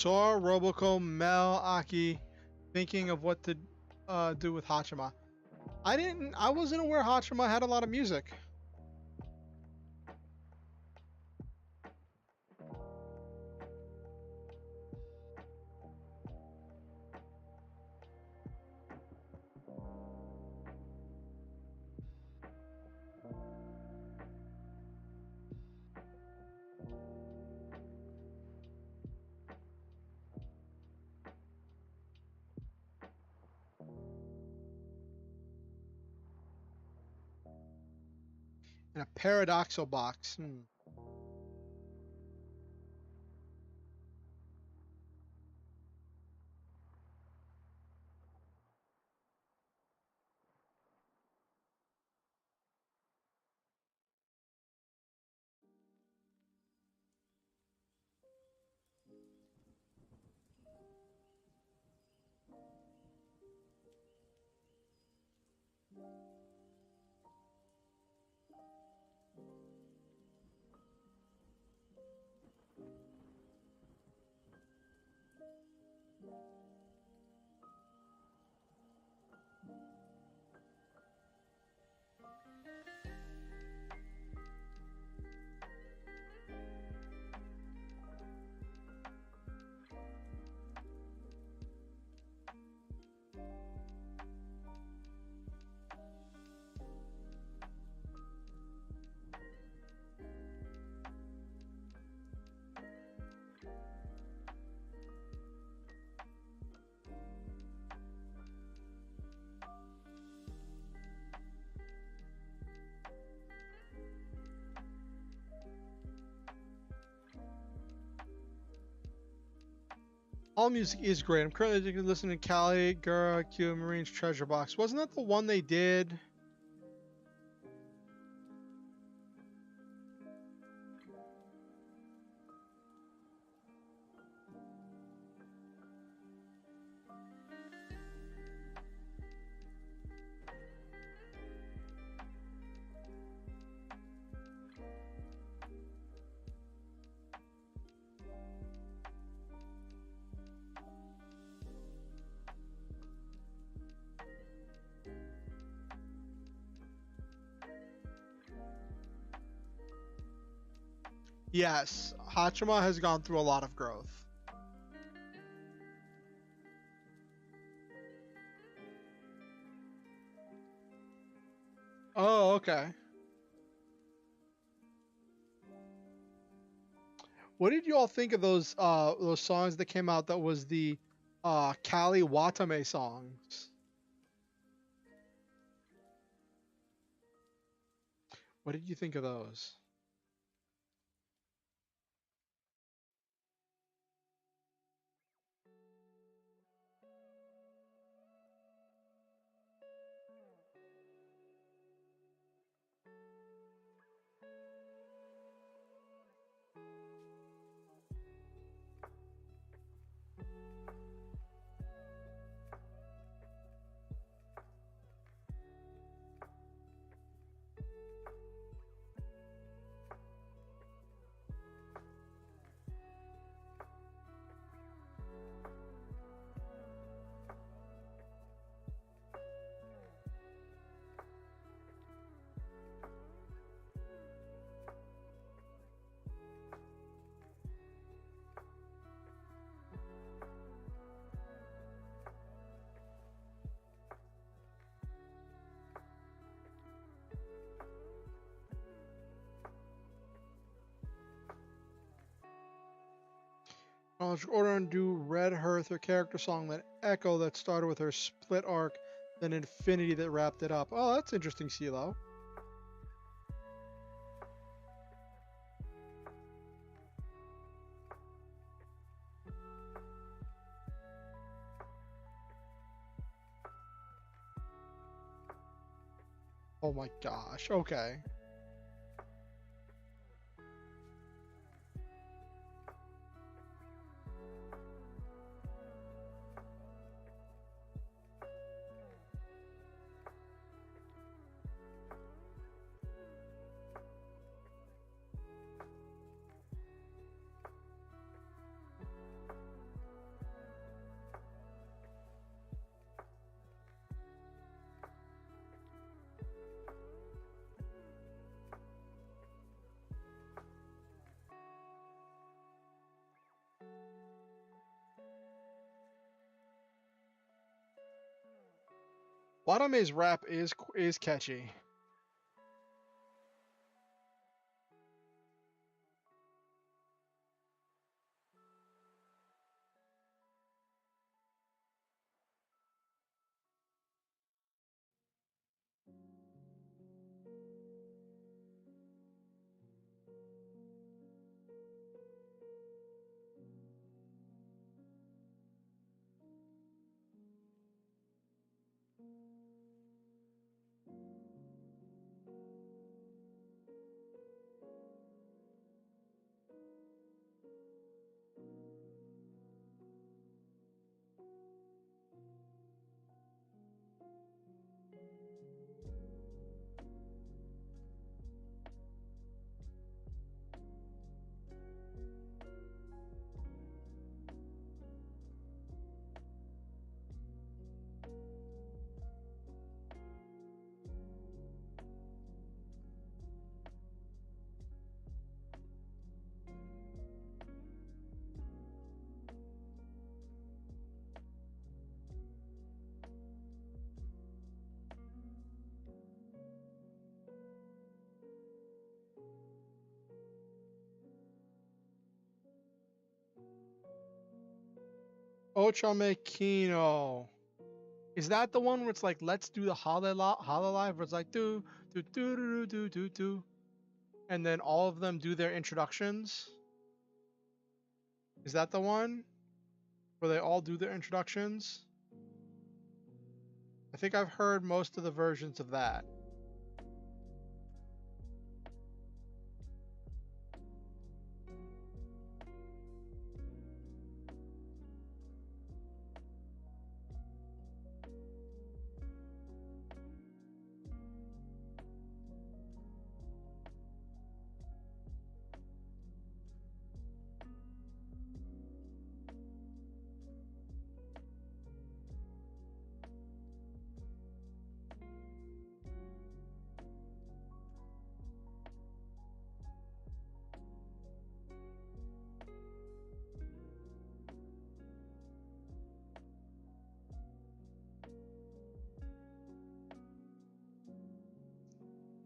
Sora, Roboco, Mel, Aki, thinking of what to do with Hachima. I wasn't aware Hachima had a lot of music. In a paradoxal box. All music is great. I'm currently listening to Cali, Gura, Q, Marine's Treasure Box. Wasn't that the one they did? Yes, Hachima has gone through a lot of growth. Oh, okay. What did you all think of those songs that came out that was the Kali Watame songs? What did you think of those? Chronological order and do Red Hearth, her character song, then Echo that started with her split arc, then Infinity that wrapped it up. Oh, that's interesting, CeeLo. Oh my gosh, okay. Wadame's rap is catchy. Ochame Kino. Is that the one where it's like, let's do the Hololive, where it's like, do, and then all of them do their introductions? Is that the one where they all do their introductions? I think I've heard most of the versions of that.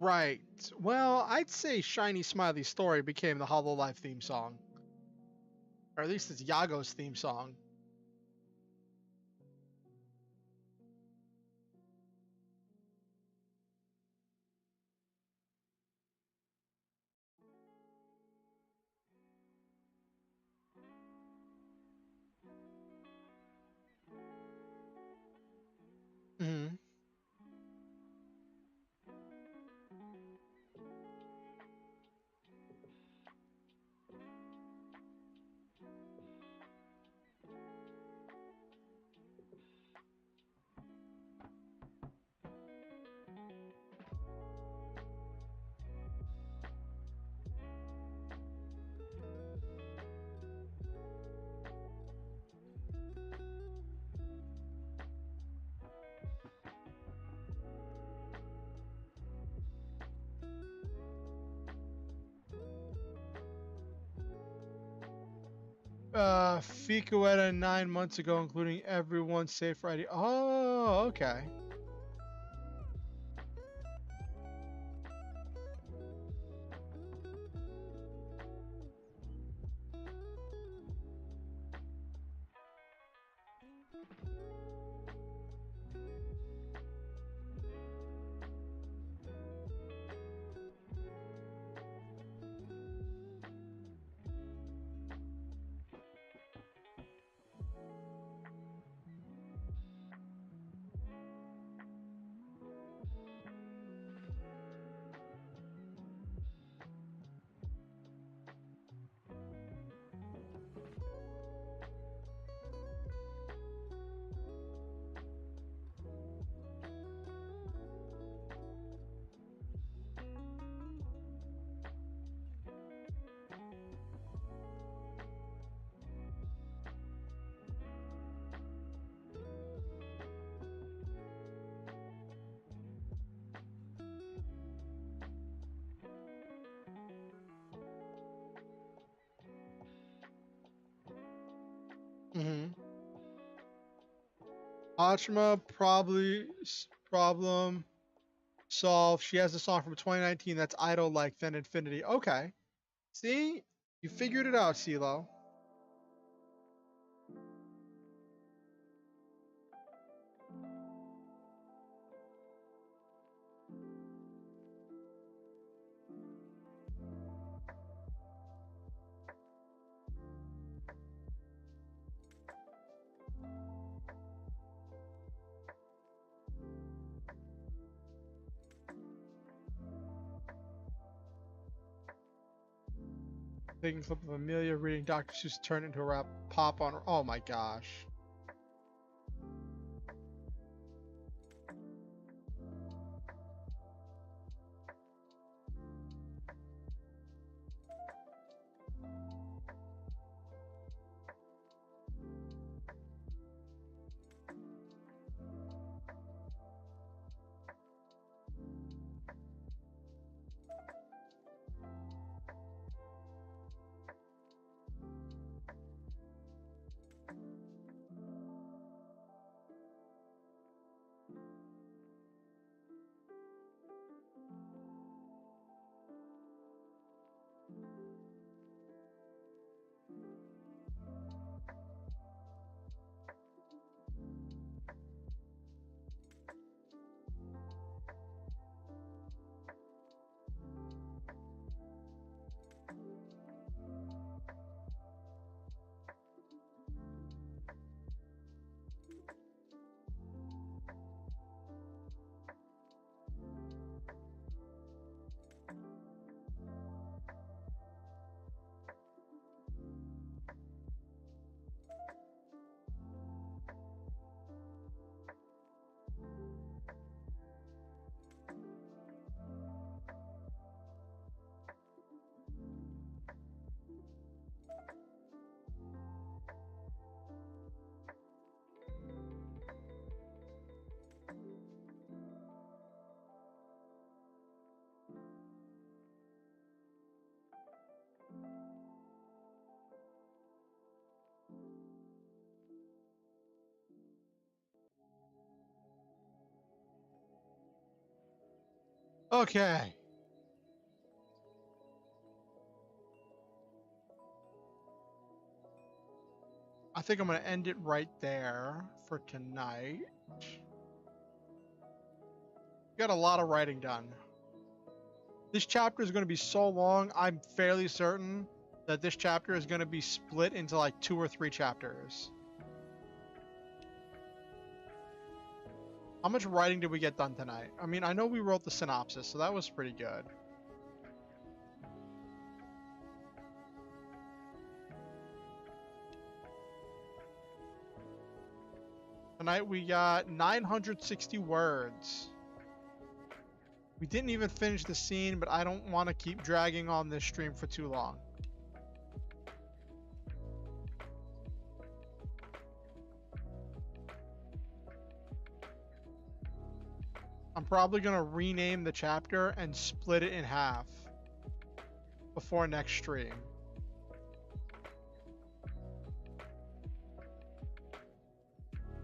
Right. Well, I'd say Shiny Smiley Story became the Hololive theme song. Or at least it's Yago's theme song. Hmm. 9 months ago, including everyone safe Friday. Oh, okay. Hmm. Hachima Problem solved. She has a song from 2019 that's idol like then Infinity. Okay. See? You figured it out, CeeLo. Taking a clip of Amelia reading Dr. Seuss turned into a rap pop on her. Oh my gosh. Okay. I think I'm going to end it right there for tonight. Got a lot of writing done. This chapter is going to be so long, I'm fairly certain that this chapter is going to be split into like 2 or 3 chapters. How much writing did we get done tonight? I mean, I know we wrote the synopsis, so that was pretty good. Tonight we got 960 words. We didn't even finish the scene, but I don't want to keep dragging on this stream for too long. I'm probably going to rename the chapter and split it in half before next stream.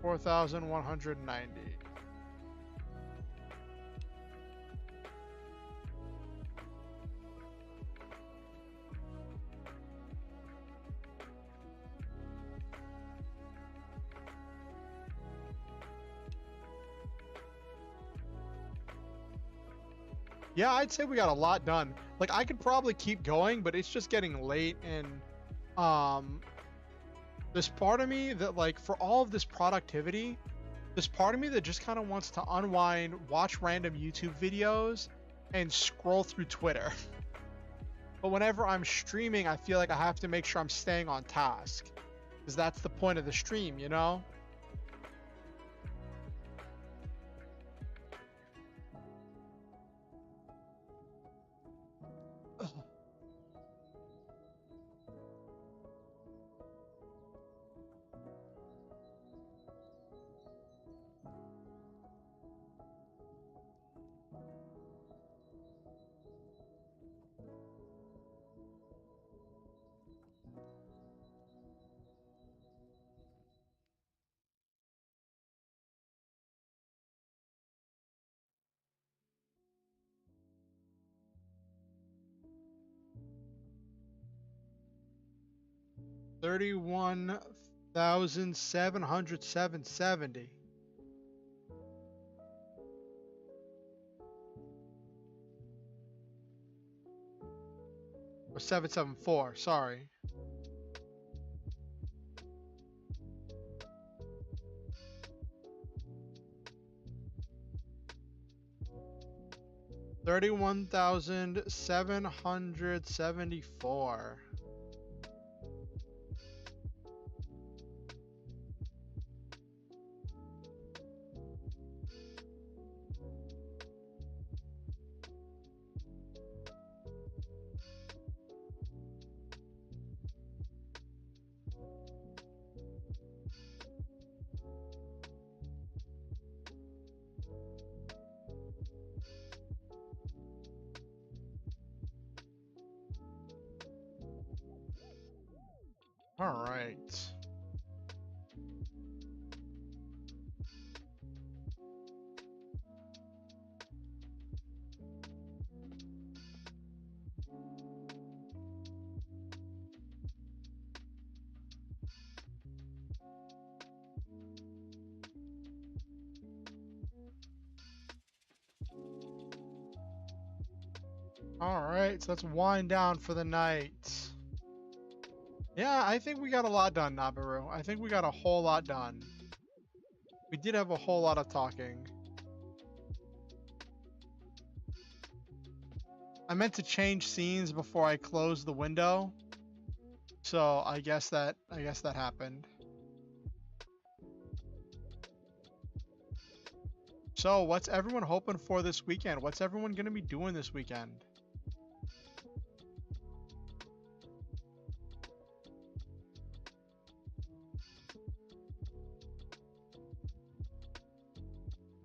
$4,190. Yeah, I'd say we got a lot done. Like, I could probably keep going, but it's just getting late, and there's part of me that, like, for all of this productivity, there's part of me that just kind of wants to unwind, watch random YouTube videos, and scroll through Twitter. But whenever I'm streaming, I feel like I have to make sure I'm staying on task, because that's the point of the stream, you know? 31,707.70. Or 774, sorry. $31,774. All right. All right, so let's wind down for the night. Yeah, I think we got a lot done, Nabaru. I think we got a whole lot done. We did have a whole lot of talking. I meant to change scenes before I closed the window. So I guess that happened. So what's everyone hoping for this weekend? What's everyone gonna be doing this weekend?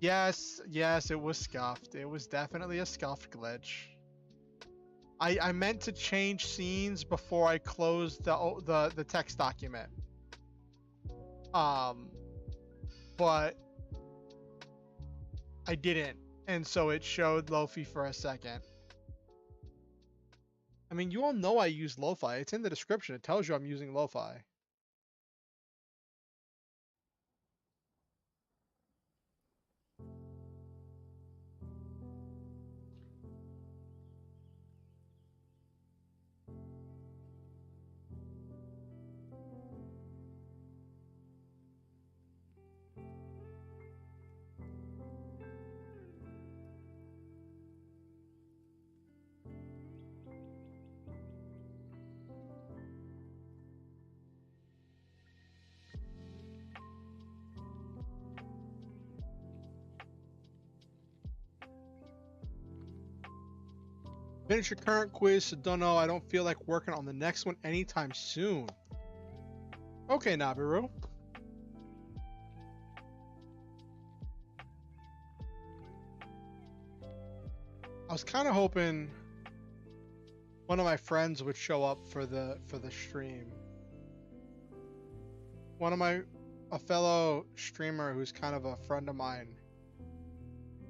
Yes, it was scuffed. It was definitely a scuffed glitch. I meant to change scenes before I closed the text document. But I didn't, and so it showed Lofi for a second. I mean, you all know I use Lo-Fi. It's in the description. It tells you I'm using Lo-Fi. Finish your current quiz, so don't know. I don't feel like working on the next one anytime soon. Okay, Nabiru. I was kind of hoping one of my friends would show up for the stream. A fellow streamer who's kind of a friend of mine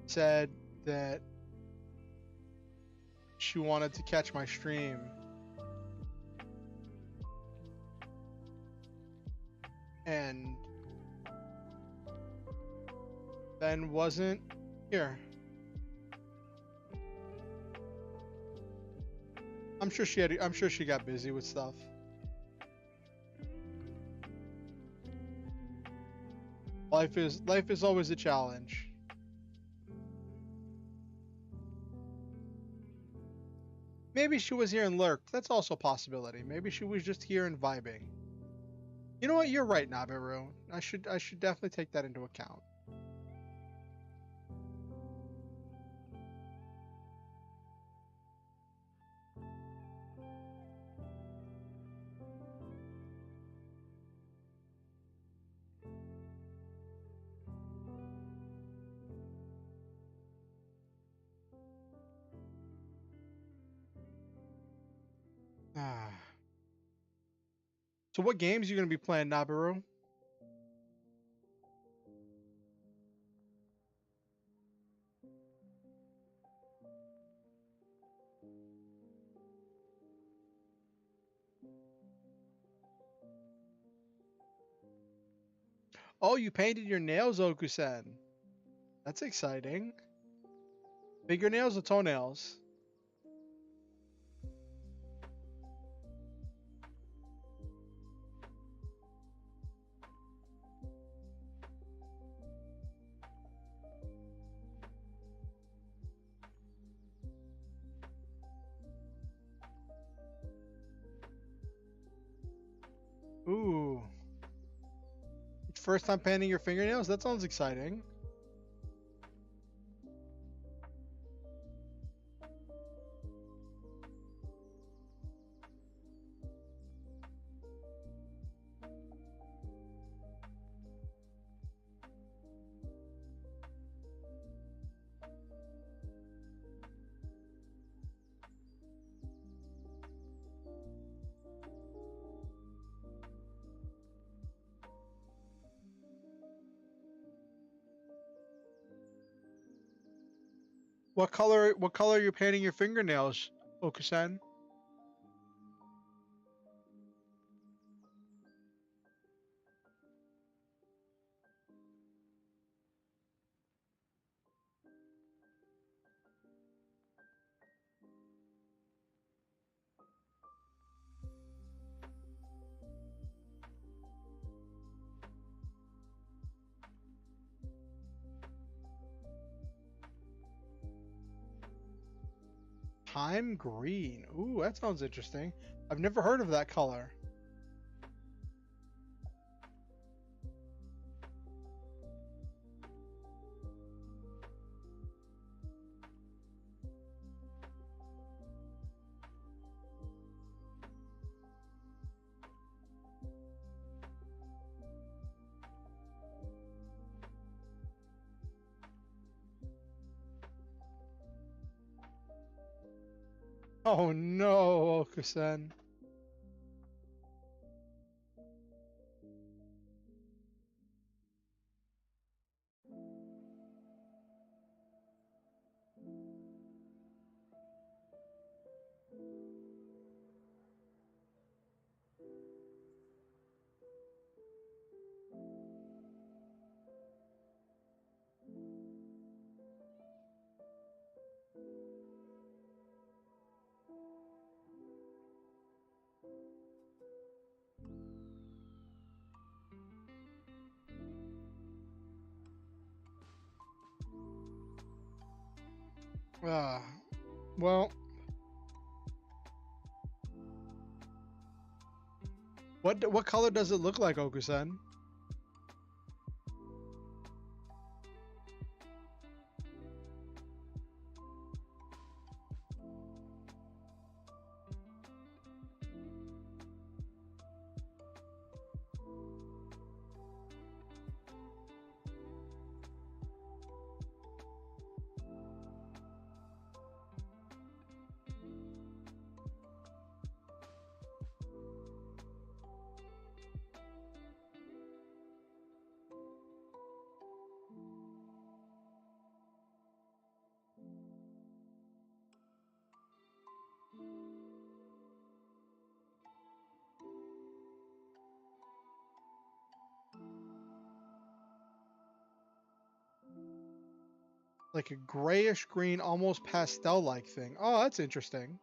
said that she wanted to catch my stream. And Ben wasn't here. I'm sure she got busy with stuff. Life is always a challenge. Maybe she was here and lurked. That's also a possibility. Maybe she was just here and vibing. You know what? You're right, Nabiru. I should definitely take that into account. So what games are you going to be playing, Nabiru? Oh, you painted your nails, Okusen. That's exciting. Fingernails or toenails? Ooh. First time painting your fingernails? That sounds exciting. What color are you painting your fingernails, Okusen? Time green. Ooh, that sounds interesting. I've never heard of that color. Oh no, Okusen. Ah, well, what color does it look like, Okusen? Like a grayish green, almost pastel-like thing. Oh, that's interesting.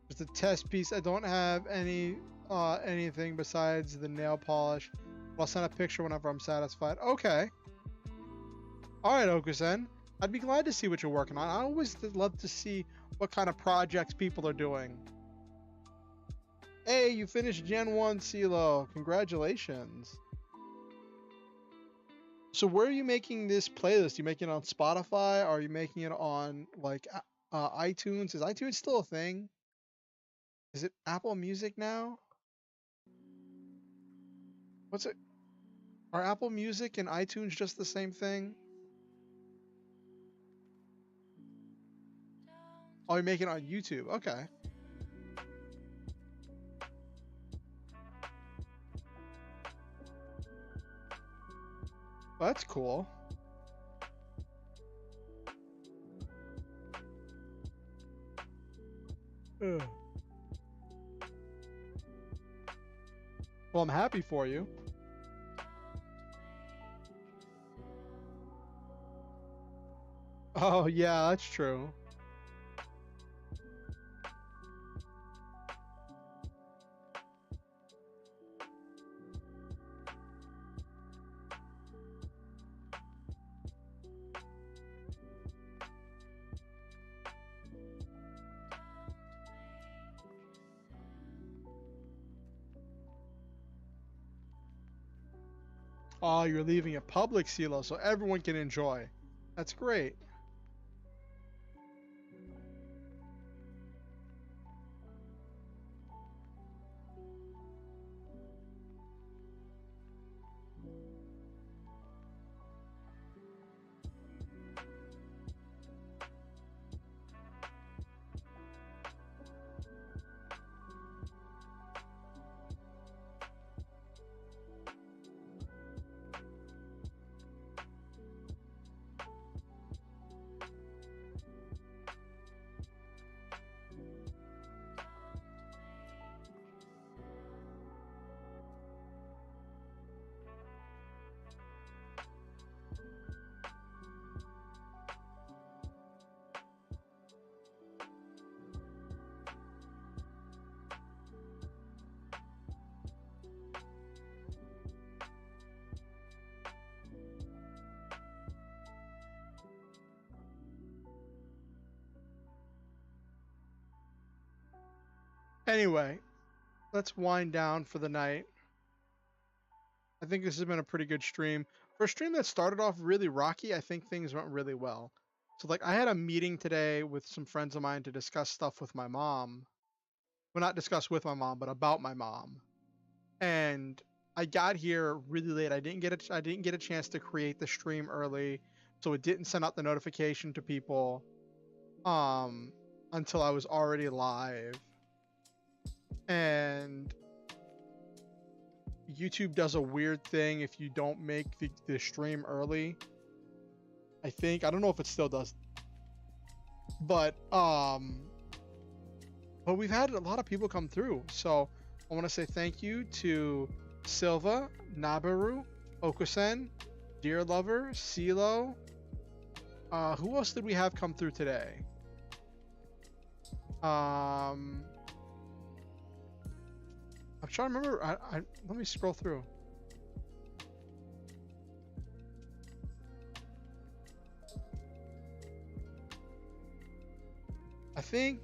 It's a test piece. I don't have anything besides the nail polish. I'll send a picture whenever I'm satisfied. Okay. All right, Okusen. I'd be glad to see what you're working on. I always love to see what kind of projects people are doing. Hey, you finished Gen 1 CeeLo. Congratulations. So where are you making this playlist? You making it on Spotify? Are you making it on like iTunes? Is iTunes still a thing? Is it Apple Music now? What's it? Are Apple Music and iTunes just the same thing? Oh, you're making it on YouTube. Okay. Well, that's cool. Ugh. Well, I'm happy for you. Oh, yeah, that's true. Oh, you're leaving a public silo so everyone can enjoy. That's great. Anyway, let's wind down for the night. I think this has been a pretty good stream. For a stream that started off really rocky, I think things went really well. So like I had a meeting today with some friends of mine to discuss stuff with my mom. Well, not discuss with my mom, but about my mom. And I got here really late. I didn't get a chance to create the stream early, so it didn't send out the notification to people until I was already live. And YouTube does a weird thing if you don't make the stream early. I think, I don't know if it still does, but we've had a lot of people come through, so I want to say thank you to Silva, Nabaru, Okusen, Dear Lover, Silo. Who else did we have come through today? I'm trying to remember. Let me scroll through. I think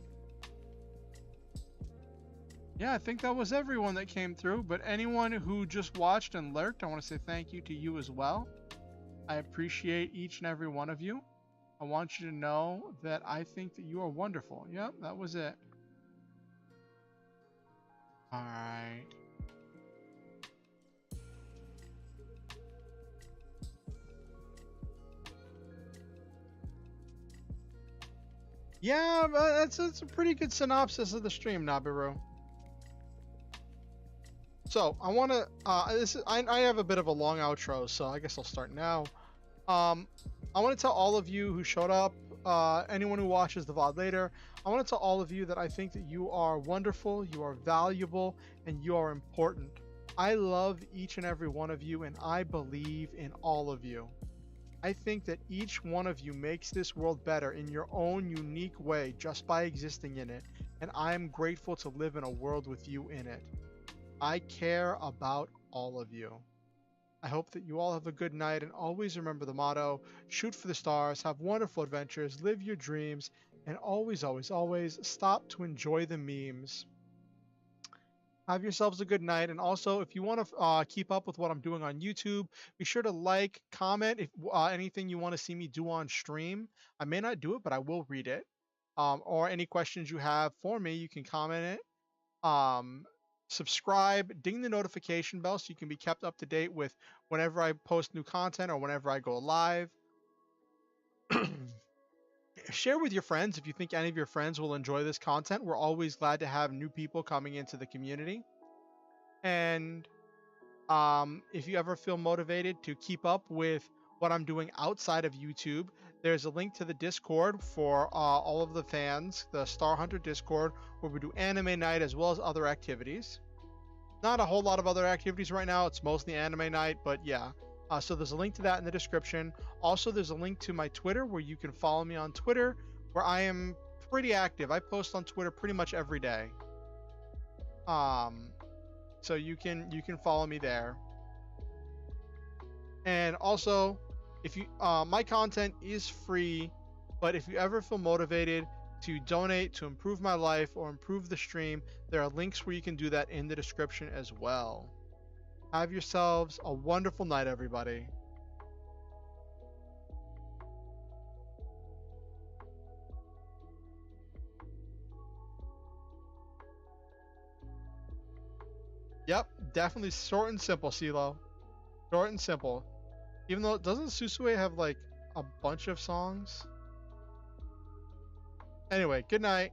that was everyone that came through, but anyone who just watched and lurked, I want to say thank you to you as well. I appreciate each and every one of you. I want you to know that I think that you are wonderful. Yep, that was it. All right. Yeah, that's a pretty good synopsis of the stream, Nabiru. So I want to. I have a bit of a long outro, so I guess I'll start now. I want to tell all of you who showed up, anyone who watches the VOD later, I want to tell all of you that I think that you are wonderful, you are valuable, and you are important. I love each and every one of you, and I believe in all of you. I think that each one of you makes this world better in your own unique way just by existing in it, and I am grateful to live in a world with you in it. I care about all of you. I hope that you all have a good night, and always remember the motto: shoot for the stars, have wonderful adventures, live your dreams, and always, always, always stop to enjoy the memes. Have yourselves a good night, and also if you want to keep up with what I'm doing on YouTube, be sure to like, comment if anything you want to see me do on stream. I may not do it, but I will read it. Or any questions you have for me, you can comment it. Subscribe, ding the notification bell so you can be kept up to date with whenever I post new content or whenever I go live. share with your friends if you think any of your friends will enjoy this content. We're always glad to have new people coming into the community. And if you ever feel motivated to keep up with what I'm doing outside of YouTube, there's a link to the Discord for all of the fans, the Star Hunter Discord, where we do anime night as well as other activities. Not a whole lot of other activities right now. It's mostly anime night, but yeah. So there's a link to that in the description. Also, there's a link to my Twitter where you can follow me on Twitter, where I am pretty active. I post on Twitter pretty much every day. So you can follow me there. And also, if you my content is free, but if you ever feel motivated to donate to improve my life or improve the stream, there are links where you can do that in the description as well. Have yourselves a wonderful night, everybody. Yep, definitely short and simple, CeeLo. Short and simple. Even though, doesn't Susue have like a bunch of songs? Anyway, good night.